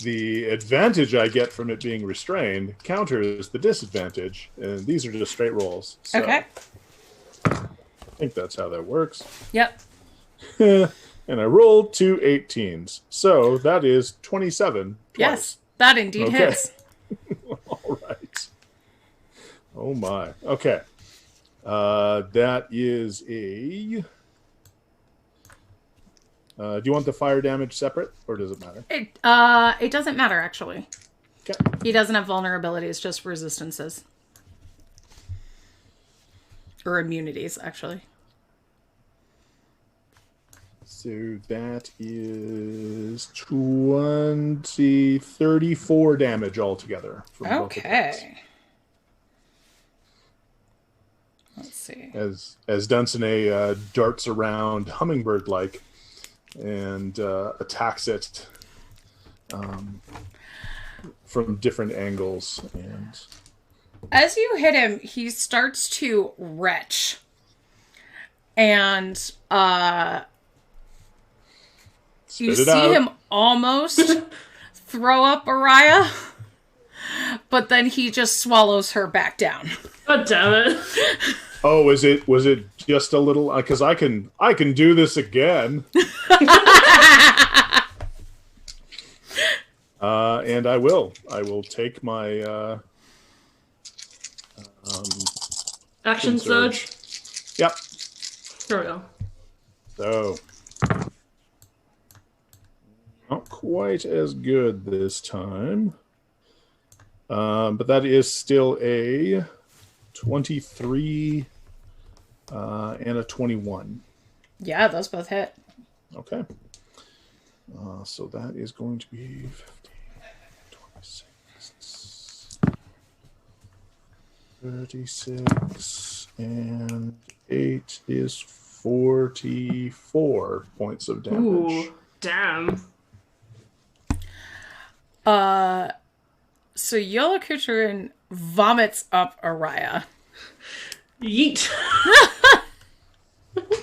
E: the advantage I get from it being restrained counters the disadvantage, and these are just straight rolls. So
A: Okay.
E: I think that's how that works.
A: Yep.
E: And I rolled 2 18s. So that is 27 twice.
A: Yes, that indeed
E: Okay.
A: hits.
E: All right. Oh my. Okay. That is a... do you want the fire damage separate, or does it matter?
A: It doesn't matter, actually.
E: Okay.
A: He doesn't have vulnerabilities, just resistances. Or immunities, actually.
E: So that is 34 damage altogether. From both attacks.
A: Okay. Let's see.
E: As Dunsany darts around hummingbird-like and attacks it from different angles. And
A: As you hit him, he starts to retch. And you
E: spit it
A: see
E: out.
A: him almost throw up Araya, but then he just swallows her back down.
D: God damn it.
E: Oh, was it just a little? Because I can do this again. And I will take my
D: Action surge.
E: Yep.
D: There we go.
E: So not quite as good this time, but that is still a 23 and a 21.
A: Yeah, those both hit.
E: Okay. So that is going to be 15, 26, 36, and 8 is 44 points of damage.
D: Ooh, damn.
A: So Yolo-Kuturin vomits up Araya.
D: Yeet.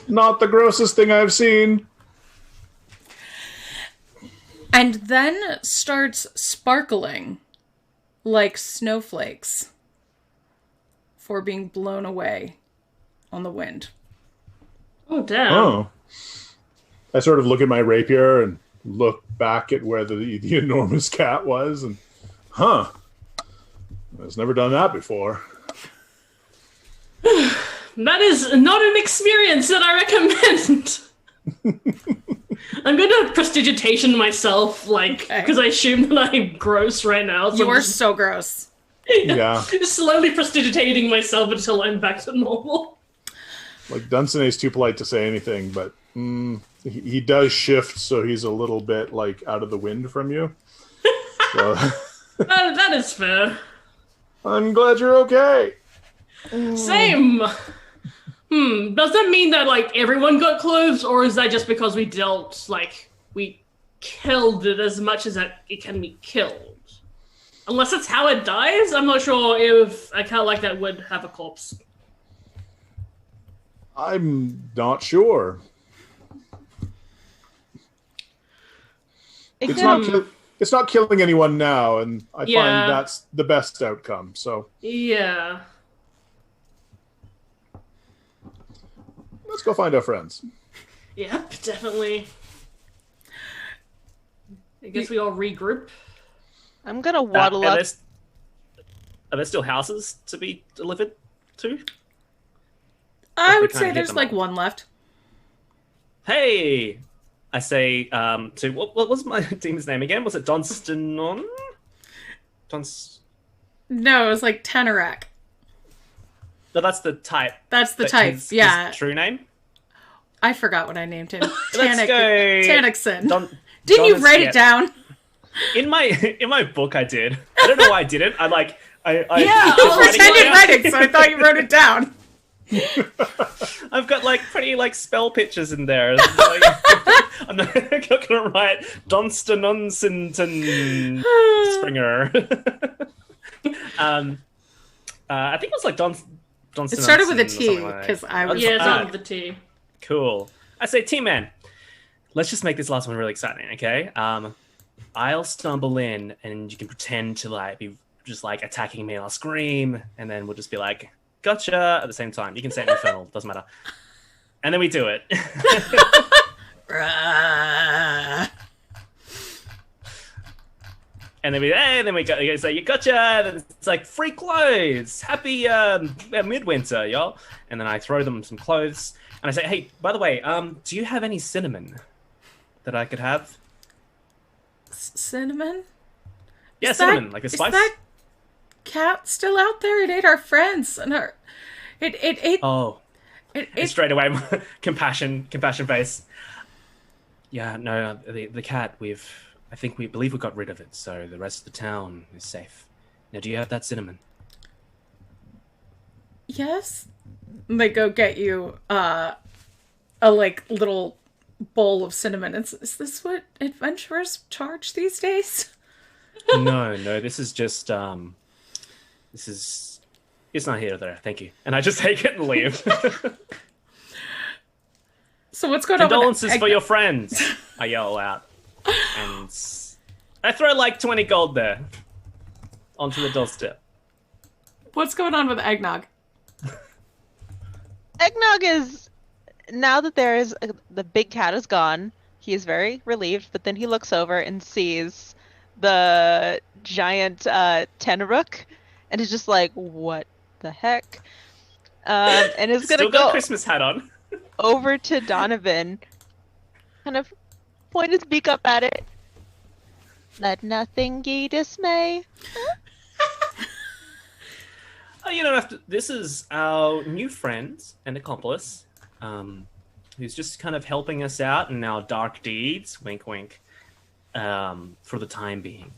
E: Not the grossest thing I've seen.
A: And then starts sparkling like snowflakes for being blown away on the wind.
D: Oh, damn.
E: Oh. I sort of look at my rapier and look back at where the enormous cat was, and I've never done that before.
D: That is not an experience that I recommend. I'm going to prestidigitation myself, because I assume that I'm gross right now. So
A: You
D: I'm
A: are
D: just,
A: so gross.
E: Yeah.
D: just slowly prestidigitating myself until I'm back to normal.
E: Like, Dunsany's too polite to say anything, but he does shift, so he's a little bit, out of the wind from you. So,
D: That is fair.
E: I'm glad you're okay.
D: Same. Does that mean that, everyone got clothes, or is that just because we dealt, we killed it as much as it can be killed? Unless that's how it dies, I'm not sure if a cat like that would have a corpse.
E: I'm not sure. It's not killing anyone now, and I
D: Yeah.
E: find that's the best outcome. So
D: Yeah.
E: let's go find our friends.
D: Yep, definitely. I guess we all regroup.
B: I'm gonna waddle up.
C: Are there still houses to be delivered to?
A: I
C: we
A: would
C: can't
A: say
C: hit
A: there's
C: them all.
A: one left.
C: Hey! I say to what was my demon's name again? Was it Donstanon?
A: No, it was Tenorak.
C: No, that's the type.
A: That's the
C: But
A: type,
C: his
A: yeah.
C: true name?
A: I forgot what I named him.
C: Let's go.
A: Tannickson. Didn't you write it down?
C: In my book, I did. I don't know why I didn't. I
D: Yeah,
A: You pretended writing, so I thought you wrote it down.
C: I've got like pretty like spell pictures in there. Like, I'm not gonna write Dunstan Unsinton Springer. I think it was like Dunstan.
A: It started with a
C: Unson or
A: T,
C: something like that.
A: because I was...
D: Yeah, it's on the T.
C: Cool. I say, T-Man, let's just make this last one really exciting, okay? I'll stumble in, and you can pretend to like be just like attacking me, and I'll scream, and then we'll just be like, "Gotcha!" at the same time. You can say it infernal, doesn't matter. And then we do it. And then we go say, "You gotcha!" And then it's like free clothes, happy midwinter, y'all. And then I throw them some clothes, and I say, "Hey, by the way, do you have any cinnamon that I could have?"
A: Cinnamon?
C: Yeah,
A: Is
C: cinnamon,
A: that-
C: like a
A: is
C: spice.
A: that cat still out there? It ate our friends, and our... It ate...
C: Oh,
A: It
C: straight away, compassion face. Yeah, no, the cat. We believe we got rid of it, so the rest of the town is safe. Now, do you have that cinnamon?
A: Yes? And they go get you a like little bowl of cinnamon. Is this what adventurers charge these days?
C: No, this is just it's not here there. Thank you. And I just take it and leave.
A: So what's going on?
C: Condolences for your friends, I yell out. And I throw like 20 gold there onto the doorstep.
A: What's going on with Eggnog?
B: Eggnog is, now that the big cat is gone, he is very relieved, but then he looks over and sees the giant Tenrook and is just like, what the heck? And is going
C: Still
B: to
C: got
B: go
C: a Christmas hat on.
B: over to Donovan, kind of point his beak up at it. Let nothing ye dismay.
C: Oh, you don't have to. This is our new friend and accomplice, who's just kind of helping us out in our dark deeds. Wink, wink. For the time being.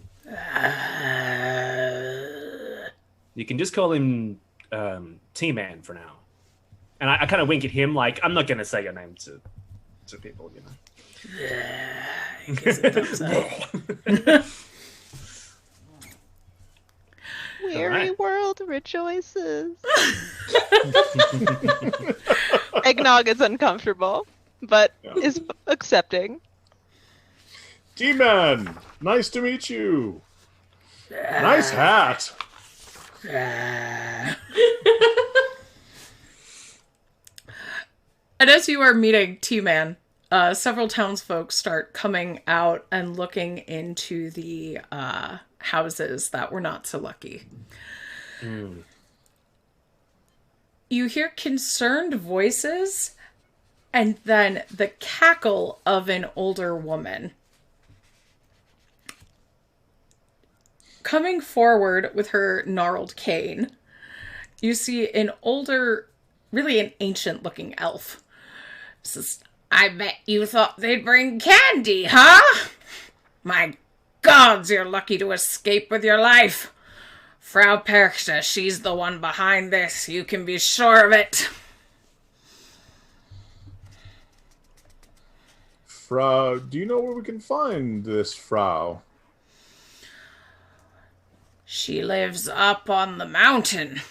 C: You can just call him T-Man for now. And I kind of wink at him, like, I'm not going to say your name to people, you know.
B: Weary
C: Alright.
B: world rejoices. Eggnog is uncomfortable, but is accepting.
E: T-Man, nice to meet you. Nice hat.
A: And as you are meeting T-Man, several townsfolk start coming out and looking into the houses that were not so lucky. You hear concerned voices and then the cackle of an older woman. Coming forward with her gnarled cane, you see an older, really an ancient looking elf. Says, I bet you thought they'd bring candy, huh? My gods, you're lucky to escape with your life. Frau Perkta, she's the one behind this. You can be sure of it.
E: Frau, do you know where we can find this Frau?
A: She lives up on the mountain.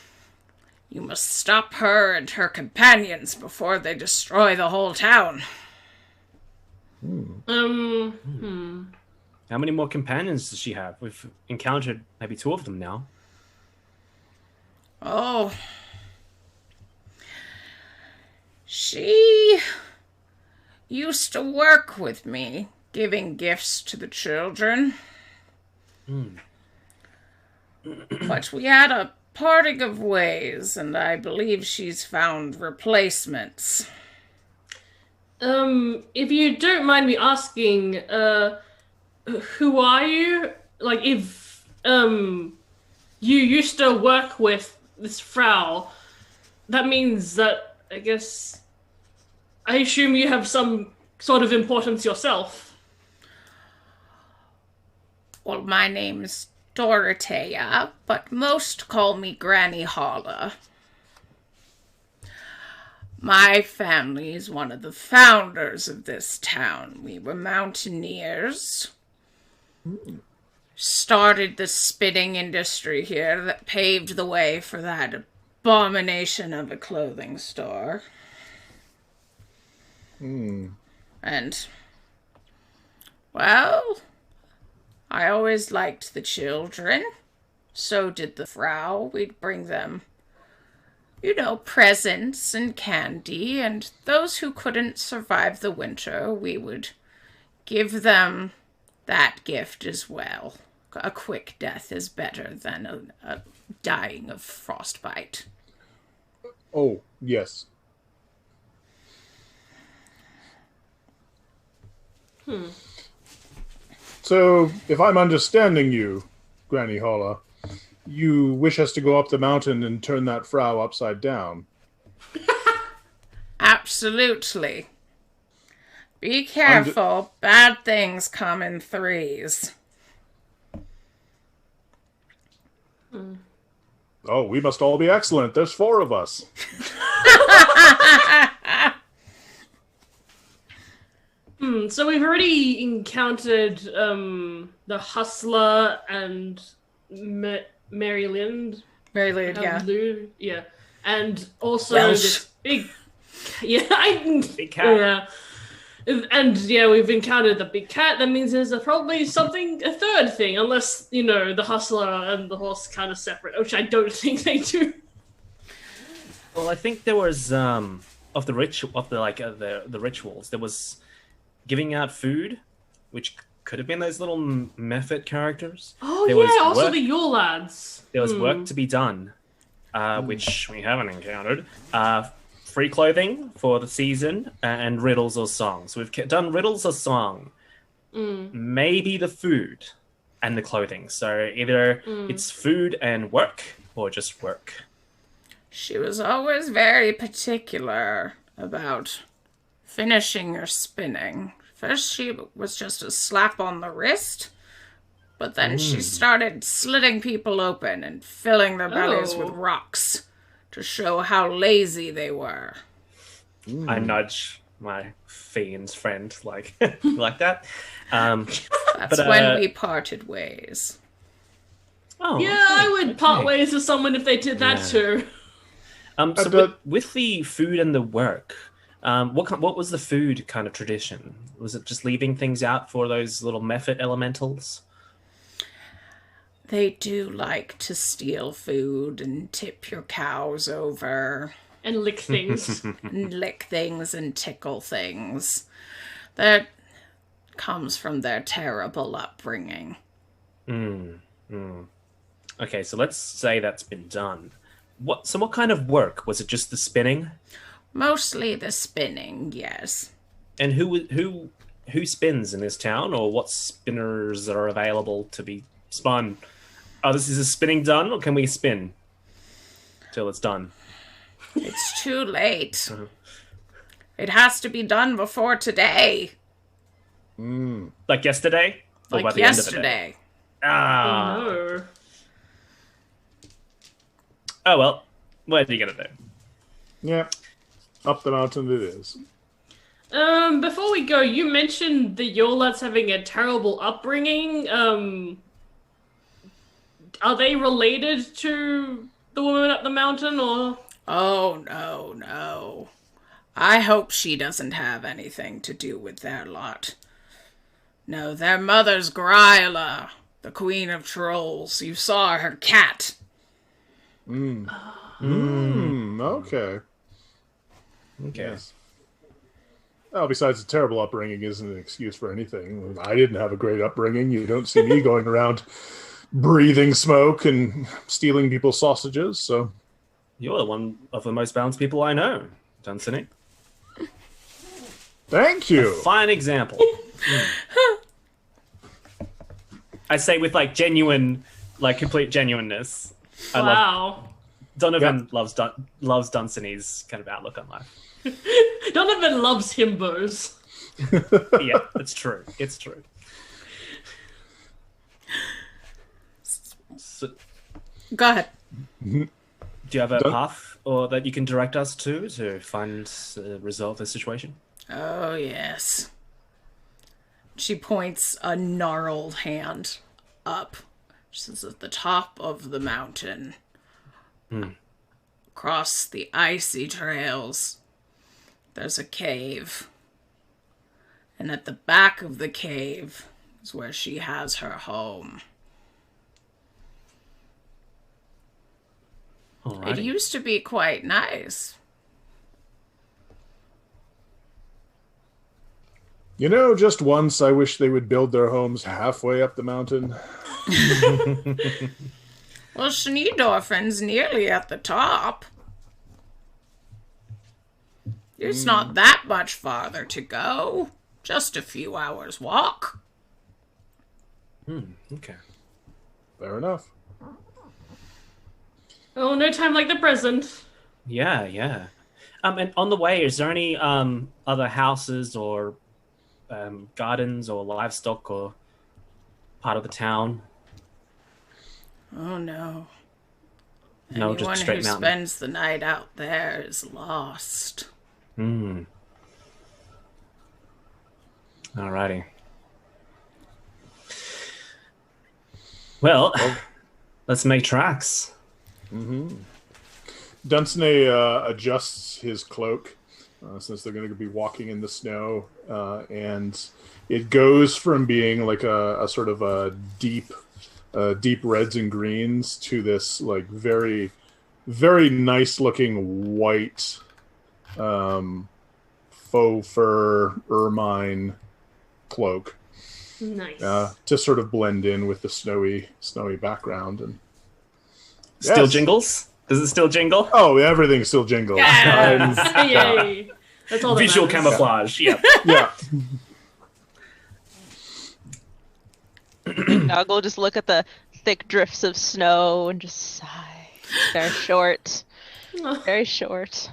A: You must stop her and her companions before they destroy the whole town.
C: How many more companions does she have? We've encountered maybe 2 of them now.
A: Oh. She used to work with me, giving gifts to the children. But we had a parting of ways, and I believe she's found replacements.
D: If you don't mind me asking, who are you? Like, if, you used to work with this Frau, that means that, I assume you have some sort of importance yourself.
A: Well, my name's Dorothea, but most call me Granny Holla. My family is one of the founders of this town. We were mountaineers. Started the spinning industry here that paved the way for that abomination of a clothing store. And, well, I always liked the children. So did the Frau. We'd bring them, presents and candy, and those who couldn't survive the winter, we would give them that gift as well. A quick death is better than a dying of frostbite.
E: Oh, yes. So, if I'm understanding you, Granny Holla, you wish us to go up the mountain and turn that Frau upside down.
A: Absolutely. Be careful. Bad things come in threes.
E: Oh, we must all be excellent. There's 4 of us.
D: So we've already encountered the Hustler and Mary Lind.
A: Mary Lou, yeah.
D: Lou, yeah. And also
A: Welsh.
D: this big...
C: Big cat.
D: Yeah. And yeah, we've encountered the big cat. That means there's probably a third thing, unless, the Hustler and the horse kind of separate, which I don't think they do.
C: Well, I think there was the rituals. There was giving out food, which could have been those little method characters.
D: Oh,
C: There
D: yeah,
C: was
D: also
C: work-
D: the Yule lads.
C: There was work to be done, which we haven't encountered. Free clothing for the season and riddles or songs. We've done riddles or song. Maybe the food and the clothing. So either it's food and work or just work.
A: She was always very particular about finishing her spinning. First, she was just a slap on the wrist, but then she started slitting people open and filling their bellies with rocks to show how lazy they were.
C: I nudge my fiend's friend like that.
A: That's when we parted ways.
C: Oh,
D: Yeah,
C: okay,
D: I would part
C: okay.
D: ways with someone if they did that too.
C: So with the food and the work, what was the food kind of tradition? Was it just leaving things out for those little method elementals?
A: They do like to steal food and tip your cows over
D: And lick things.
A: and lick things and tickle things. That comes from their terrible upbringing.
C: Okay, so let's say that's been done. What kind of work? Was it just the spinning?
A: Mostly the spinning, yes.
C: And who spins in this town, or what spinners are available to be spun? Oh, this is spinning done, or can we spin till it's done?
A: It's too late. It has to be done before today.
C: Like yesterday? Or by
A: Like
C: the end of the day?
A: yesterday.
C: Ah.
D: No.
C: Oh well. What are you gonna do?
E: Yeah. Up the mountain it is.
D: Before we go, you mentioned the Yolats having a terrible upbringing. Are they related to the woman up the mountain, or?
A: Oh, no. I hope she doesn't have anything to do with their lot. No, their mother's Gryla, the queen of trolls. You saw her cat.
E: Okay.
C: Okay.
E: Yes. Well, besides, a terrible upbringing isn't an excuse for anything. I didn't have a great upbringing. You don't see me going around breathing smoke and stealing people's sausages, so...
C: You're one of the most balanced people I know, Dunsany.
E: Thank you!
C: Fine example. I say with complete genuineness. I love
D: Wow.
C: Donovan loves Dunsiny's kind of outlook on life.
D: Donovan loves himbos.
C: Yeah, it's true. It's true. So,
A: Go ahead.
C: do you have a path or that you can direct us to find resolve the situation?
A: Oh, yes. She points a gnarled hand up. She says, at the top of the mountain, across the icy trails, there's a cave. And at the back of the cave is where she has her home.
C: Alrighty.
A: It used to be quite nice.
E: You know, just once I wish they would build their homes halfway up the mountain.
A: Well, Schneedorfen's nearly at the top. It's not that much farther to go. Just a few hours' walk.
C: Okay.
E: Fair enough.
D: Oh, no time like the present.
C: Yeah. And on the way, is there any other houses or gardens or livestock or part of the town?
A: Oh, no.
C: No, just
A: Anyone
C: a straight
A: who
C: mountain.
A: spends the night out there is lost.
C: Alrighty. Well, let's make tracks.
E: Dunsany adjusts his cloak since they're going to be walking in the snow, and it goes from being like a sort of a deep reds and greens to this like very, very nice looking white faux fur ermine cloak.
D: Nice.
E: To sort of blend in with the snowy background. And
C: Still
E: Yes.
C: jingles? Does it still jingle?
E: oh, everything still jingles.
A: Yes.
D: Yay. That's all that
C: Visual
D: matters.
C: camouflage. Yeah.
E: Yeah.
B: Nog will just look at the thick drifts of snow and just sigh. Very short. Very short.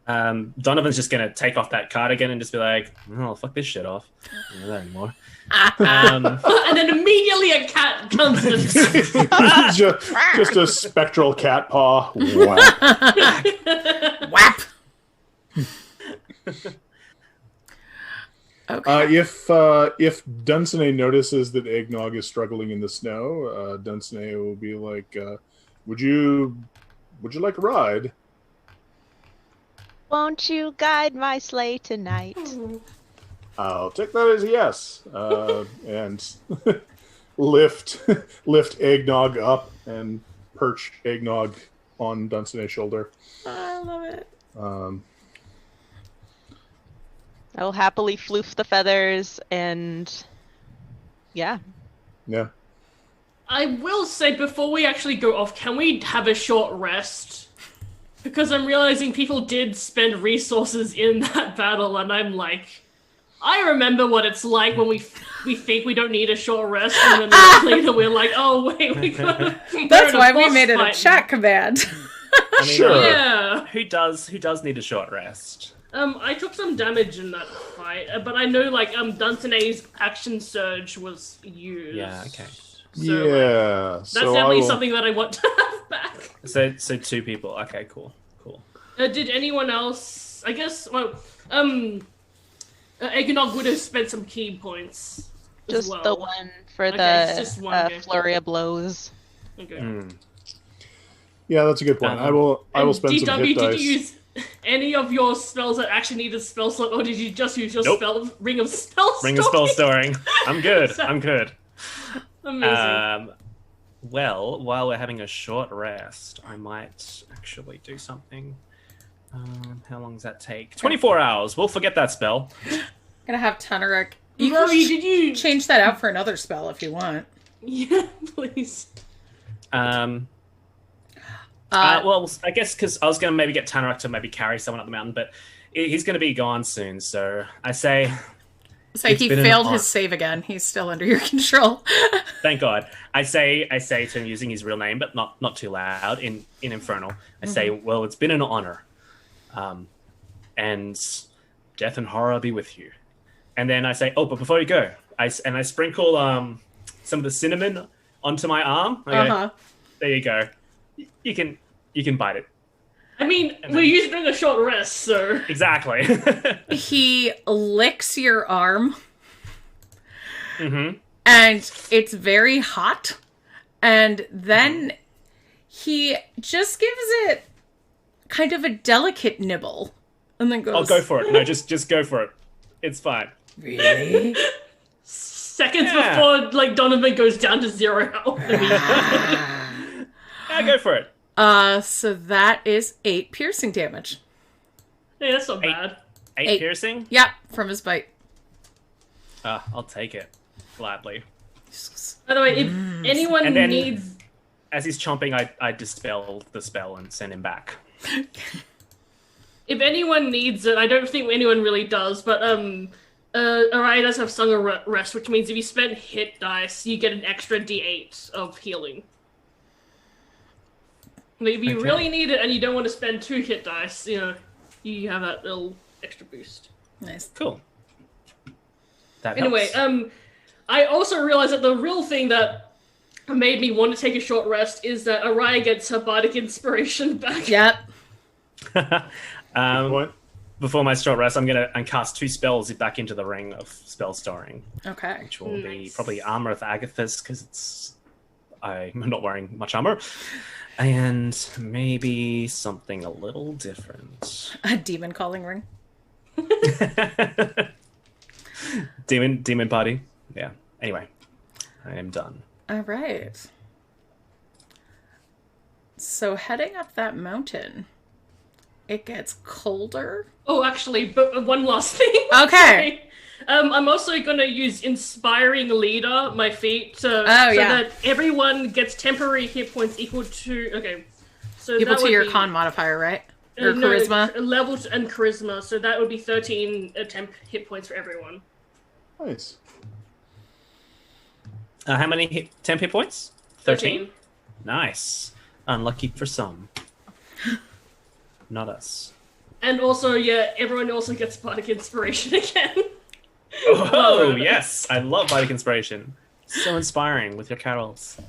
C: Donovan's just gonna take off that cardigan and just be like, "Oh, fuck this shit off. I don't know that anymore."
D: And then immediately a cat comes and
E: just a spectral cat paw. Wow.
A: Whap! Okay.
E: If Dunsany notices that Eggnog is struggling in the snow, Dunsany will be like, "Would you like a ride?"
B: Won't you guide my sleigh tonight?
E: I'll take that as a yes, and lift Eggnog up and perch Eggnog on Dunsany's shoulder.
A: I love it.
B: I'll happily floof the feathers and yeah.
E: Yeah.
D: I will say before we actually go off, can we have a short rest? Because I'm realizing people did spend resources in that battle, and I'm like, I remember what it's like when we think we don't need a short rest, and then later we're like, oh wait, we got.
A: That's why we made it a chat command.
C: I mean,
E: Sure.
D: Yeah.
C: Who does need a short rest?
D: I took some damage in that fight, but I know like Dunsiny's action surge was used.
C: Yeah. Okay.
D: So,
E: Yeah.
D: That's
E: so
D: definitely
E: I will-
D: something that I want to have back.
C: So two people. Okay. Cool.
D: Did anyone else? I guess. Well, Eggnog would have spent some key points. As
B: Just
D: well.
B: the one for
D: Okay, it's just one, okay.
B: flurry of blows.
D: Okay.
E: Yeah, that's a good point. I will
D: And
E: spend some
D: DW,
E: hit
D: did
E: dice.
D: you use any of your spells that actually needed spell slot, or did you just use your
C: Nope.
D: ring of spell
C: Ring of spell storing. I'm good. I'm good.
D: Amazing.
C: Well, while we're having a short rest, I might actually do something. How long does that take? 24 hours. We'll forget that spell.
A: Gonna have Tuneric. You
D: Rory,
A: can
D: did you?
A: change that out for another spell if you want.
D: Yeah, please.
C: Well, I guess because I was going to maybe get Tanaruk to maybe carry someone up the mountain, but he's going to be gone soon. So I say,
A: So
C: It's
A: he
C: been an
A: failed
C: honor.
A: his save again. He's still under your control.
C: Thank God. I say to him using his real name, but not too loud in Infernal. I say, well, it's been an honor. And death and horror be with you. And then I say, oh, but before you go, I sprinkle some of the cinnamon onto my arm. I go, there you go. You can bite it.
D: I mean, we're usually doing a short rest, so...
C: Exactly.
A: He licks your arm.
C: Mm-hmm.
A: And it's very hot. And then he just gives it kind of a delicate nibble. And then goes...
C: I'll go for it. No, just go for it. It's fine.
A: Really?
D: Seconds before, like, Donovan goes down to 0 health.
C: Yeah, go for it.
A: So that is 8 piercing damage.
D: Hey, that's not bad.
C: 8 piercing?
A: Yep, from his bite.
C: I'll take it. Gladly.
D: By the way, if anyone
C: And then-
D: needs...
C: As he's chomping, I dispel the spell and send him back.
D: If anyone needs it, I don't think anyone really does, but Araya does have Song of Rest, which means if you spend hit dice, you get an extra d8 of healing. But if you really need it and you don't want to spend 2 hit dice, you have that little extra boost.
A: Nice.
C: Cool. That
D: Anyway,
C: helps.
D: I also realized that the real thing that made me want to take a short rest is that Araya gets her bardic inspiration back.
A: Yep.
E: What?
C: Before my short rest, I'm going to cast 2 spells back into the ring of spell storing,
A: Okay.
C: which will be
D: Nice.
C: probably Armor of Agathis, because I'm not wearing much armor, and maybe something a little different.
A: A demon calling ring.
C: Demon party. Yeah. Anyway, I am done.
A: All right. So heading up that mountain, it gets colder.
D: Oh, actually, but one last thing.
A: Okay.
D: I'm also going to use Inspiring Leader, my feat, so
A: yeah.
D: that everyone gets temporary hit points equal to... Okay. So
A: Equal
D: that
A: to
D: would
A: your
D: be,
A: con modifier, right? Or
D: no,
A: charisma?
D: Level and charisma, so that would be 13 temp hit points for everyone.
E: Nice.
C: How many temp hit points? 13?
D: 13.
C: Nice. Unlucky for some. Not us.
D: And also, yeah, everyone also gets Bardic Inspiration again.
C: Oh, yes. I love Bardic Inspiration. So inspiring with your carols.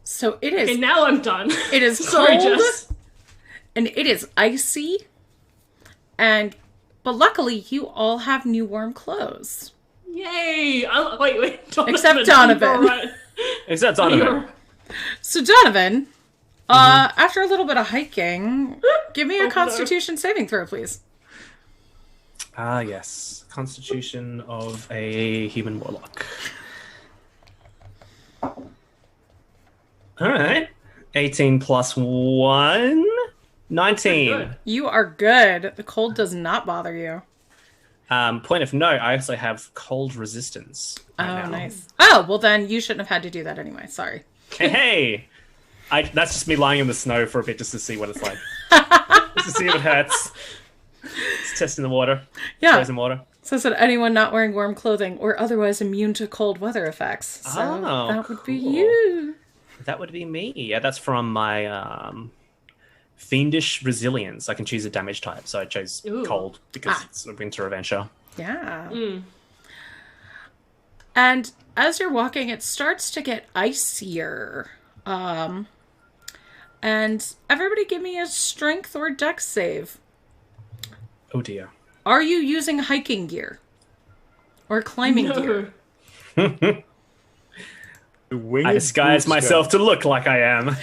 A: So it is.
D: Okay, now I'm done.
A: It is
D: Sorry,
A: cold,
D: Jess.
A: and it is icy, but luckily you all have new warm clothes.
D: Yay! Wait, Donovan.
A: Except Donovan.
D: You're right.
C: Except Donovan.
D: You're-
A: So Donovan, after a little bit of hiking, give me a
D: Oh, no.
A: Constitution saving throw, please.
C: Ah, yes. Constitution of a human warlock. Alright. 18 plus 1. 19.
D: Good.
A: You are good. The cold does not bother you.
C: Point of note, I also have cold resistance. Right now.
A: Nice. Oh, well then you shouldn't have had to do that anyway. Sorry.
C: Hey! That's just me lying in the snow for a bit just to see what it's like. Just to see if it hurts. Just testing the water.
A: Yeah.
C: Frozen water.
A: So said anyone not wearing warm clothing or otherwise immune to cold weather effects. So
C: Oh,
A: that would be
C: cool.
A: you.
C: That would be me. Yeah, that's from my Fiendish Resilience. I can choose a damage type, so I chose
D: Ooh.
C: cold because it's a winter adventure.
A: Yeah.
D: Mm.
A: And as you're walking, it starts to get icier. And everybody give me a strength or dex save.
C: Oh dear.
A: Are you using hiking gear? Or climbing gear?
E: The winged
C: I disguise
E: Blue
C: myself
E: Sky.
C: to look like I am.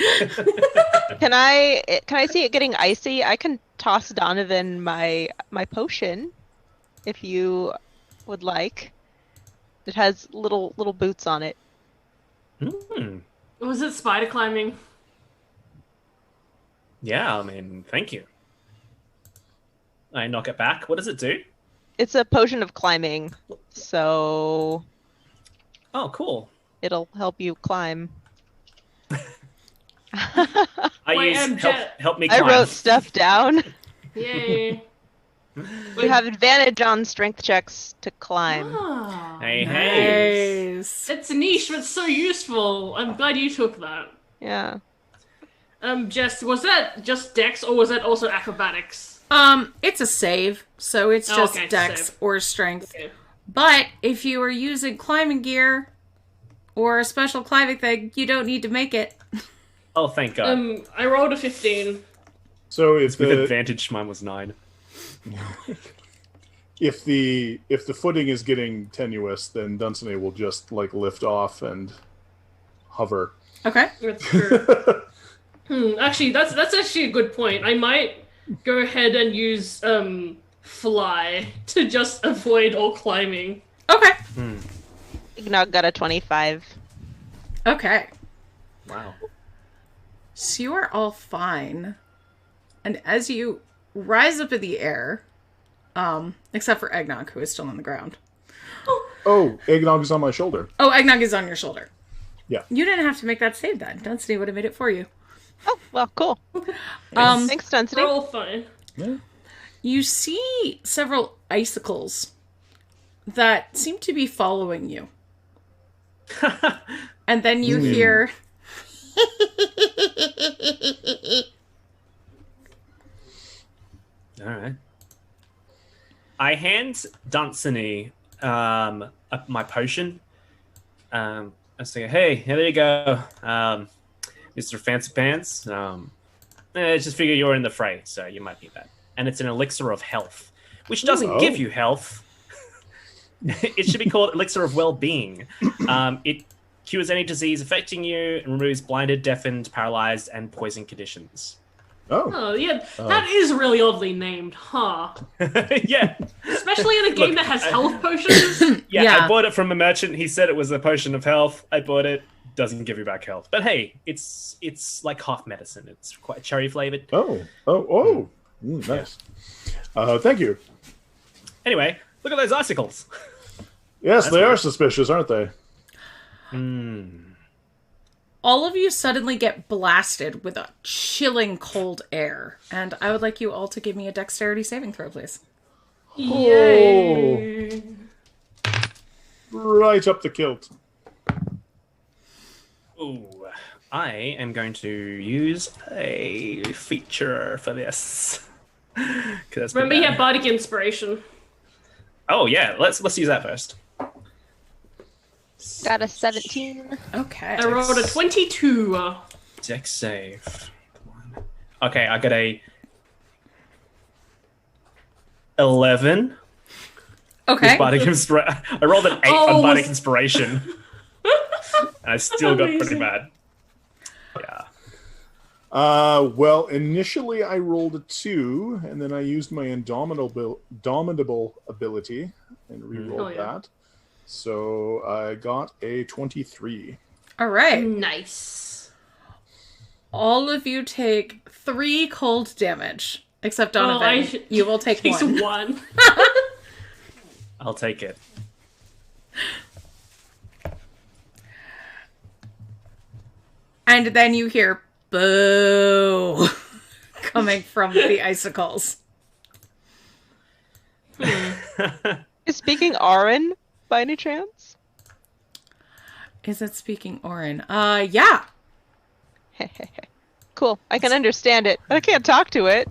B: Can I see it getting icy? I can toss Donovan my potion if you would like. It has little boots on it.
C: Hmm.
D: Was it spider climbing?
C: Yeah, I mean, thank you. I knock it back. What does it do?
B: It's a potion of climbing, so
C: Oh, cool.
B: it'll help you climb.
C: I
D: Wait,
C: use
D: Jet.
C: help me
B: I
C: climb.
B: wrote stuff down.
D: Yay.
B: You have advantage on strength checks to climb.
D: Ah,
C: Hey.
A: Nice.
D: it's niche, but so useful. I'm glad you took that.
B: Yeah.
D: Jess, was that just Dex or was that also acrobatics?
A: It's a save, so it's just
D: Okay,
A: dex
D: save.
A: or strength.
D: Okay.
A: But if you are using climbing gear or a special climbing thing, you don't need to make it.
C: Oh, thank God.
D: I rolled a 15.
E: So if
C: With
E: the
C: advantage, mine was 9.
E: if the footing is getting tenuous, then Dunsany will just like lift off and hover.
A: Okay.
D: That's true. Actually, that's actually a good point. I might go ahead and use fly to just avoid all climbing.
A: Okay.
B: Ignog got a 25.
A: Okay.
C: Wow.
A: So you are all fine. And as you rise up in the air, except for Eggnog, who is still on the ground.
E: Oh, Eggnog is on my shoulder.
A: Oh, Eggnog is on your shoulder.
E: Yeah.
A: You didn't have to make that save then. Dunsany would have made it for you.
B: Oh, well, cool.
A: Um,
B: Thanks,
D: They're
B: Dunsany.
D: all fine.
E: Yeah.
A: You see several icicles that seem to be following you. And then you hear...
C: All right. I hand Dunsany my potion. I say, hey, here you go, Mr. Fancy Pants. Just figure you're in the fray, so you might need that. And it's an elixir of health, which doesn't give you health. It should be called elixir of well-being. It cures any disease affecting you and removes blinded, deafened, paralyzed, and poison conditions.
D: Oh, yeah, that is really oddly named, huh?
C: Yeah.
D: Especially in a game that has health potions.
C: Yeah, I bought it from a merchant. He said it was a potion of health. I bought it. Doesn't give you back health. But hey, it's like half medicine. It's quite cherry flavored.
E: Nice. Thank you.
C: Anyway, look at those icicles.
E: Yes,
C: That's
E: they are
C: weird.
E: suspicious, aren't they?
A: All of you suddenly get blasted with a chilling cold air. And I would like you all to give me a dexterity saving throw, please.
D: Yay.
E: Right up the kilt.
C: Ooh, I am going to use a feature for this.
D: Remember, you have bardic inspiration.
C: Oh yeah, let's use that first.
B: Got a 17.
A: Okay.
D: I rolled a 22.
C: Dex save. Okay, I got a 11.
A: Okay.
C: Bardic I rolled an 8
D: Oh,
C: on Bardic
D: was-
C: Inspiration. And I still got pretty
D: Amazing.
C: bad. Yeah.
E: Well, initially I rolled a 2, and then I used my indomitable ability and re-rolled
D: Oh, yeah.
E: that. So I got a 23.
A: All right.
D: Nice.
A: All of you take 3 cold damage. Except
D: Well,
A: Donovan. You will take
D: Takes
A: 1.
D: 1.
C: I'll take it.
A: And then you hear boo coming from the icicles.
B: Is speaking Arin by any chance?
A: Is it speaking Orin? Yeah.
B: Cool. I can understand it, but I can't talk to it.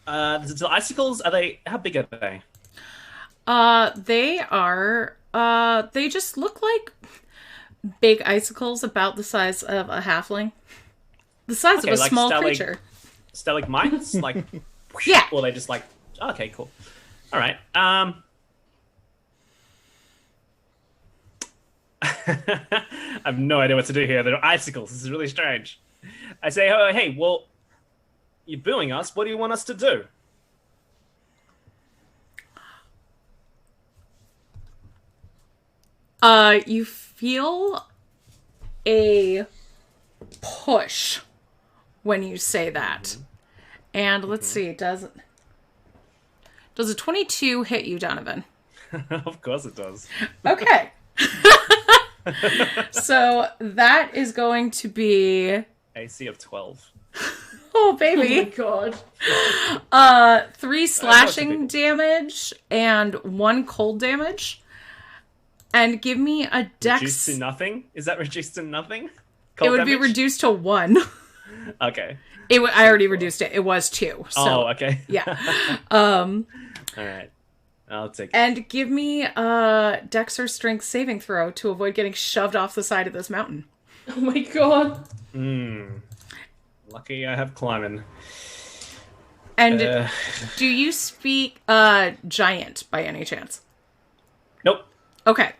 C: The icicles, how big are they?
A: They just look like big icicles about the size of a halfling. The size of a
C: like
A: small creature.
C: Stalagmites? Like,
A: Yeah.
C: or they just like, okay, cool. All right. I have no idea what to do here. They're icicles. This is really strange. I say, oh, hey, well, you're booing us. What do you want us to do?
A: You feel a push when you say that. And let's see, does a 22 hit you, Donovan?
C: Of course it does.
A: Okay. So that is going to be
C: AC of 12.
A: oh
D: Oh my
A: baby.
D: god.
A: 3 slashing damage and 1 cold damage. And give me a dex.
C: Reduced to nothing? Is that reduced to nothing?
A: It
C: Cold
A: would be
C: damage?
A: reduced to 1.
C: Okay.
A: I already reduced it. It was 2. So
C: Oh, okay.
A: yeah.
C: All right. I'll take it.
A: And give me a dex or strength saving throw to avoid getting shoved off the side of this mountain.
D: Oh my god.
C: Lucky I have climbing.
A: And do you speak giant by any chance?
C: Nope.
A: Okay.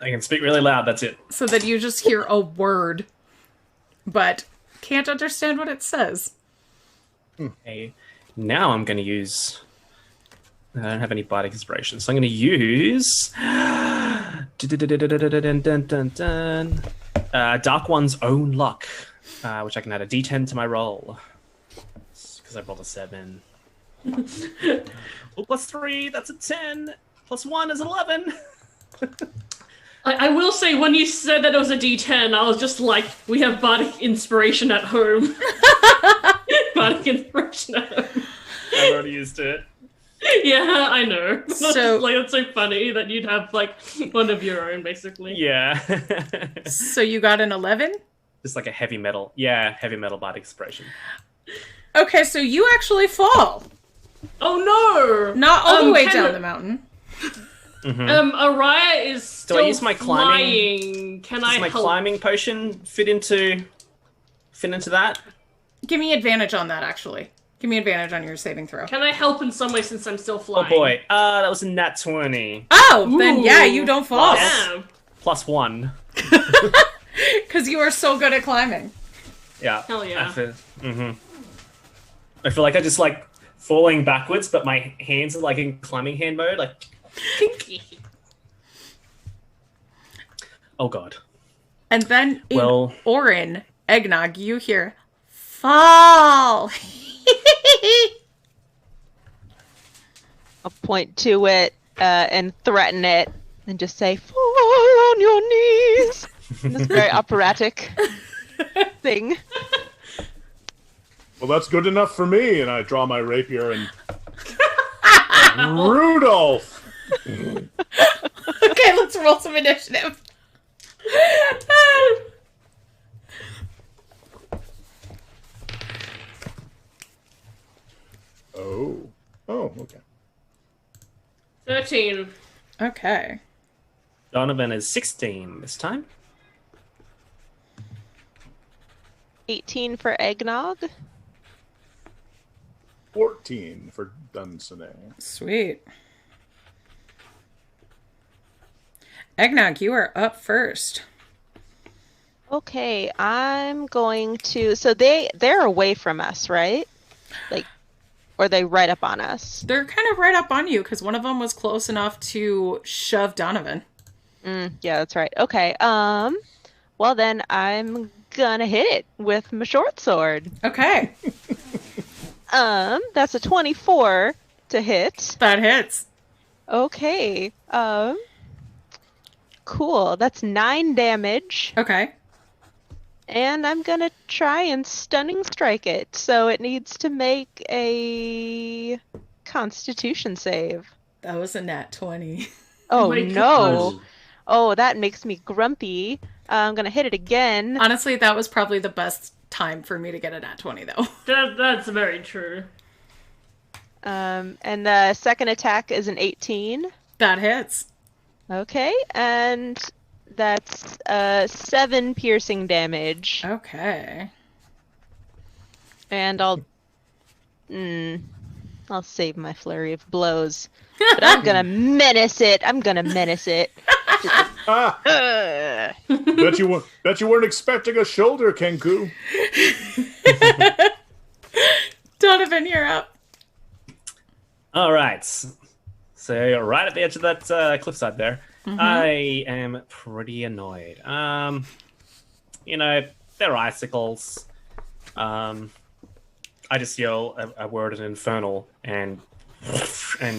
C: I can speak really loud, that's it.
A: So that you just hear a word, but can't understand what it says.
C: Okay. Now I'm going to use... I don't have any bardic inspiration, so I'm going to use... Dark One's Own Luck, which I can add a d10 to my roll. Because I rolled a 7. Oh, plus 3, that's a 10. Plus 1 is 11.
D: I will say, when you said that it was a D10, I was just like, we have bardic inspiration at home. Bardic inspiration at home.
C: I've already used it.
D: Yeah, I know.
A: So-
D: Like, it's so funny that you'd have, like, one of your own, basically.
C: Yeah.
A: So you got an 11?
C: Just like a heavy metal. Yeah, heavy metal bardic inspiration.
A: Okay, so you actually fall.
D: Oh, no!
A: Not all the way
D: can-
A: down the mountain.
D: Araya is still
C: I use my climbing-
D: flying. Can I
C: Does my
D: help?
C: climbing potion fit into that?
A: Give me advantage on that, actually. Give me advantage on your saving throw.
D: Can I help in some way since I'm still
C: Oh
D: flying?
C: boy. That was a nat 20.
A: Oh, then yeah,
D: Ooh.
A: you don't fall.
D: Damn.
C: Plus 1.
A: Because you are so good at climbing.
C: Yeah.
D: Hell yeah.
C: I feel like I just like falling backwards, but my hands are like in climbing hand mode, like. Oh god.
A: And then in
C: Well-
A: Orin, Eggnog, you hear, fall!
B: I'll point to it and threaten it and just say, fall on your knees. This very operatic thing.
E: Well, that's good enough for me. And I draw my rapier and Rudolph.
A: Okay, let's roll some initiative.
E: Oh, okay.
D: 13.
A: Okay.
C: Donovan is 16 this time.
B: 18 for eggnog.
E: 14 for Dunsany.
A: Sweet. Eggnog, you are up first.
B: Okay, I'm going to. So they're away from us, right? Like, or are they right up on us?
A: They're kind of right up on you because one of them was close enough to shove Donovan.
B: Yeah, that's right. Okay. Well then I'm gonna hit it with my short sword.
A: Okay,
B: That's a 24 to hit.
A: that hits.
B: Okay. Cool. That's 9 damage.
A: Okay.
B: And I'm gonna try and stunning strike it. So it needs to make a Constitution save.
A: That was a nat 20.
B: Oh
D: my
B: no.
D: gosh.
B: Oh, that makes me grumpy. I'm gonna hit it again.
A: Honestly, that was probably the best time for me to get a nat 20, though.
D: That's very true.
B: And the second attack is an 18.
A: That hits.
B: Okay, and that's 7 piercing damage.
A: Okay.
B: And I'll save my flurry of blows. But I'm gonna menace it.
E: Ah, bet you weren't expecting a shoulder, Kenku.
A: Donovan, you're up.
C: All right. So you're right at the edge of that cliffside there. I am pretty annoyed. They're icicles. I just yell a word in Infernal and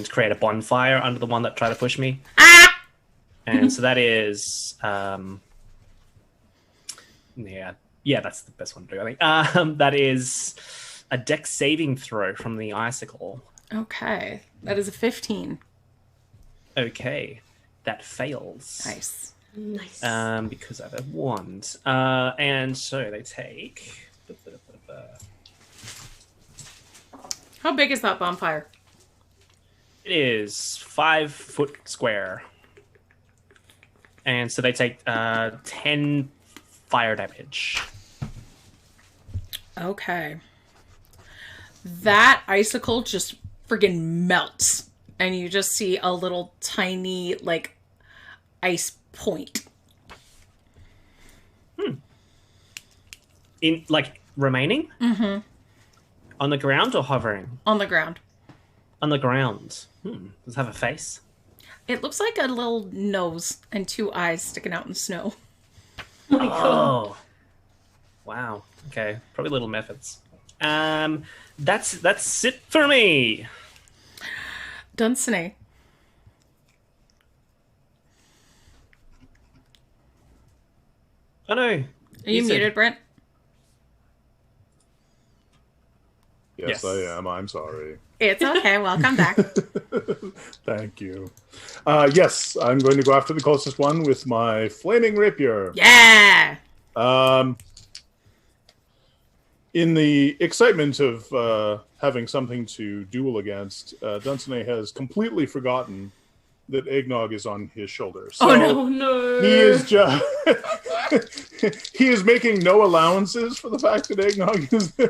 C: create a bonfire under the one that tried to push me. And so that is that's the best one to do, I think. That is a dex saving throw from the icicle.
A: Okay. That is a 15.
C: Okay. That fails.
A: Nice.
D: Nice.
C: Because I have a wand. And so they take.
A: How big is that bonfire?
C: It is 5 foot square. And so they take 10 fire damage.
A: Okay. That icicle just friggin' melts. And you just see a little tiny, like, ice point.
C: In, like, remaining?
A: Mm-hmm.
C: On the ground or hovering?
A: On the ground.
C: On the ground. Does it have a face?
A: It looks like a little nose and 2 eyes sticking out in the snow.
C: Oh. Wow. Okay. Probably little methods. That's it for me.
A: Dunsany.
C: Oh no.
A: Are you muted, Brent?
E: Yes,
C: Yes.
E: I am. I'm sorry.
A: It's okay. Welcome back.
E: Thank you. Yes, I'm going to go after the closest one with my flaming rapier.
A: Yeah!
E: In the excitement of having something to duel against, Dunsany has completely forgotten that Eggnog is on his shoulder. So
D: Oh no!
E: he is just he is making no allowances for the fact that Eggnog is there.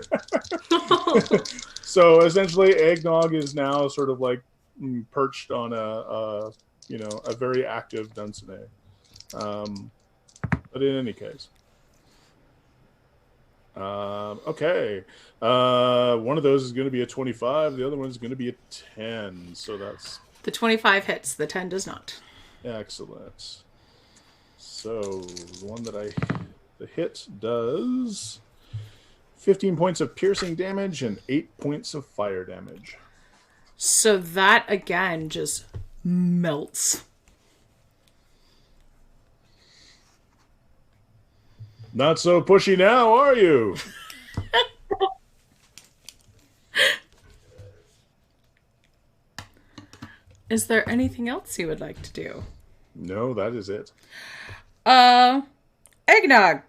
E: So essentially, Eggnog is now sort of like perched on a very active Dunsany. But in any case. Okay. One of those is going to be a 25. The other one is going to be a 10. So that's
A: The 25 hits. The 10 does not.
E: excellent. So the hit does 15 points of piercing damage and 8 points of fire damage.
A: So that, again, just melts.
E: Not so pushy now, are you?
A: Is there anything else you would like to do?
E: No, that is it.
A: Eggnog,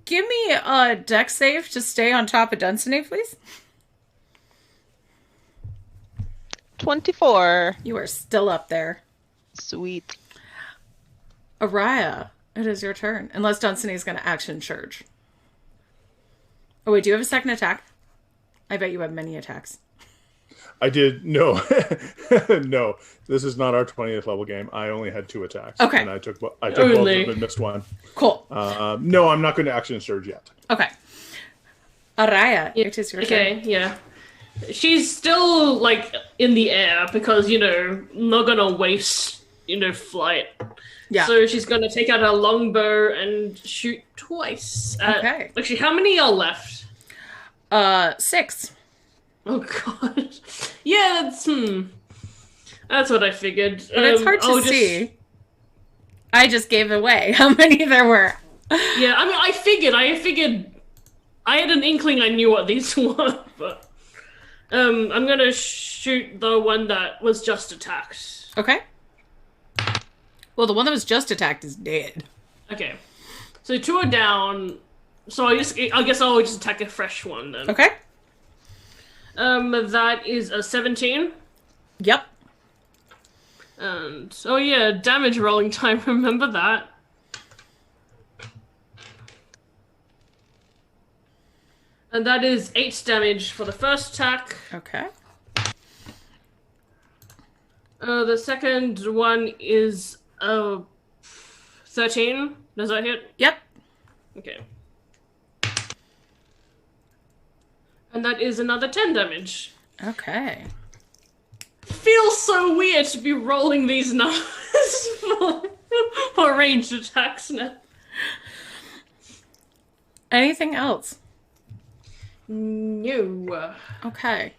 A: give me a dex save to stay on top of Dunsany, please.
B: 24.
A: You are still up there.
B: Sweet.
A: Araya, it is your turn. Unless Dunsany is going to action surge. Oh, wait, do you have a second attack? I bet you have many attacks.
E: I did no, no. This is not our 20th level game. I only had 2 attacks.
A: Okay.
E: And I took both of them and missed one.
A: Cool.
E: No, I'm not going to action surge yet.
A: Okay. Araya, it is your turn.
D: Okay, yeah. She's still, like, in the air because, not gonna waste, flight.
A: Yeah.
D: So she's gonna take out her longbow and shoot twice.
A: Okay.
D: Actually, how many are left?
A: 6.
D: Oh, God. Yeah, that's what I figured.
A: But it's hard to see. I just gave away how many there were.
D: Yeah, I mean, I figured. I had an inkling I knew what these were, but I'm gonna shoot the one that was just attacked.
A: Okay. Well, the one that was just attacked is dead.
D: Okay, so 2 are down. So I guess I'll just attack a fresh one then.
A: Okay.
D: That is a 17.
A: Yep.
D: And oh yeah, damage rolling time. Remember that. And that is 8 damage for the first attack.
A: Okay.
D: The second one is 13. Does that hit?
A: Yep.
D: Okay. And that is another 10 damage.
A: Okay.
D: Feels so weird to be rolling these numbers for ranged attacks now.
A: Anything else?
D: No.
A: Okay.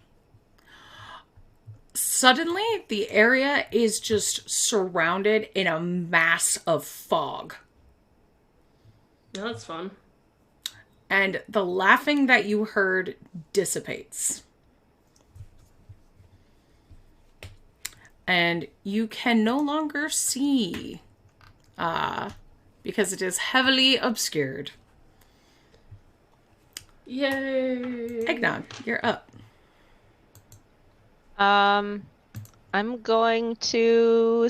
A: Suddenly, the area is just surrounded in a mass of fog.
D: Yeah, that's fun.
A: And the laughing that you heard dissipates. And you can no longer see, because it is heavily obscured.
D: Yay!
A: Eggnog, you're up.
B: I'm going to.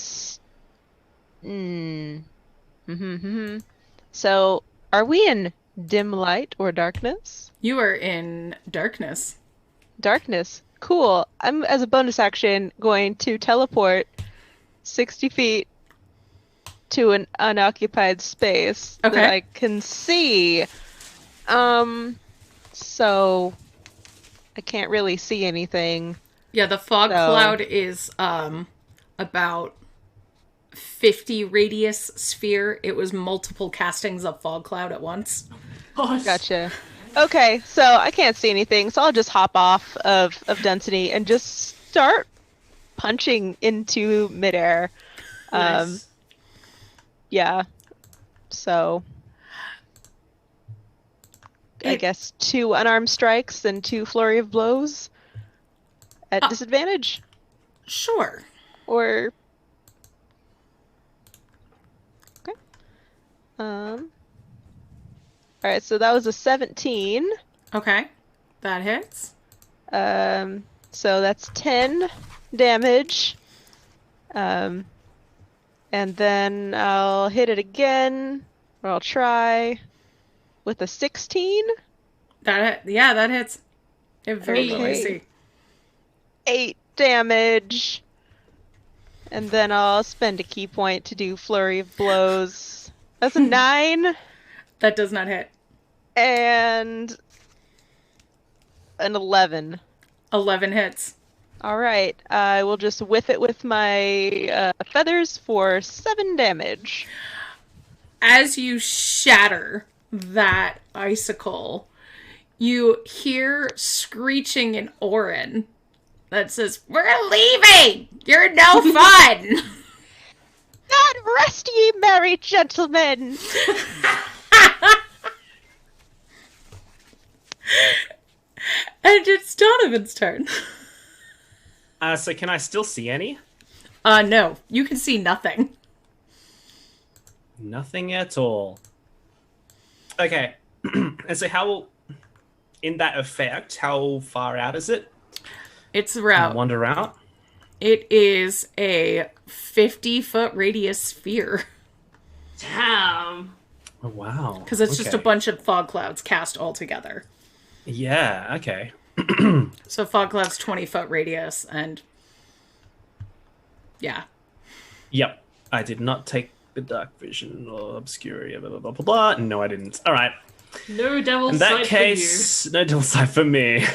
B: So, are we in dim light or darkness?
A: You are in darkness.
B: Darkness. Cool. I'm, as a bonus action, going to teleport 60 feet to an unoccupied space that I can see. So I can't really see anything.
A: Yeah, the fog cloud is about 50 radius sphere. It was multiple castings of fog cloud at once.
B: Gotcha. Okay, so I can't see anything, so I'll just hop off of Dunsany and just start punching into midair.
D: Nice.
B: Yeah. So I guess 2 unarmed strikes and 2 flurry of blows at disadvantage.
A: Sure.
B: Or okay. All right, so that was a 17.
A: Okay. That hits.
B: So that's 10 damage. And then I'll hit it again, or I'll try with a 16.
A: That hits. It very well, I see.
B: 8 damage. And then I'll spend a key point to do flurry of blows. That's a 9.
A: That does not hit.
B: And an 11.
A: 11 hits.
B: All right. I will just whiff it with my feathers for 7 damage.
A: As you shatter that icicle, you hear screeching in Orin that says, "We're leaving! You're no fun!"
B: God rest ye, merry gentlemen!
A: And it's Donovan's turn.
C: So can I still see any?
A: No. You can see nothing.
C: Nothing at all. Okay. And so how, in that effect, how far out is it?
A: It's around.
C: Wander out?
A: It is a 50-foot radius sphere.
D: Damn.
C: Oh, wow.
A: Because it's just a bunch of fog clouds cast all together.
C: Yeah, okay.
A: So fog clouds 20-foot radius, and yeah.
C: Yep. I did not take the dark vision or obscurity, blah, blah, blah, blah, blah. No, I didn't. All right.
D: No devil's
C: In that
D: sight
C: case, no devil's sight for me.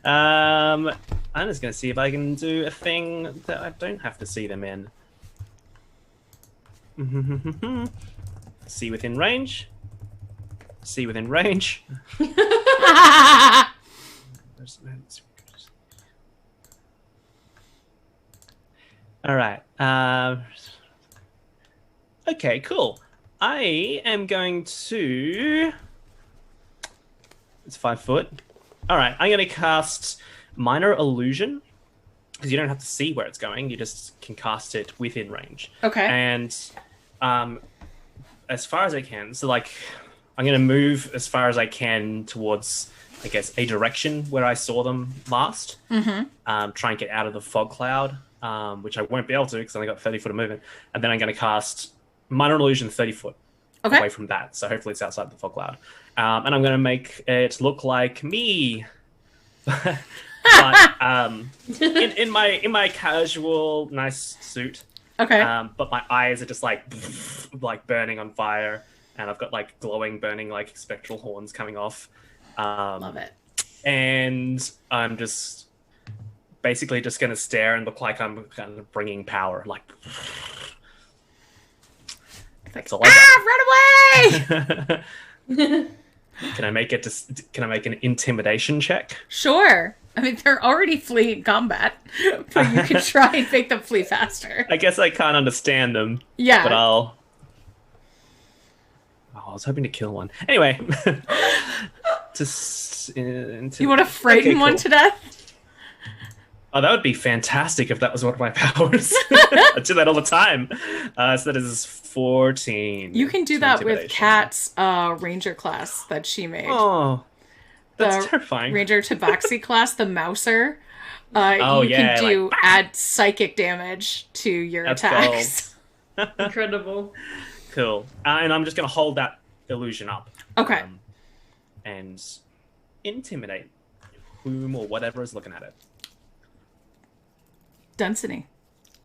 C: I'm just going to see if I can do a thing that I don't have to see them in. See within range. See within range. All right. Okay, cool. I am going to... It's 5 foot. All right, I'm going to cast Minor Illusion, because you don't have to see where it's going. You just can cast it within range.
A: Okay.
C: And as far as I can, so like, I'm going to move as far as I can towards, I guess, a direction where I saw them last.
A: Mm-hmm.
C: Try and get out of the fog cloud, which I won't be able to because I only got 30 foot of movement. And then I'm going to cast Minor Illusion 30 foot away from that. So hopefully it's outside the fog cloud. And I'm going to make it look like me. But in my casual, nice suit.
A: Okay.
C: But my eyes are just like burning on fire. And I've got like glowing, burning, like spectral horns coming off.
A: Love it.
C: And I'm just basically just going to stare and look like I'm kind of bringing power. Like, that's all I got.
A: Run away!
C: Can I make an intimidation check?
A: Sure. I mean, they're already fleeing combat, but you can try and make them flee faster.
C: I guess I can't understand them.
A: Yeah.
C: But I'll... Oh, I was hoping to kill one. Anyway.
A: You want to frighten one to death?
C: Oh, that would be fantastic if that was one of my powers. I do that all the time. So that is 14.
A: You can do that with Kat's ranger class that she made.
C: Oh, that's
A: the
C: terrifying.
A: Ranger Tabaxi class, the Mouser. You
C: yeah,
A: can do
C: like,
A: add psychic damage to your attacks.
D: Incredible.
C: Cool. And I'm just going to hold that illusion up.
A: Okay.
C: And intimidate whom or whatever is looking at it.
A: Dunsany,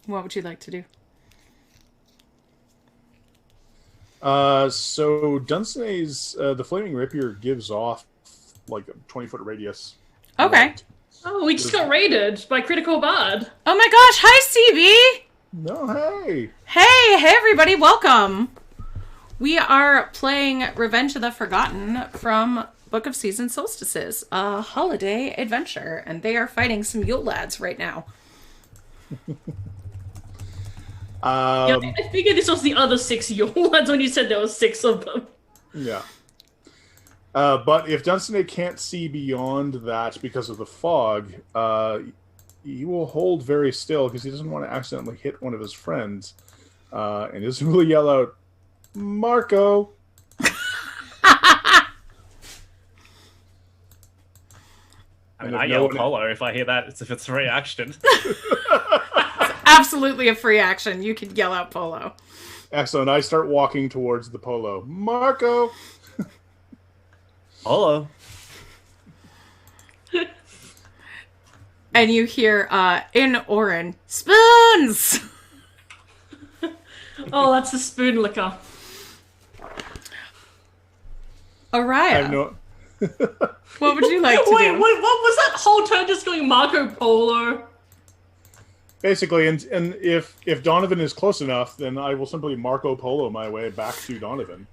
A: what would you like to do?
E: So Dunsany's the flaming rapier gives off like a 20-foot radius.
A: Okay.
D: Oh, we just got raided by Critical Bard.
A: Oh my gosh! Hi, CB.
E: No, hey.
A: Hey, everybody! Welcome. We are playing Revenge of the Forgotten from Book of Season Solstices, a holiday adventure, and they are fighting some Yule lads right now.
D: I figured this was the other 6 Yule lads when you said there was 6 of them.
E: Yeah. But if Dunsany can't see beyond that because of the fog, he will hold very still because he doesn't want to accidentally hit one of his friends. And just will yell out, Marco!
C: I mean, I yell Polo if I hear that. If it's a reaction.
A: Absolutely a free action. You can yell out Polo.
E: Excellent. I start walking towards the Polo. Marco!
C: Polo.
A: And you hear, in Orin, spoons!
D: Oh, that's the spoon liquor.
A: Araya,
E: I have no...
A: what would you like to
D: Wait,
A: do?
D: what was that whole turn just going Marco Polo?
E: Basically, and if Donovan is close enough, then I will simply Marco Polo my way back to Donovan.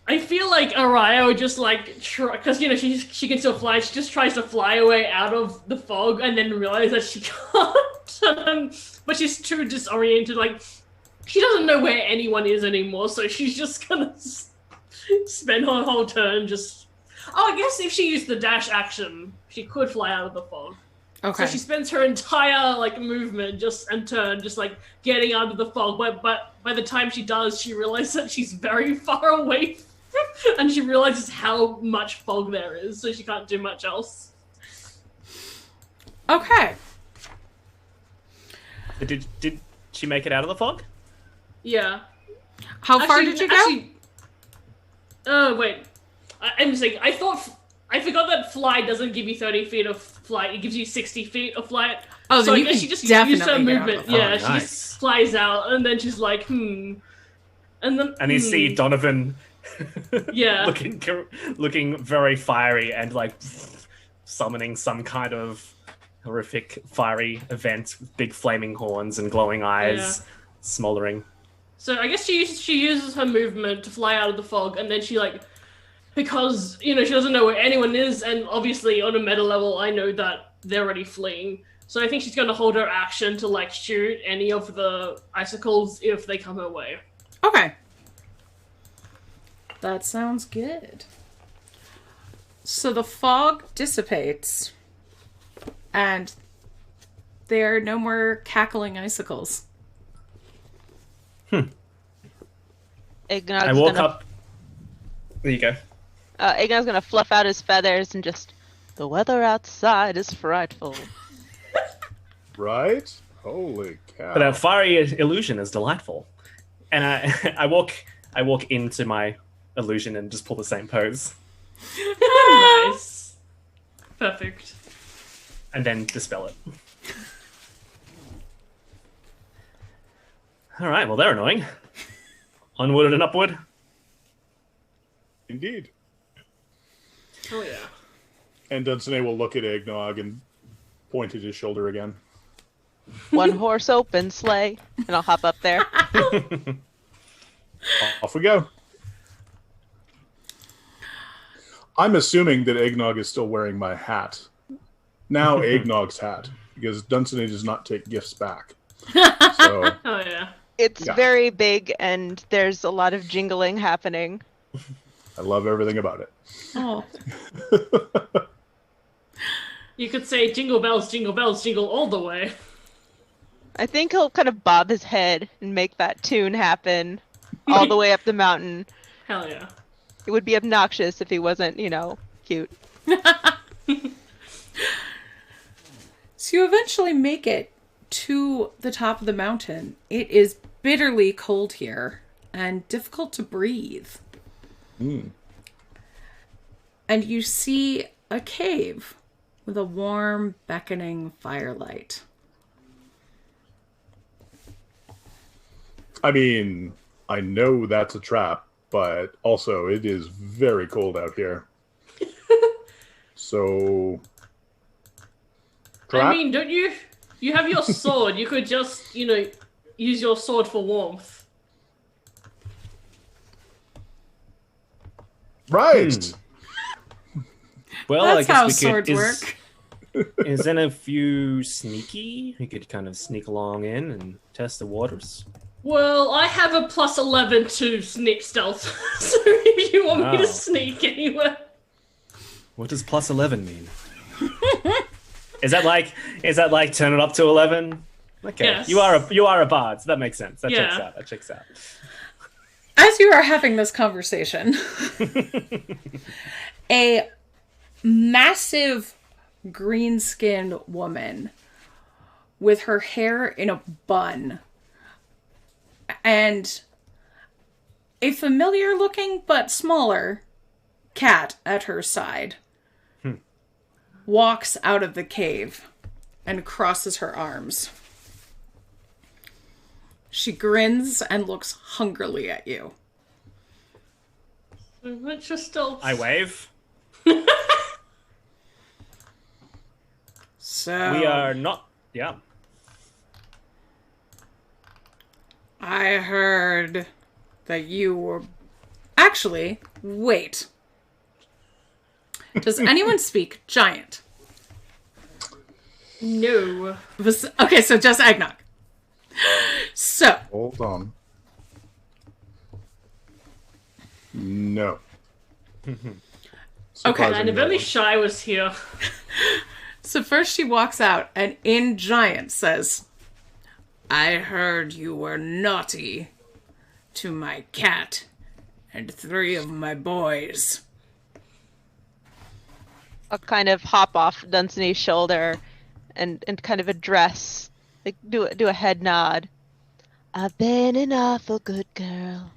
D: I feel like Araya would just like try, because you know she can still fly. She just tries to fly away out of the fog and then realize that she can't. But she's too disoriented. Like she doesn't know where anyone is anymore, so she's just gonna spend her whole turn just. Oh, I guess if she used the dash action, she could fly out of the fog.
A: Okay.
D: So she spends her entire like movement just like getting out of the fog. But by the time she does, she realizes that she's very far away, and she realizes how much fog there is, so she can't do much else.
A: Okay.
C: Did she make it out of the fog?
D: Yeah.
A: How far did you go?
D: Oh wait, I'm saying I forgot that fly doesn't give you 30 feet of flight. It gives you 60 feet of flight.
A: Oh,
D: so
A: then
D: I
A: you
D: guess
A: can
D: she just
A: definitely
D: used her
A: get out
D: movement.
A: of the fog.
D: Yeah,
C: Oh,
D: she just flies out, and then she's like, And then
C: you see Donovan
D: yeah.
C: looking very fiery and like summoning some kind of horrific fiery event with big flaming horns and glowing eyes, smoldering.
D: So I guess she uses her movement to fly out of the fog, and then she because she doesn't know where anyone is, and obviously on a meta level I know that they're already fleeing. So I think she's gonna hold her action to shoot any of the icicles if they come her way.
A: Okay. That sounds good. So the fog dissipates, and there are no more cackling icicles.
B: Eggnog's
C: I woke
B: gonna,
C: up. There you go.
B: Eggnog's gonna fluff out his feathers and just. The weather outside is frightful.
E: Right? Holy cow.
C: But a fiery illusion is delightful. And I walk into my illusion and just pull the same pose.
D: Nice. Perfect.
C: And then dispel it. Alright, well they're annoying. Onward and upward.
E: Indeed.
D: Oh yeah.
E: And Dunsany will look at Eggnog and point at his shoulder again.
B: One horse open sleigh, and I'll hop up there.
E: Off we go. I'm assuming that Eggnog is still wearing my hat. Now Eggnog's hat, because Dunsany does not take gifts back. So
D: Oh yeah.
B: It's
E: Yeah.
B: very big, and there's a lot of jingling happening.
E: I love everything about it.
A: Oh,
D: You could say jingle bells, jingle all the way.
B: I think he'll kind of bob his head and make that tune happen all the way up the mountain.
D: Hell yeah.
B: It would be obnoxious if he wasn't, cute.
A: so you eventually make it to the top of the mountain. It is bitterly cold here and difficult to breathe. And you see a cave with a warm, beckoning firelight.
E: I mean, I know that's a trap, but also it is very cold out here. So, trap?
D: I mean, don't you? You have your sword. You could just, use your sword for warmth.
E: Right.
C: Well,
A: That's
C: I
A: how
C: guess we
A: swords
C: could.
A: work.
C: Isn't if you sneaky, you could kind of sneak along in and test the waters.
D: Well, I have a plus 11 to sneak stealth, so if you want me
C: Wow.
D: to sneak anywhere.
C: What does plus 11 mean? Is that like turn it up to 11? Okay,
D: Yes.
C: you are a bard, so that makes sense. That
D: Yeah.
C: checks out.
A: As you are having this conversation, a massive green-skinned woman with her hair in a bun and a familiar-looking but smaller cat at her side walks out of the cave and crosses her arms. She grins and looks hungrily at you.
D: Let's just stealth.
C: I wave.
A: So
C: We are not. Yeah.
A: I heard that you were... Actually, wait. Does anyone speak giant?
D: No.
A: Okay, so just Eggnog. So,
E: Hold on. No.
A: Okay.
D: And if only Shy was here.
A: so first she walks out and in giant says, I heard you were naughty to my cat and 3 of my boys.
B: I'll kind of hop off Dunsany's shoulder and kind of address, like do a head nod. I've been an awful good girl.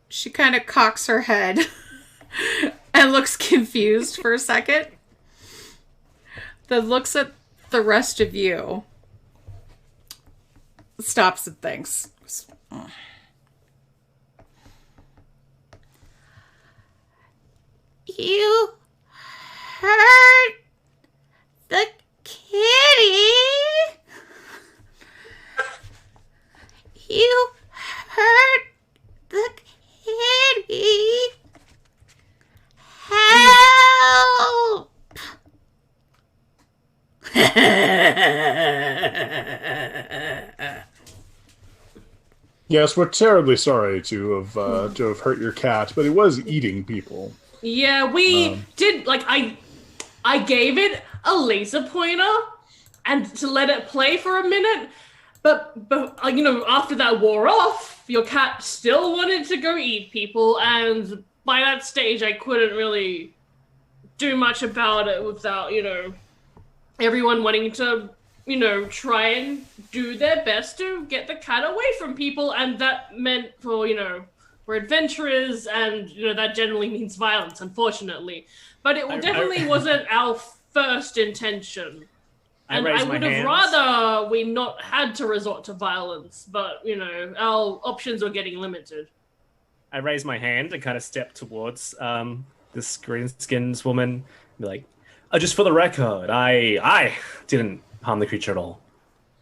A: She kind of cocks her head and looks confused for a second. Then looks at the rest of you. Stops and thinks. You hurt the kitty. You hurt the kitty. Help!
E: Yes, we're terribly sorry to have hurt your cat, but it was eating people.
D: Yeah, we did, I gave it a laser pointer and to let it play for a minute, but after that wore off, your cat still wanted to go eat people, and by that stage I couldn't really do much about it without, everyone wanting to, try and do their best to get the cat away from people, and that meant for, we're adventurers, and, that generally means violence, unfortunately. But it definitely wasn't our first intention. And I would have rather we not had to resort to violence, but, our options were getting limited.
C: I raise my hand and kind of step towards this green-skinned woman. And be like, just for the record, I didn't harm the creature at all.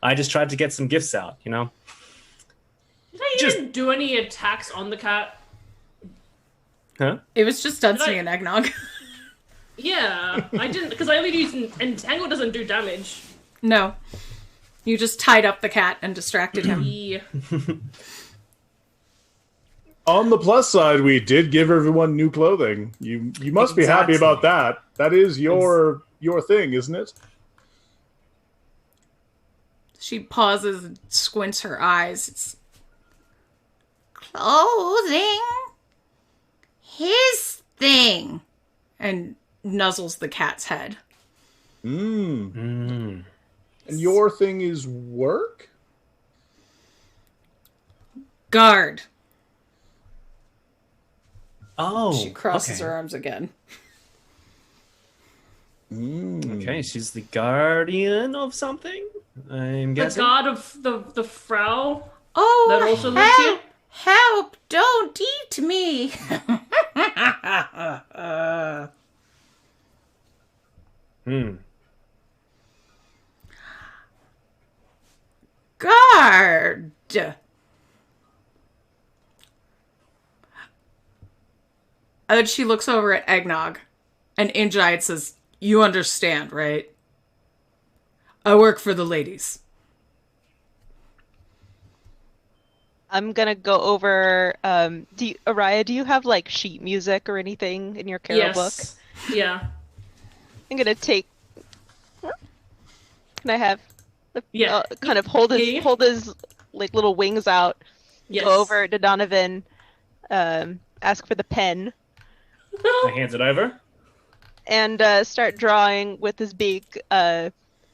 C: I just tried to get some gifts out,
D: Did I even do any attacks on the cat?
C: Huh?
A: It was just Dunsany and Eggnog.
D: Yeah, I didn't, because I only used Entangle doesn't do damage.
A: No. You just tied up the cat and distracted him.
D: Yeah.
E: On the plus side, we did give everyone new clothing. You must be happy about that. That is your thing, isn't it?
A: She pauses and squints her eyes. It's clothing? His thing. And nuzzles the cat's head.
E: And your thing is work?
A: Guard.
C: Oh,
A: She crosses
C: okay.
A: her arms again.
C: Okay, she's the guardian of something. I'm
D: The
C: guessing.
D: god of the Frau.
A: Oh,
D: That also lives here?
A: help! Don't eat me! Guard! And then she looks over at Eggnog, and in Giant says, "You understand, right? I work for the ladies."
B: I'm gonna go over. Araya, do you have like sheet music or anything in your Carol book?
D: Yes. Yeah.
B: I'm gonna take. Can I have?
D: Yeah.
B: Kind of hold
D: Yeah.
B: his like little wings out.
D: Yes.
B: Go over to Donovan. Ask for the pen
C: I hands it over.
B: and start drawing with his beak.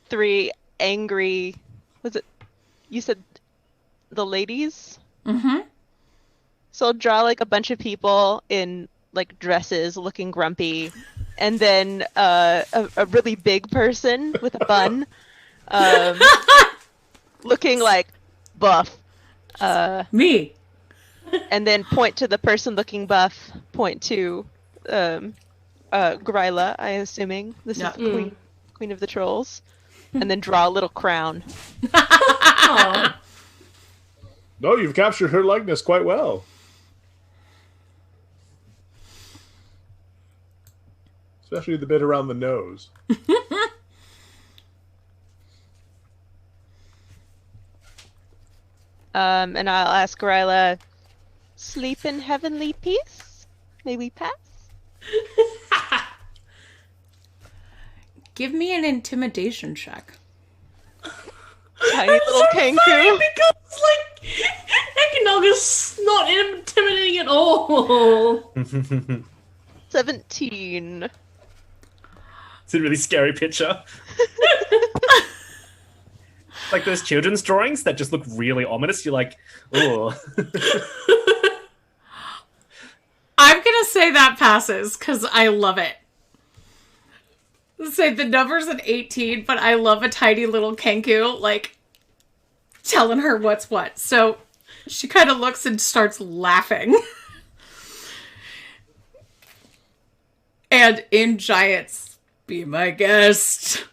B: 3 angry. Was it? You said the ladies.
A: Mm-hmm.
B: So I'll draw like a bunch of people in like dresses looking grumpy, and then a really big person with a bun, looking like buff.
A: Me.
B: And then point to the person looking buff, point to Gryla, I assuming. This
A: Yeah.
B: is the queen of the trolls. And then draw a little crown.
D: Aw.
E: No, you've captured her likeness quite well. Especially the bit around the nose.
B: And I'll ask Gryla, sleep in heavenly peace? May we pass?
A: Give me an intimidation check.
B: Tiny little kangaroo.
D: Because, like, Eggnog is not intimidating at all.
B: 17.
C: It's a really scary picture. Like those children's drawings that just look really ominous. You're like, oh.
A: I'm gonna say that passes, because I love it. Say the number's an 18, but I love a tiny little Kenku, like, telling her what's what. So she kind of looks and starts laughing. And in Giants, be my guest.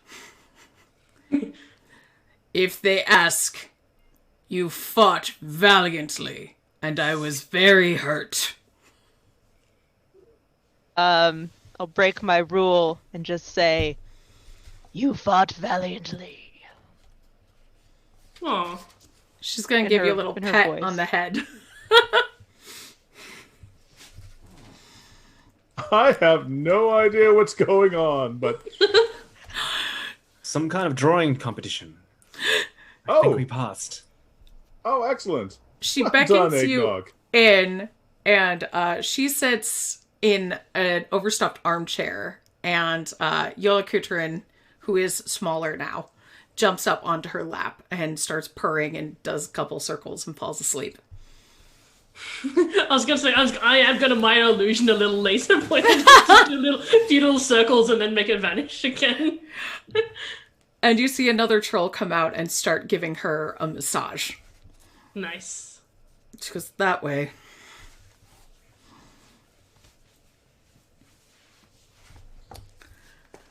A: If they ask, you fought valiantly, and I was very hurt.
B: I'll break my rule and just say, you fought valiantly.
D: Aw.
A: She's gonna
B: In
A: give you
B: her-
A: a little
B: in her
A: pet
B: voice.
A: on the head.
E: I have no idea what's going on, but
C: Some kind of drawing competition. I think we passed.
E: excellent.
A: She
E: Well
A: beckons
E: done,
A: you
E: Eggnog.
A: in, and she sits in an overstuffed armchair, and Yolakutrin, who is smaller now, jumps up onto her lap and starts purring and does a couple circles and falls asleep.
D: I was gonna say, I am gonna minor illusion a little laser pointer, just do few little circles and then make it vanish again.
A: And you see another troll come out and start giving her a massage.
D: Nice.
A: She goes, that way.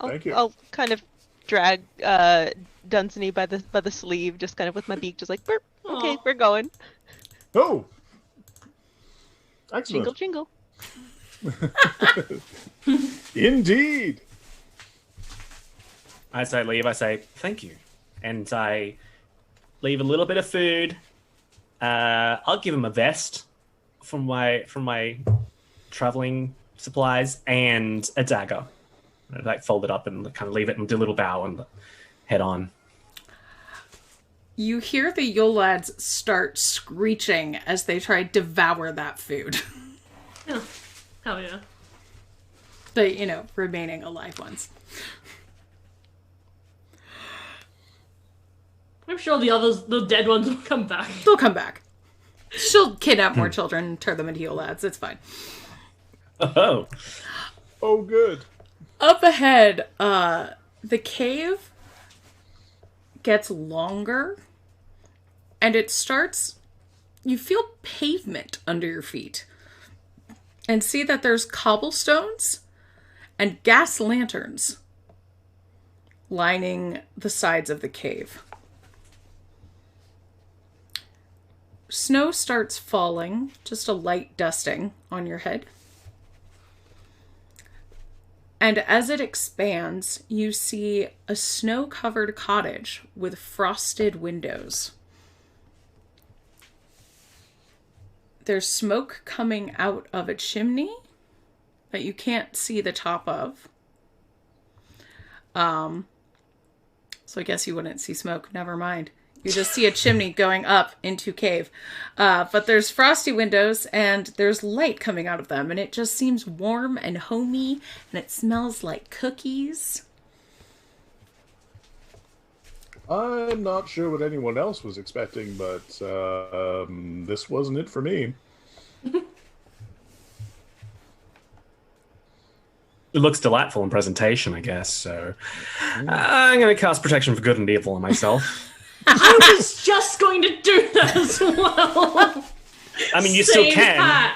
E: Thank you.
B: I'll kind of drag Dunsany by the sleeve, just kind of with my beak, just like, burp. Okay,
D: Aw.
B: we're going.
E: Oh, excellent.
B: Jingle, jingle.
E: Indeed.
C: As I leave, I say thank you, and I leave a little bit of food. I'll give him a vest from my traveling supplies and a dagger. I like fold it up and kind of leave it and do a little bow and head on.
A: You hear the Yule lads start screeching as they try to devour that food.
D: Yeah. Hell yeah.
A: The, remaining alive ones.
D: I'm sure the dead ones will come back.
A: They'll come back. She'll kidnap more children and turn them into Yule lads. It's fine.
C: Oh.
E: Oh, good.
A: Up ahead, the cave gets longer, and it starts. You feel pavement under your feet, and see that there's cobblestones and gas lanterns lining the sides of the cave. Snow starts falling, just a light dusting on your head. And as it expands, you see a snow-covered cottage with frosted windows. There's smoke coming out of a chimney that you can't see the top of. So I guess you wouldn't see smoke. Never mind. You just see a chimney going up into cave. But there's frosty windows and there's light coming out of them. And it just seems warm and homey. And it smells like cookies.
E: I'm not sure what anyone else was expecting, but this wasn't it for me.
C: It looks delightful in presentation, I guess, so I'm going to cast Protection for Good and Evil on myself.
D: I was just going to do that as well.
C: I mean, you still can.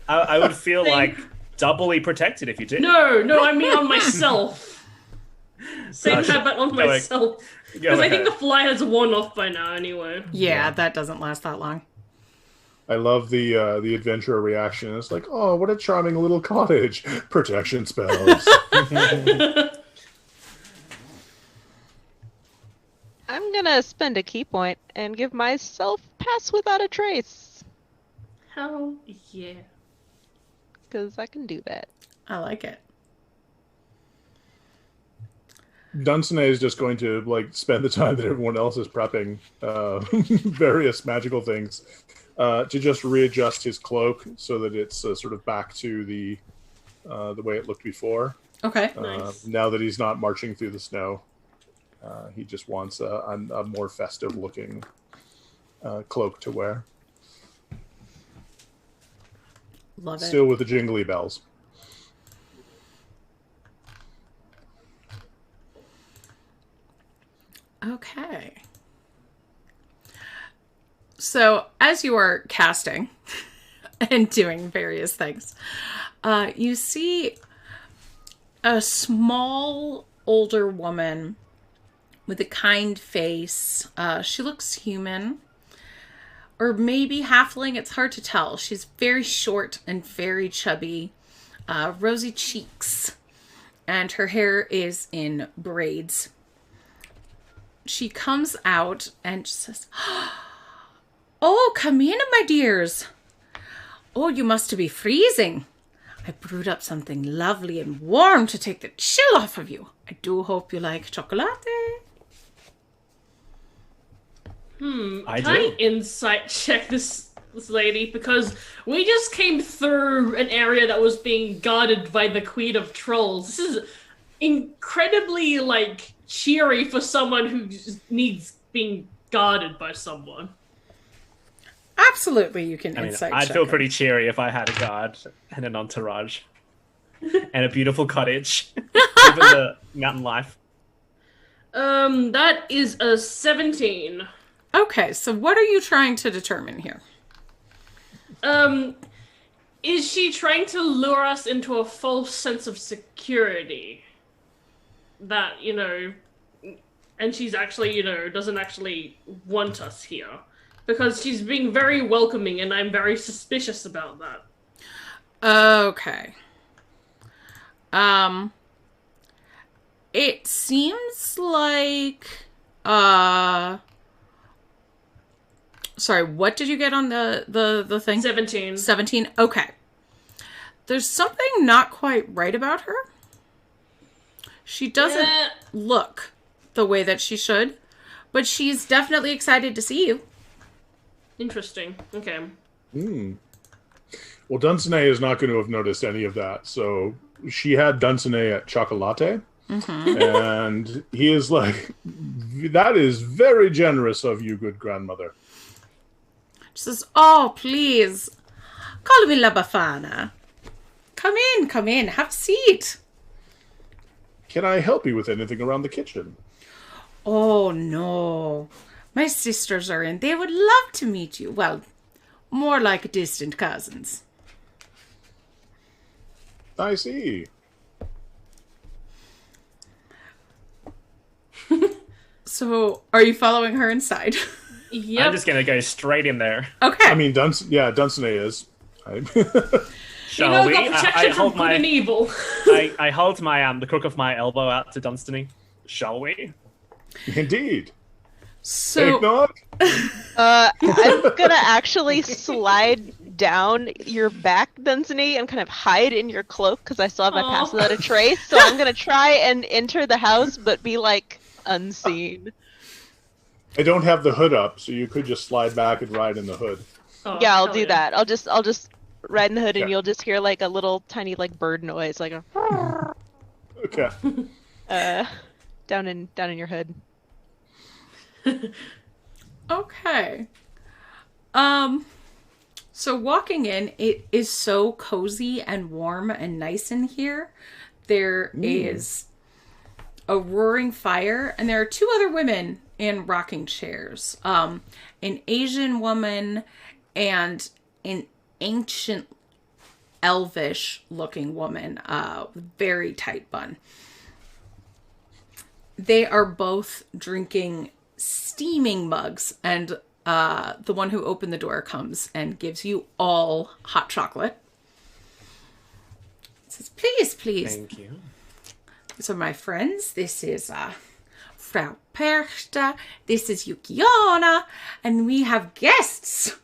C: I would feel like doubly protected if you did.
D: No, I mean on myself. Same habit on myself. Because I think the fly has worn off by now anyway.
A: Yeah, that doesn't last that long.
E: I love the adventurer reaction. It's like, oh, what a charming little cottage. Protection spells.
B: I'm gonna spend a key point and give myself pass without a trace.
D: Hell yeah.
B: Because I can do that.
A: I like it.
E: Dunstan is just going to spend the time that everyone else is prepping various magical things to just readjust his cloak so that it's sort of back to the way it looked before.
A: Okay.
D: Nice.
E: Now that he's not marching through the snow, he just wants a more festive looking cloak to wear.
A: Love it.
E: Still with the jingly bells.
A: Okay. So, as you are casting and doing various things, you see a small, older woman with a kind face. She looks human. Or maybe halfling, it's hard to tell. She's very short and very chubby. Rosy cheeks. And her hair is in braids. She comes out and says, "Oh, come in, my dears. Oh, you must be freezing. I brewed up something lovely and warm to take the chill off of you. I do hope you like chocolate."
D: Can I insight check this lady? Because we just came through an area that was being guarded by the Queen of Trolls. This is incredibly, cheery for someone who needs being guarded by someone.
A: Absolutely, you can insight
C: I'd
A: check
C: feel
A: her.
C: pretty cheery if I had a guard and an entourage and a beautiful cottage, given the mountain life.
D: That is a 17.
A: Okay, so what are you trying to determine here?
D: Is she trying to lure us into a false sense of security? That, and she's actually, doesn't actually want us here. Because she's being very welcoming and I'm very suspicious about that.
A: Okay. It seems like, sorry, what did you get on the thing?
D: 17.
A: 17? Okay. There's something not quite right about her. She doesn't look the way that she should, but she's definitely excited to see you.
D: Interesting. Okay.
E: Well, Dunsany is not going to have noticed any of that. So she had Dunsany at Chocolate, and he is like, that is very generous of you, good grandmother.
A: She says, oh, please, call me La Befana. Come in, have a seat.
E: Can I help you with anything around the kitchen?
A: Oh, no. My sisters are in. They would love to meet you. Well, more like distant cousins.
E: I see.
A: So, are you following her inside?
D: Yep.
C: I'm just gonna go straight in there.
A: Okay.
E: I mean, Dunsany is.
C: Shall we?
D: The protection from good and evil.
C: I hold my the crook of my elbow out to Dunsany. Shall we?
E: Indeed.
A: So,
E: Eggnog?
B: I'm gonna actually slide down your back, Dunsany, and kind of hide in your cloak because I still have my pass without a trace. So I'm gonna try and enter the house, but be like unseen.
E: I don't have the hood up, so you could just slide back and ride in the hood.
D: Oh,
B: Yeah, I'll
D: hell
B: do that. I'll just ride in the hood, and
E: Okay.
B: you'll just hear like a little tiny like bird noise, like a
E: Okay.
B: down in your hood.
A: okay. So walking in, it is so cozy and warm and nice in here. There is a roaring fire, and there are two other women in rocking chairs. An Asian woman and an ancient elvish looking woman, with very tight bun. They are both drinking steaming mugs, and the one who opened the door comes and gives you all hot chocolate. Says, please, please.
C: Thank you.
A: These are my friends. This is Frau Perchta. This is Yuki-Onna. And we have guests.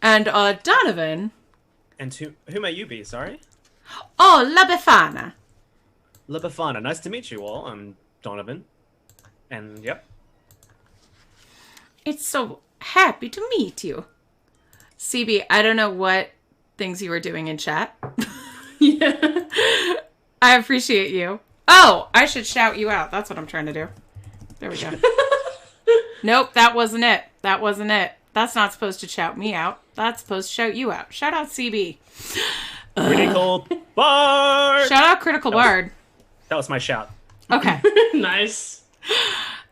A: And Donovan.
C: And who may you be? Sorry.
A: Oh, La Befana.
C: La Befana. Nice to meet you all. I'm Donovan. And yep.
A: It's so happy to meet you. CB, I don't know what things you were doing in chat.
D: Yeah.
A: I appreciate you. Oh, I should shout you out. That's what I'm trying to do. There we go. Nope, that wasn't it. That wasn't it. That's not supposed to shout me out. That's supposed to shout you out. Shout out CB.
C: Critical Bard!
A: Shout out Critical Bard.
C: That was my shout.
A: Okay.
D: Nice.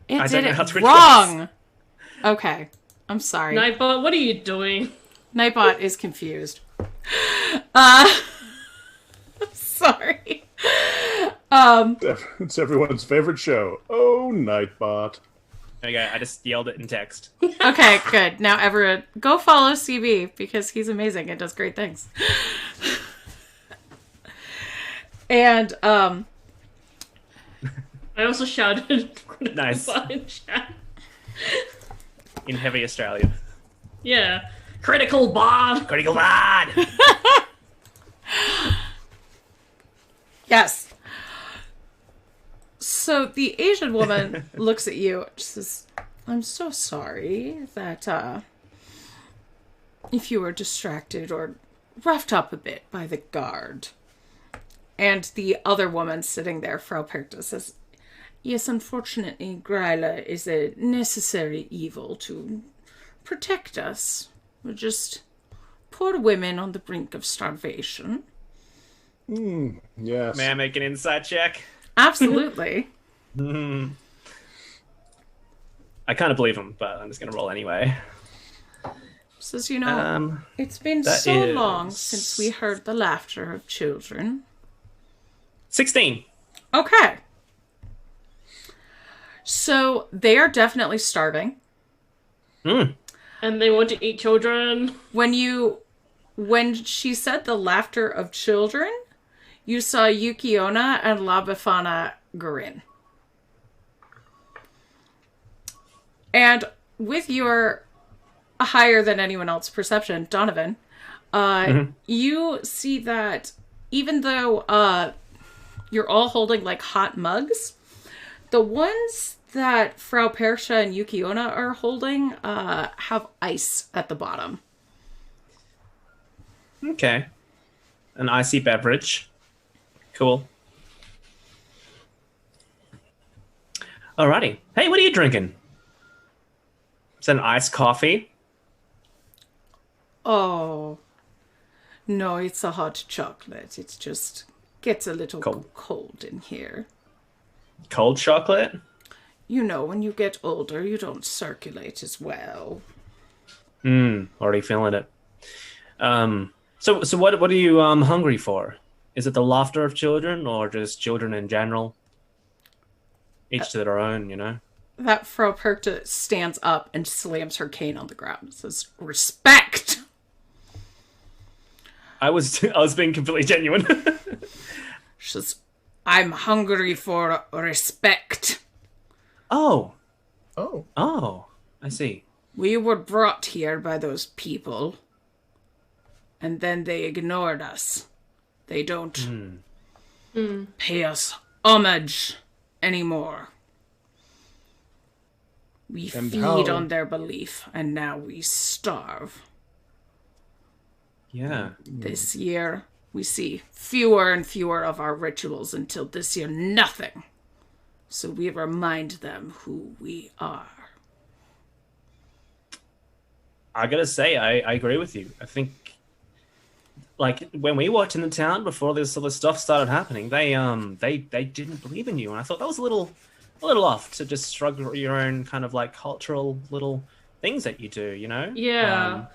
A: It
C: I
A: did
C: don't know
A: it
C: how to
A: wrong. Okay. I'm sorry.
D: Nightbot, what are you doing?
A: Nightbot is confused. Sorry.
E: It's everyone's favorite show. Oh, Nightbot.
C: There you go. I just yelled it in text.
A: Okay, good. Now everyone, go follow CB because he's amazing and does great things. And
D: I also shouted critical
C: Nice.
D: bot in chat.
C: In heavy Australia.
D: Yeah. Critical bot!
C: Critical Bard!
A: yes. So the Asian woman looks at you and says, I'm so sorry that if you were distracted or roughed up a bit by the guard. And the other woman sitting there, Frau Perchta, says, yes, unfortunately, Gryla is a necessary evil to protect us. We're just poor women on the brink of starvation.
E: Yes.
C: May I make an insight check?
A: Absolutely.
C: I kind of believe him, but I'm just going to roll anyway.
A: Says, you know, it's been
C: that
A: so
C: is-
A: long since we heard the laughter of children.
C: 16.
A: Okay. So they are definitely starving.
C: Mm.
D: And they want to eat children.
A: When she said the laughter of children, you saw Yuki-Onna and La Befana Garin. And with your higher than anyone else perception, Donovan, you see that even though you're all holding like hot mugs, the ones that Frau Persha and Yuki-Onna are holding have ice at the bottom.
C: Okay. An icy beverage. Cool. Alrighty. Hey, what are you drinking? Is that an iced coffee?
A: Oh, no, it's a hot chocolate. It just gets a little cold in here.
C: Cold chocolate?
A: You know, when you get older, you don't circulate as well.
C: Already feeling it. So what are you hungry for? Is it the laughter of children or just children in general? Each to their own, you know?
A: That Frau Perkta stands up and slams her cane on the ground and says, "Respect!"
C: I was being completely genuine.
A: She says, "I'm hungry for respect."
C: Oh,
E: Oh.
C: I see.
A: We were brought here by those people, and then they ignored us. They don't pay us homage anymore. We feed on their belief, and now we starve.
C: Yeah.
A: This year, we see fewer and fewer of our rituals until this year, nothing. So we remind them who we are.
C: I gotta say, I agree with you. I think, like, when we walked in the town before this other stuff started happening, they didn't believe in you, and I thought that was a little off to just shrug your own kind of like cultural little things that you do, you know?
D: Yeah.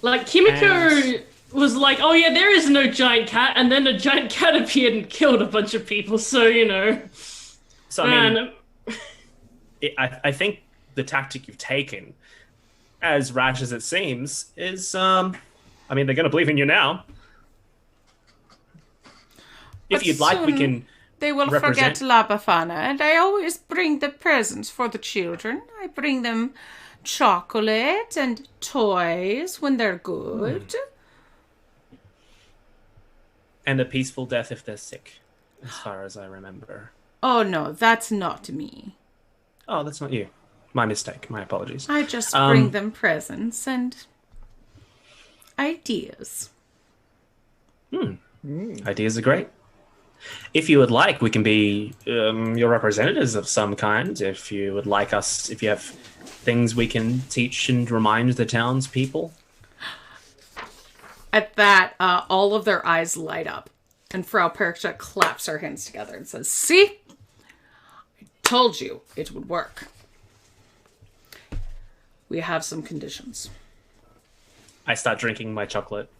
D: Like Kimiko was like, "Oh yeah, there is no giant cat," and then a giant cat appeared and killed a bunch of people. So you know.
C: So I mean, I think the tactic you've taken, as rash as it seems, is I mean, they're gonna believe in you now. If
A: But
C: you'd like, we
A: soon
C: can.
A: They will
C: represent-
A: forget La Befana, and I always bring the presents for the children. I bring them chocolate and toys when they're good.
C: And a peaceful death if they're sick, as far as I remember.
A: Oh no, that's not me.
C: Oh, that's not you. My mistake. My apologies.
A: I just bring them presents and ideas.
C: Ideas are great. If you would like, we can be your representatives of some kind. If you would like us, if you have things we can teach and remind the townspeople.
A: At that, all of their eyes light up, and Frau Perkta claps her hands together and says, "See? I told you it would work. We have some conditions."
C: I start drinking my chocolate.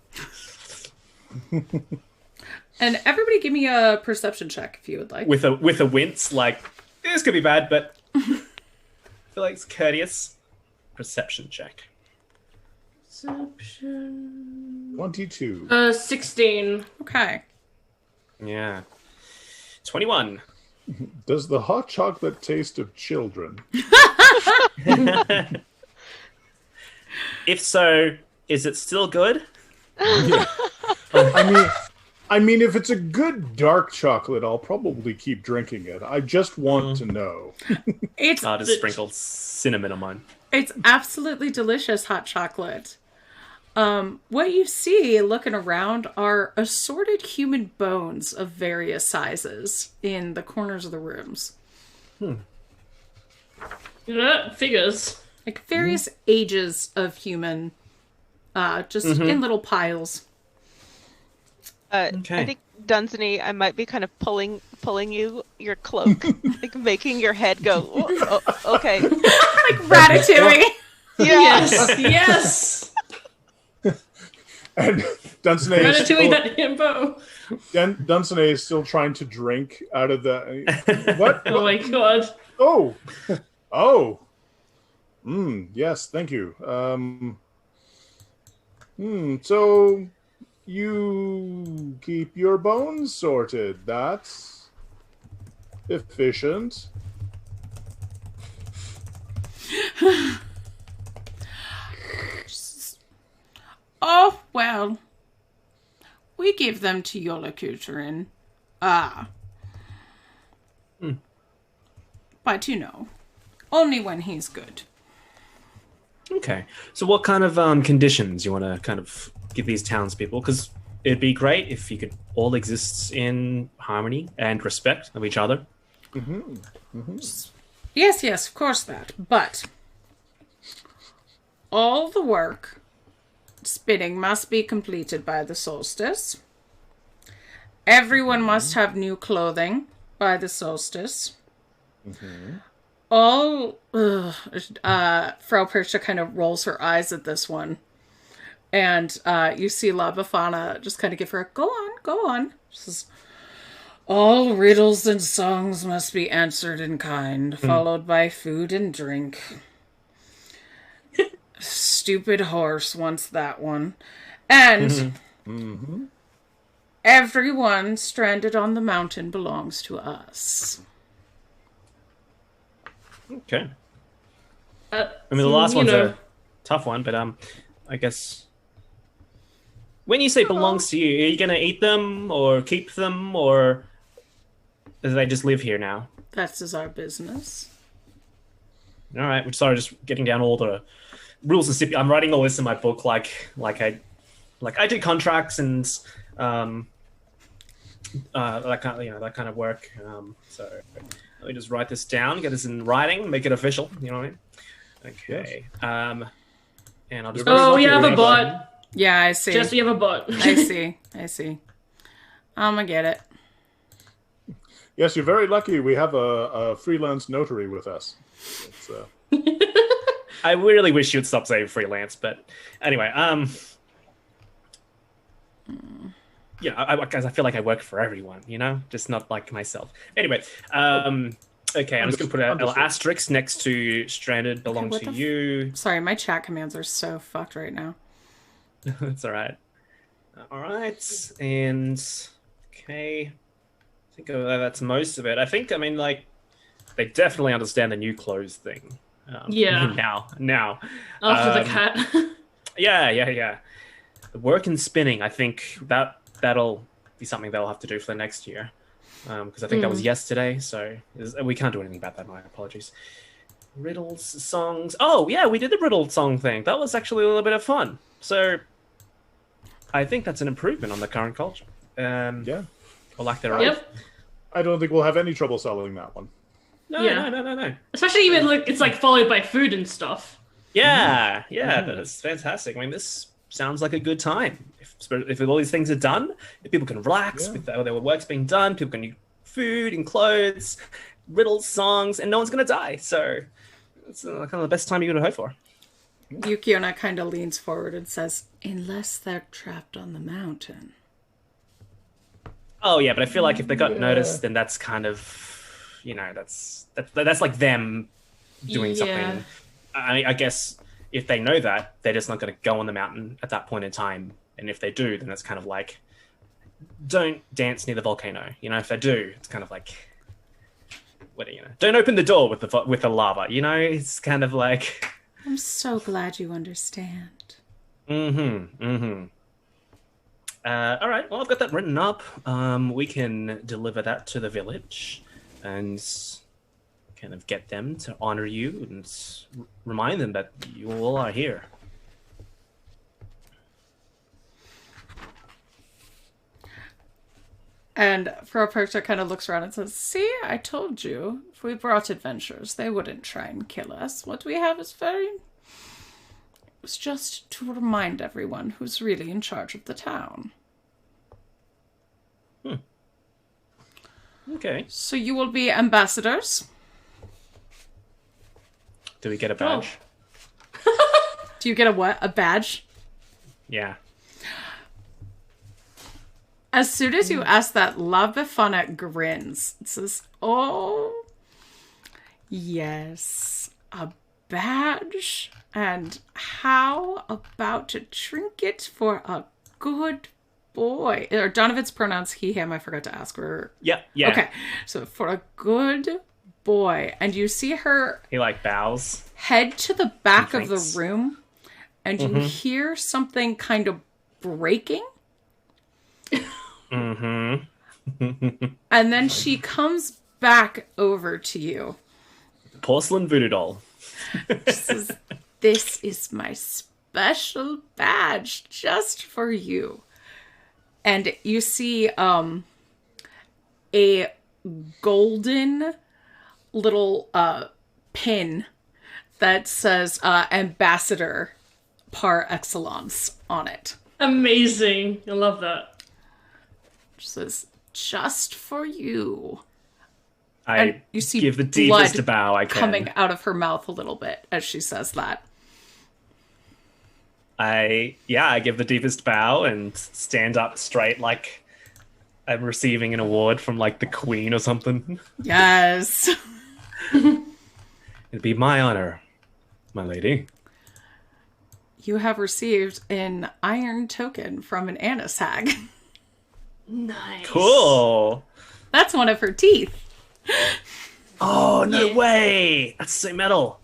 A: And everybody give me a perception check if you would like.
C: With a wince, like, this could be bad, but I feel like it's courteous. Perception check.
D: Perception.
E: 22.
D: 16.
A: Okay.
C: Yeah. 21.
E: Does the hot chocolate taste of children?
C: If so, is it still good?
E: I mean, if it's a good dark chocolate, I'll probably keep drinking it. I just want to know.
C: I'll just sprinkle cinnamon on mine.
A: It's absolutely delicious hot chocolate. What you see looking around are assorted human bones of various sizes in the corners of the rooms.
D: Yeah, figures.
A: Like various ages of human, just in little piles.
C: Okay.
B: I think Dunsany, I might be kind of pulling your cloak, like making your head go. Oh, okay.
A: Like Ratatouille.
D: Yes, yes.
E: And Dunsany
D: Ratatouille,
E: is still trying to drink out of the... What?
D: Oh my god.
E: Oh. Oh. Yes, thank you. So, You keep your bones sorted. That's efficient.
A: Oh, well. We give them to Yolakuterin. But only when he's good.
C: Okay. So what kind of conditions you want to kind of give these townspeople? Because it'd be great if you could all exist in harmony and respect of each other.
A: Yes, of course that. But all the work spinning must be completed by the solstice. Everyone must have new clothing by the solstice. Frau Percha kind of rolls her eyes at this one. And you see La Befana just kind of give her a, go on. She says, all riddles and songs must be answered in kind, followed by food and drink. Stupid horse wants that one. And everyone stranded on the mountain belongs to us.
C: Okay. I mean, the last one's a tough one, but I guess when you say belongs to you, are you going to eat them or keep them, or do they just live here now?
A: That is our business.
C: All right. We're sorry, just getting down all the rules and stipulations. I'm writing all this in my book, like I do contracts and that kind of work. So let me just write this down, get this in writing, make it official. You know what I mean? Okay. Yes. And I'll just.
D: Oh, we have a bot.
A: Yeah, I see.
D: Jess, we have a bot.
A: I see. I get it.
E: Yes, you're very lucky. We have a freelance notary with us. It's,
C: I really wish you'd stop saying freelance, but anyway, guys, I feel like I work for everyone, just not like myself. Anyway, okay, I'm just gonna put an asterisk next to stranded belong to you.
A: Sorry, my chat commands are so fucked right now.
C: That's all right. All right, and okay, I think that's most of it. I mean, they definitely understand the new clothes thing.
D: Yeah.
C: Now.
D: After the cat.
C: Yeah. The work and spinning, I think that'll be something they'll have to do for the next year. Because I think that was yesterday, so we can't do anything about that. My apologies. Riddles, songs. Oh, yeah, we did the riddle song thing. That was actually a little bit of fun. So I think that's an improvement on the current culture.
E: Yeah.
C: Or lack thereof.
D: Yep.
E: I don't think we'll have any trouble selling that one.
C: No.
D: Especially even it's followed by food and stuff.
C: Yeah, that's fantastic. I mean, this sounds like a good time. If all these things are done, if people can relax, with their work's being done, people can eat food and clothes, riddles, songs, and no one's going to die. So it's kind of the best time you're going to hope for.
A: Yuki-Onna kind of leans forward and says, unless they're trapped on the mountain.
C: Oh, yeah, but I feel like if they got noticed, then that's kind of, that's like them doing something. I guess if they know that, they're just not going to go on the mountain at that point in time. And if they do, then it's kind of like, don't dance near the volcano. If they do, it's kind of like, don't open the door with the lava. It's kind of like.
A: I'm so glad you understand.
C: All right. Well, I've got that written up. We can deliver that to the village and kind of get them to honor you and remind them that you all are here.
A: And Frau Percha kind of looks around and says, see, I told you, if we brought adventurers, they wouldn't try and kill us. What we have is it's just to remind everyone who's really in charge of the town.
C: Okay.
A: So you will be ambassadors.
C: Do we get a badge?
A: Do you get a what? A badge?
C: Yeah.
A: As soon as you ask that, La Befana grins. It says, oh, yes, a badge. And how about a trinket for a good boy. Or Donovan's pronouns he, him. I forgot to ask her.
C: Yeah.
A: Okay. So for a good boy. And you see her
C: He like bows.
A: head to the back of the
C: Thanks.
A: room. And you hear something kind of breaking.
C: Mm-hmm.
A: And then she comes back over to you.
C: Porcelain voodoo doll.
A: She says, "This is my special badge just for you." And you see a golden little pin that says ambassador par excellence on it.
D: Amazing. I love that.
A: She says, "Just for you."
C: I
A: And you see
C: give the deepest
A: blood
C: bow I can.
A: coming out of her mouth a little bit as she says that.
C: I give the deepest bow and stand up straight like I'm receiving an award from like the Queen or something.
A: Yes.
C: It'd be my honor, my lady.
A: You have received an iron token from an Annis hag.
D: Nice.
C: Cool.
A: That's one of her teeth.
C: Oh, no
D: Yeah.
C: way. That's so metal.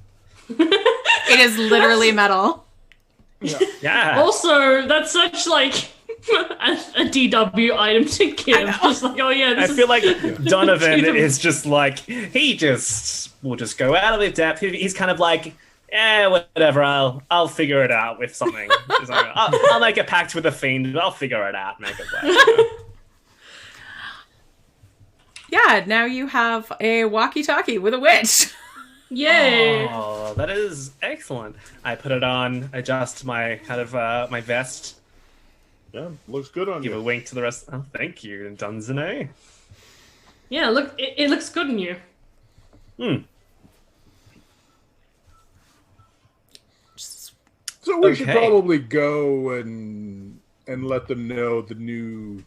A: It is literally metal.
C: Yeah.
D: Also, that's such like a DW item to give. Just like, oh yeah,
C: I
D: this
C: feel like Donovan
D: Teeth of-
C: is just like, will just go out of his depth. He's kind of like, whatever, I'll figure it out with something. He's like, I'll make a pact with a fiend, I'll figure it out, make it work.
A: Yeah, now you have a walkie-talkie with a witch.
D: Yay.
C: Oh, that is excellent. I put it on, adjust my kind of my vest,
E: Yeah, looks good on
C: give a
E: you.
C: wink to the rest. Oh, thank you, Dunzane.
D: Yeah, look, it looks good on you.
E: So we should
C: Okay.
E: probably go and let them know the new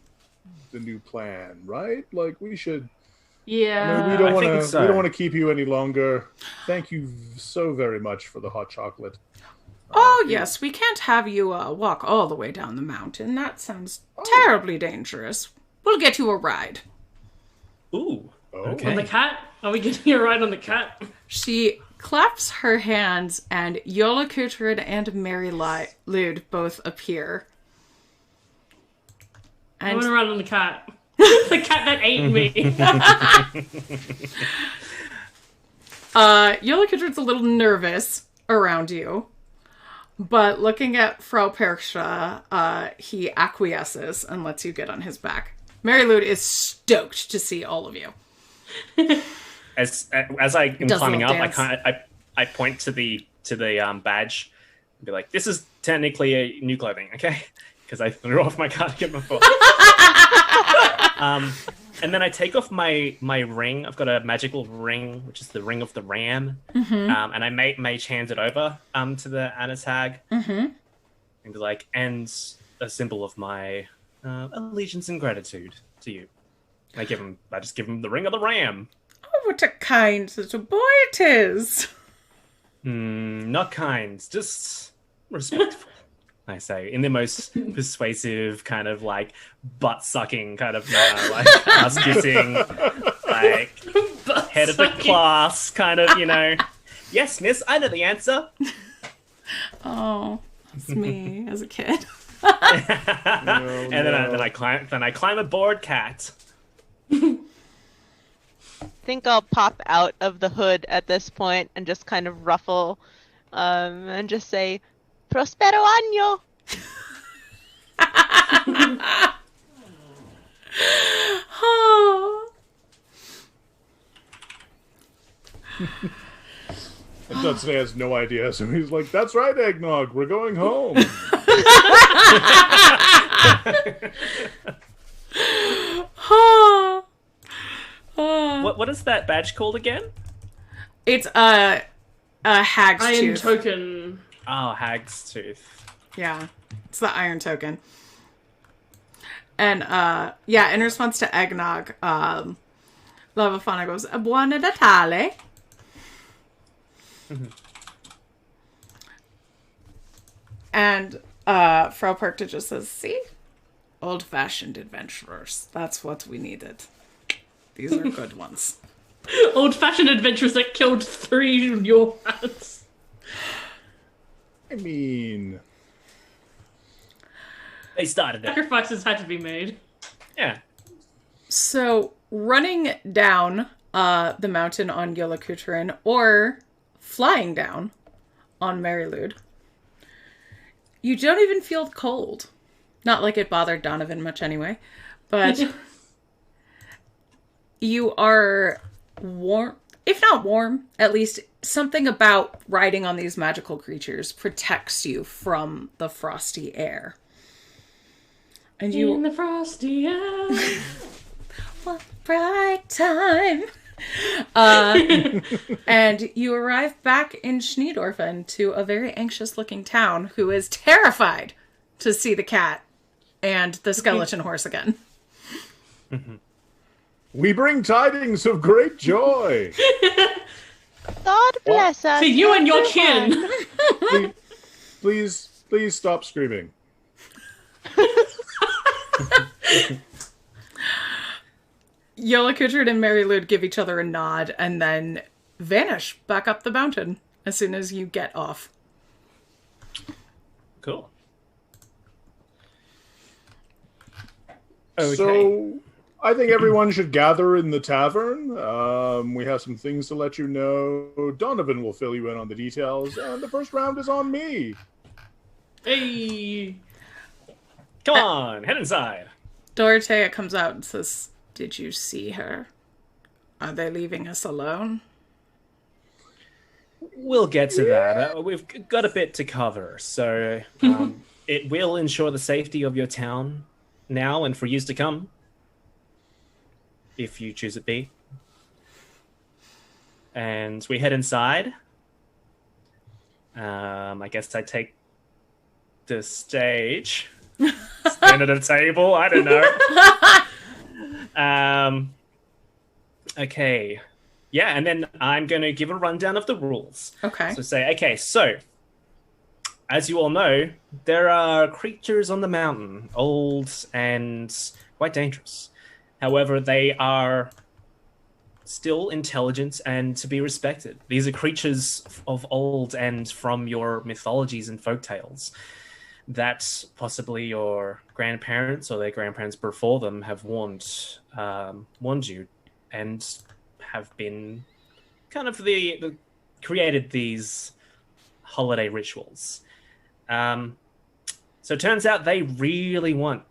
E: plan, right? Like we should.
D: Yeah.
E: We don't
C: I
E: want
C: think
E: to.
C: so.
E: We don't want to keep you any longer. Thank you so very much for the hot chocolate.
A: Oh, yes, we can't have you walk all the way down the mountain. That sounds terribly dangerous. We'll get you a ride.
C: Ooh.
E: Oh.
C: Okay.
D: On the cat? Are we getting a ride on the cat?
A: She claps her hands, and Yola Kutrid and Mary Lude both appear.
D: I
A: And
D: want to ride on the cat. The cat that ate me.
A: Yola Kutrid's a little nervous around you, but looking at Frau Perksha, he acquiesces and lets you get on his back. Mary Lude is stoked to see all of you.
C: As I am
A: Does a
C: climbing up,
A: little dance.
C: I point to the badge and be like, "This is technically a new clothing, okay?" Because I threw off my cardigan before. And then I take off my ring. I've got a magical ring, which is the ring of the ram, and I mage hand it over to the Annis hag, and be like, "And a symbol of my allegiance and gratitude to you." I just give him the ring of the ram.
A: Oh, what a kind little boy it is.
C: Not kind, just respectful. I say in the most persuasive kind of like butt sucking kind of manner, like ass kissing, like head of the class kind of, Yes, miss, I know the answer.
A: Oh, it's me as a kid.
C: And then I climb aboard, cat.
B: I think I'll pop out of the hood at this point and just kind of ruffle and just say, Prospero año!
A: Oh.
E: And Dudson has no idea, so he's like, "That's right, Eggnog. We're going home."
A: Oh.
C: What is that badge called again?
A: It's a hag's
D: Iron
A: tooth.
D: token.
C: Oh, Hag's Tooth.
A: Yeah, it's the iron token. And in response to Eggnog, Lavafana goes, Buona Natale. And Frau Perkta just says, See? Old-fashioned adventurers. That's what we needed. These are good ones.
D: Old-fashioned adventurers that killed 3 Yorats.
E: I mean,
C: They started it.
D: Sacrifices had to be made.
C: Yeah.
A: So, running down the mountain on Yuki-Onna or flying down on Marylude, you don't even feel cold. Not like it bothered Donovan much anyway, but you are warm, if not warm, at least something about riding on these magical creatures protects you from the frosty air. And you
D: In the frosty air.
A: What bright time. And you arrive back in Schneedorfen to a very anxious looking town who is terrified to see the cat and the skeleton horse again.
E: we bring tidings of great joy.
B: God bless us.
D: To you and your
B: everyone.
D: kin.
E: Please stop screaming.
A: Yuki-Onna and Marylude give each other a nod and then vanish back up the mountain as soon as you get off.
C: Cool. Okay.
E: So, I think everyone should gather in the tavern. We have some things to let you know. Donovan will fill you in on the details, and the first round is on me.
D: Hey.
C: Come on, head inside.
A: Dorothea comes out and says, "Did you see her? Are they leaving us alone?"
C: We'll get to that. We've got a bit to cover, so it will ensure the safety of your town now and for years to come, if you choose it be. And we head inside. I guess I take the stage, stand at a table. I don't know. Okay. Yeah, and then I'm going to give a rundown of the rules.
A: Okay.
C: So say, okay, so, as you all know, there are creatures on the mountain, old and quite dangerous. However, they are still intelligent and to be respected. These are creatures of old and from your mythologies and folktales that possibly your grandparents or their grandparents before them have warned you and have been kind of the created these holiday rituals. So it turns out they really want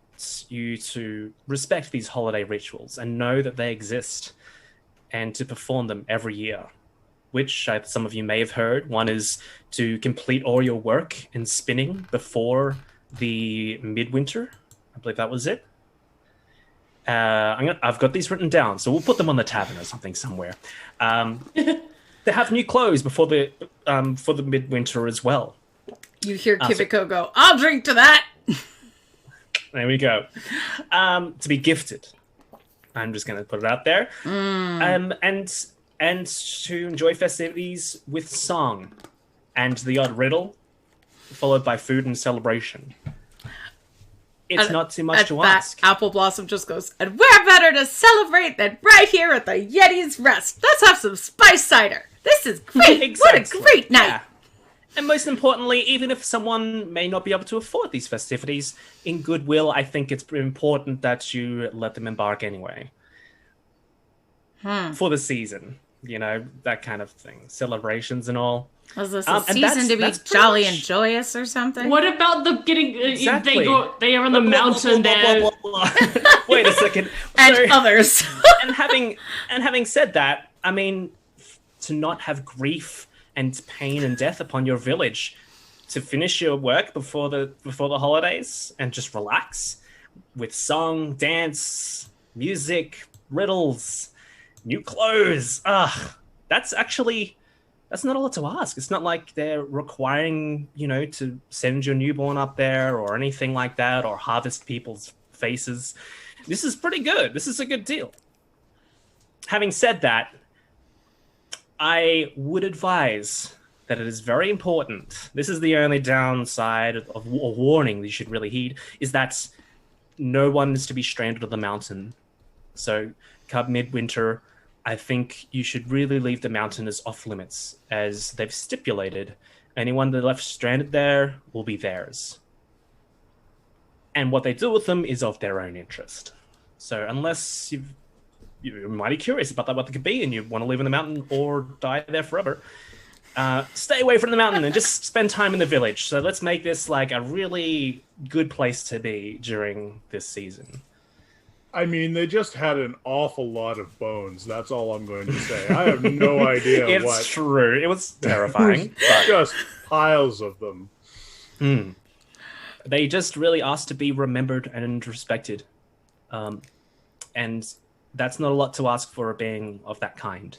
C: you to respect these holiday rituals and know that they exist and to perform them every year, which some of you may have heard. One is to complete all your work in spinning before the midwinter. I believe that was it. I've got these written down, so we'll put them on the tavern or something somewhere. They have new clothes before the for the midwinter as well.
A: You hear Kiviko go, "I'll drink to that!"
C: There we go. To be gifted. I'm just going to put it out there. And to enjoy festivities with song and the odd riddle, followed by food and celebration. It's not too much to ask.
A: Apple Blossom just goes, "And where better to celebrate than right here at the Yeti's Rest? Let's have some spice cider. This is great.
C: Exactly.
A: What a great night."
C: Yeah. And most importantly, even if someone may not be able to afford these festivities, in goodwill, I think it's important that you let them embark anyway. For the season, you know, that kind of thing. Celebrations and all.
A: Was this a season to be jolly and joyous or something?
D: What about the getting?
C: Exactly.
D: They are on the mountain there.
C: Wait a second.
A: And others.
C: and having said that, I mean, to not have grief and pain and death upon your village, to finish your work before the holidays and just relax with song, dance, music, riddles, new clothes. That's not a lot to ask. It's not like they're requiring, to send your newborn up there or anything like that, or harvest people's faces. This is pretty good. This is a good deal. Having said that, I would advise that it is very important. This is the only downside of a warning you should really heed, is that no one is to be stranded on the mountain. So come midwinter, I think you should really leave the mountain as off limits, as they've stipulated. Anyone that left stranded there will be theirs. And what they do with them is of their own interest. So unless you're mighty curious about that, what they could be, and you want to live in the mountain or die there forever, stay away from the mountain and just spend time in the village. So let's make this like a really good place to be during this season.
E: I mean, they just had an awful lot of bones. That's all I'm going to say. I have no idea
C: It's
E: what.
C: true. It was terrifying. but,
E: Just piles of them.
C: They just really asked to be remembered and respected. And that's not a lot to ask for a being of that kind.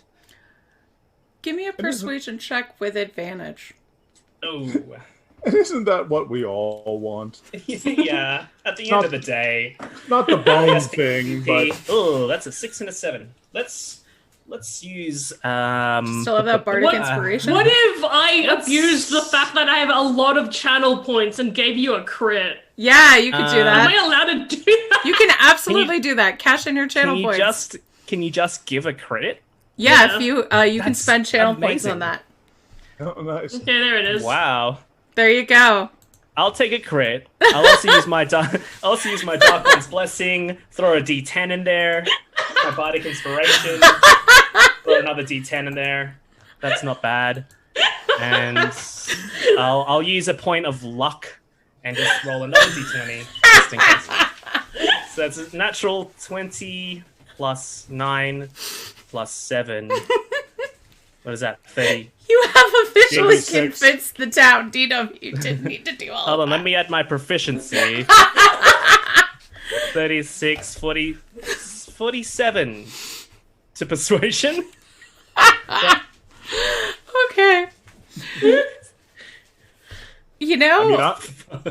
A: Give me a persuasion check with advantage.
C: Oh.
E: And isn't that what we all want?
C: Yeah, at the end of the day.
E: Not the bone thing, but
C: Oh, that's a 6 and a 7. Let's use
A: Still have that bardic inspiration?
D: What if I abused the fact that I have a lot of channel points and gave you a crit?
A: Yeah, you could do
D: Am
A: that.
D: I allowed to do that?
A: You can absolutely do that. Cash in your channel points.
C: Can you just give a credit?
A: Yeah, if you you can
C: That's
A: spend channel points
C: amazing.
A: on that.
E: oh, nice.
D: Okay, there it is.
C: Wow.
A: There you go.
C: I'll take a crit. I'll also use my Dark One's Blessing. Throw a D10 in there. My bardic inspiration. Throw another D10 in there. That's not bad. And I'll use a point of luck and just roll another D20 just in case. So it's a natural 20 plus 9 plus 7. What is that? 30.
A: You have officially
E: 86.
A: convinced the town, Dino, you didn't need to do all
C: Hold
A: of
C: on,
A: that.
C: let me add my proficiency. 36, 40, 47 to persuasion.
A: Okay. You know,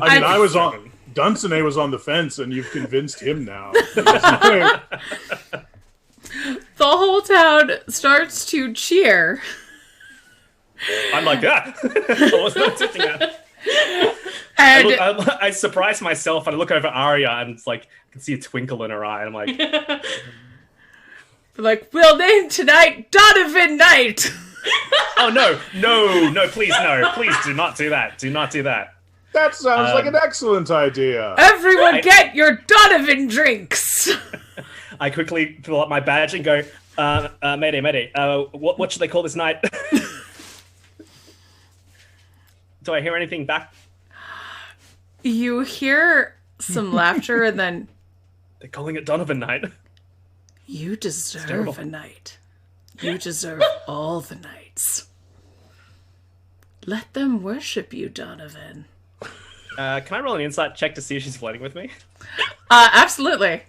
E: I was on. Dunsany was on the fence, and you've convinced him now.
A: the whole town starts to cheer.
C: I'm like, I wasn't expecting that.
A: And
C: I surprise myself and I look over Arya and it's like, I can see a twinkle in her eye. I'm like,
A: like, we'll name tonight Donovan Knight.
C: oh no, please do not do that. Do not do that.
E: That sounds like an excellent idea.
A: Everyone get your Donovan drinks.
C: I quickly pull up my badge and go, Mayday, what should they call this night? Do I hear anything back?
A: You hear some laughter and then,
C: They're calling it Donovan night.
A: you
C: terrible.
A: deserve a night. You deserve all the nights. Let them worship you, Donovan.
C: Can I roll an insight check to see if she's flirting with me?
A: Absolutely.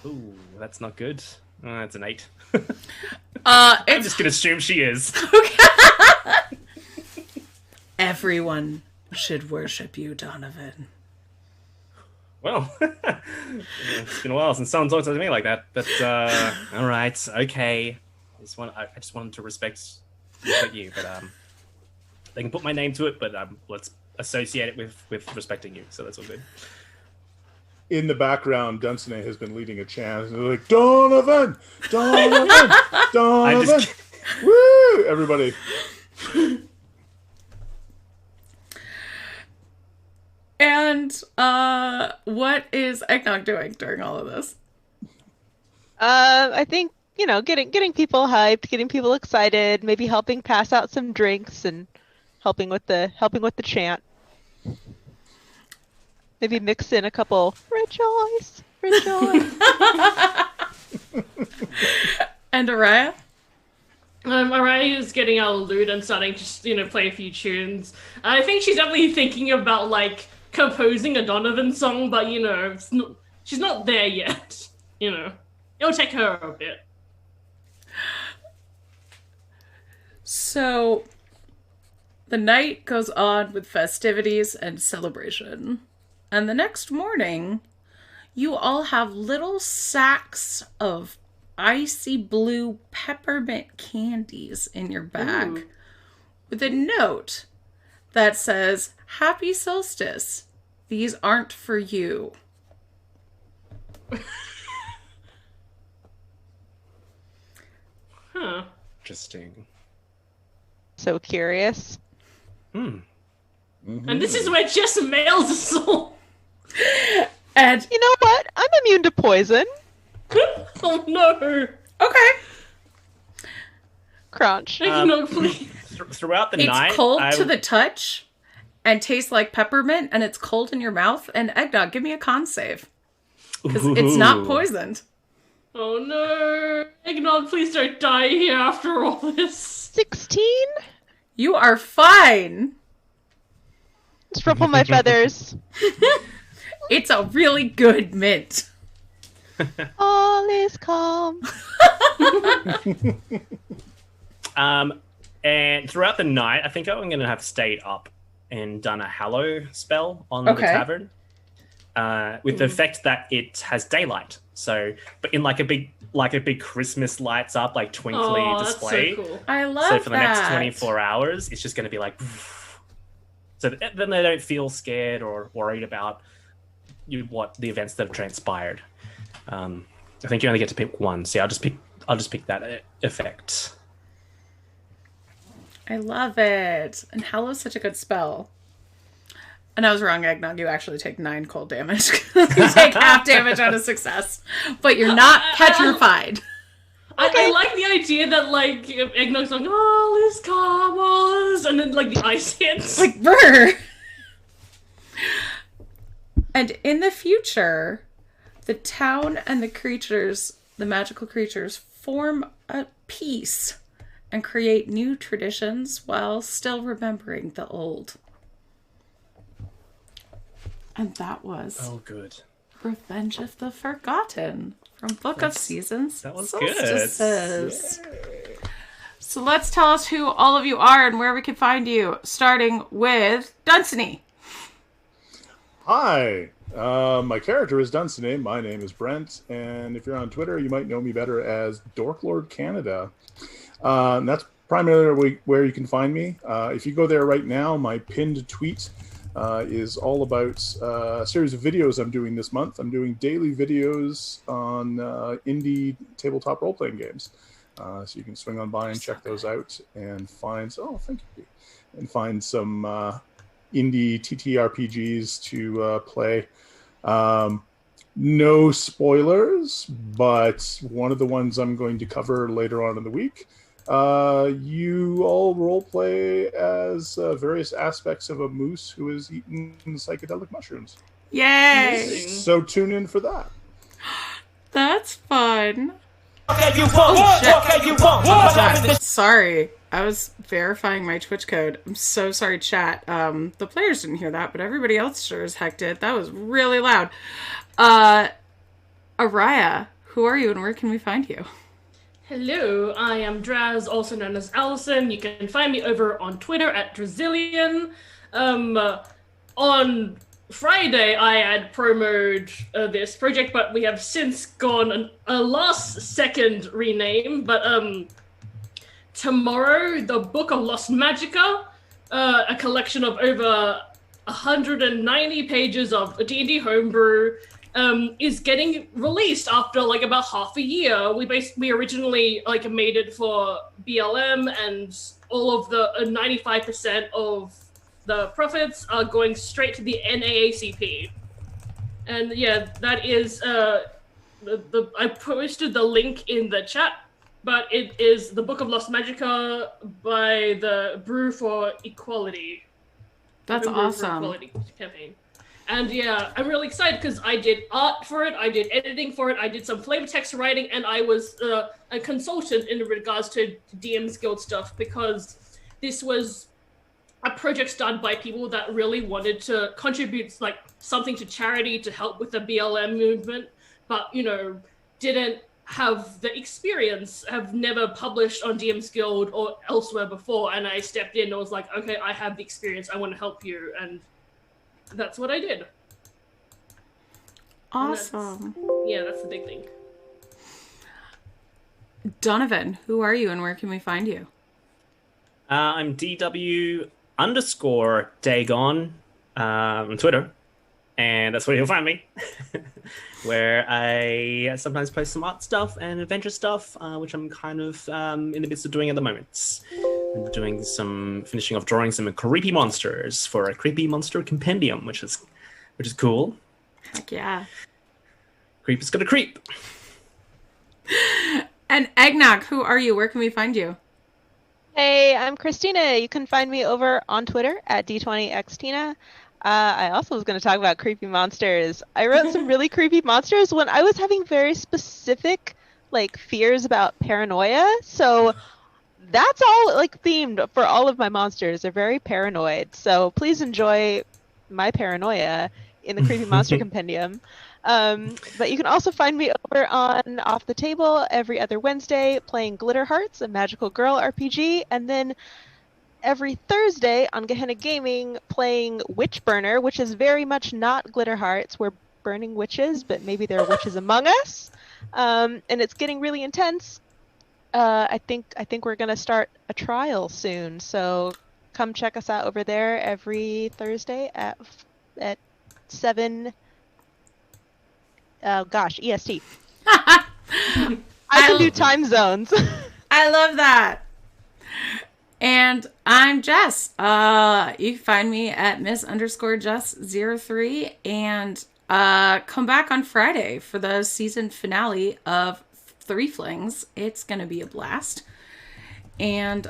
C: Ooh, that's not good. That's an 8.
A: I'm
C: I'm just gonna assume she is.
A: Everyone should worship you, Donovan.
C: Well, it's been a while since someone talked to me like that. But all right, okay. I just wanted to respect you, but they can put my name to it, but let's associate it with respecting you. So that's all good.
E: In the background, Dunsany has been leading a chant. And they're like, Donovan! Donovan! Donovan! Woo! Everybody.
A: And what is Eggnog doing during all of this?
B: I think, getting people hyped, getting people excited, maybe helping pass out some drinks and helping with the chant. Maybe mix in a couple rejoice.
A: And Araya?
D: Araya is getting out a lute and starting to play a few tunes. I think she's definitely thinking about like composing a Donovan song, but she's not there yet. It'll take her a bit.
A: So the night goes on with festivities and celebration. And the next morning, you all have little sacks of icy blue peppermint candies in your bag. With a note that says, Happy Solstice. these aren't for you.
D: Huh.
C: Interesting.
B: So curious.
C: Hmm.
D: And this is where Jess mails us all.
A: And
B: You know what? I'm immune to poison.
D: Oh no.
A: okay,
B: Crunch.
D: No, please.
C: Throughout the
A: it's
C: night,
A: cold to the touch and tastes like peppermint, and it's cold in your mouth. And Eggnog, give me a con save because it's not
C: Ooh.
A: poisoned.
D: Oh no. Eggnog, please don't die here after all this.
B: 16?
A: You are fine.
B: Let's ruffle my feathers.
A: It's a really good mint.
B: All is calm.
C: And throughout the night, I think I'm going to have stayed up and done a hallow spell on the
A: Okay.
C: tavern, with the effect that it has daylight. So, but in like a big Christmas lights up, like twinkly
D: Oh,
C: display.
D: that's so cool.
A: I love
C: So for the next
A: that.
C: 24 hours, it's just going to be like, so that then they don't feel scared or worried about what the events that have transpired. I think you only get to pick one, so I'll just pick that effect.
A: I love it. And Hallow's such a good spell. And I was wrong, Eggnog. You actually take 9 cold damage. You take half damage on a success. But you're not petrified.
D: I like the idea that, like, Eggnog's like, all is calm, all is... And then, like, the ice hits.
A: Like, brr. And in the future, the town and the creatures, the magical creatures, form a peace and create new traditions while still remembering the old. And that was
C: Good.
A: Revenge of the Forgotten from Book of Seasons.
C: That was
A: Solstices. So let's tell us who all of you are and where we can find you, starting with Dunsany.
E: Hi, my character is Dunsany. My name is Brent, and if you're on Twitter, you might know me better as Dorklord Canada. And that's primarily where you can find me. If you go there right now, my pinned tweet is all about a series of videos I'm doing this month. I'm doing daily videos on indie tabletop role-playing games. So you can swing on by and check those out and find... Oh, thank you. And find some indie TTRPGs to play. No spoilers, but one of the ones I'm going to cover later on in the week, you all roleplay as various aspects of a moose who has eaten psychedelic mushrooms.
A: Yay!
E: So tune in for that.
A: That's fun.
F: Okay, you want what?
A: Sorry, I was verifying my Twitch code. I'm so sorry, chat. The players didn't hear that, but everybody else sure as heck did. That was really loud. Araya, who are you and where can we find you?
D: Hello, I am Draz, also known as Allison. You can find me over on Twitter at Drazillion. On Friday, I had promoted this project, but we have since gone a last-second rename. But tomorrow, the Book of Lost Magica, a collection of over 190 pages of D&D homebrew, is getting released after like about half a year. We originally like made it for BLM, and all of the 95% of the profits are going straight to the NAACP. And yeah, that is I posted the link in the chat, but it is the Book of Lost Magica by the Brew for Equality.
A: That's
D: The Brew for
A: awesome.
D: Equality campaign. And yeah, I'm really excited because I did art for it, I did editing for it, I did some flavor text writing, and I was a consultant in regards to DM's Guild stuff, because this was a project started by people that really wanted to contribute like something to charity to help with the BLM movement, but didn't have the experience, have never published on DM's Guild or elsewhere before, and I stepped in and was like, okay, I have the experience, I want to help you, and that's what I did.
A: Awesome.
D: Yeah, that's the big thing.
A: Donovan, who are you and where can we find you?
C: I'm DW_Dagon on Twitter. and that's where you'll find me. Where I sometimes post some art stuff and adventure stuff, which I'm kind of in the midst of doing at the moment. I'm doing finishing off drawing some creepy monsters for a creepy monster compendium, which is cool.
A: Heck yeah.
C: Creep is gonna creep.
A: And Eggnog, who are you? Where can we find you?
B: Hey, I'm Christina. You can find me over on Twitter at D20xtina. I also was going to talk about creepy monsters. I wrote some really creepy monsters when I was having very specific fears about paranoia. So that's all themed for all of my monsters. They're very paranoid. So please enjoy my paranoia in the Creepy Monster Compendium. But you can also find me over on Off the Table every other Wednesday playing Glitter Hearts, a magical girl RPG, and then every Thursday on Gehenna Gaming playing Witchburner, which is very much not Glitter Hearts. We're burning witches, but maybe there are witches among us. And it's getting really intense. I think we're gonna start a trial soon, so come check us out over there every Thursday at 7. Oh gosh, EST. I can do time zones.
A: I love that. And I'm Jess. You can find me at Miss_Jess03 and come back on Friday for the season finale of Three Flings. It's gonna be a blast. And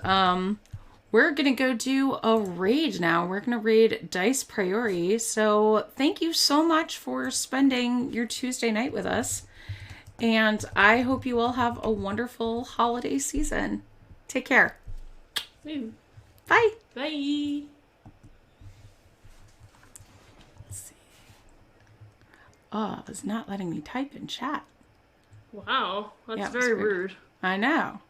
A: we're gonna go do a raid now. We're gonna raid Dice Priori. So thank you so much for spending your Tuesday night with us. And I hope you all have a wonderful holiday season. Take care. Bye.
D: Bye.
A: Let's see. Oh, it's not letting me type in chat.
D: Wow, that's
A: Yeah,
D: very
A: weird.
D: rude.
A: I know.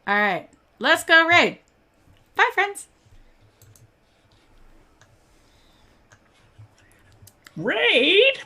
A: All right, let's go raid. Bye, friends.
C: Raid.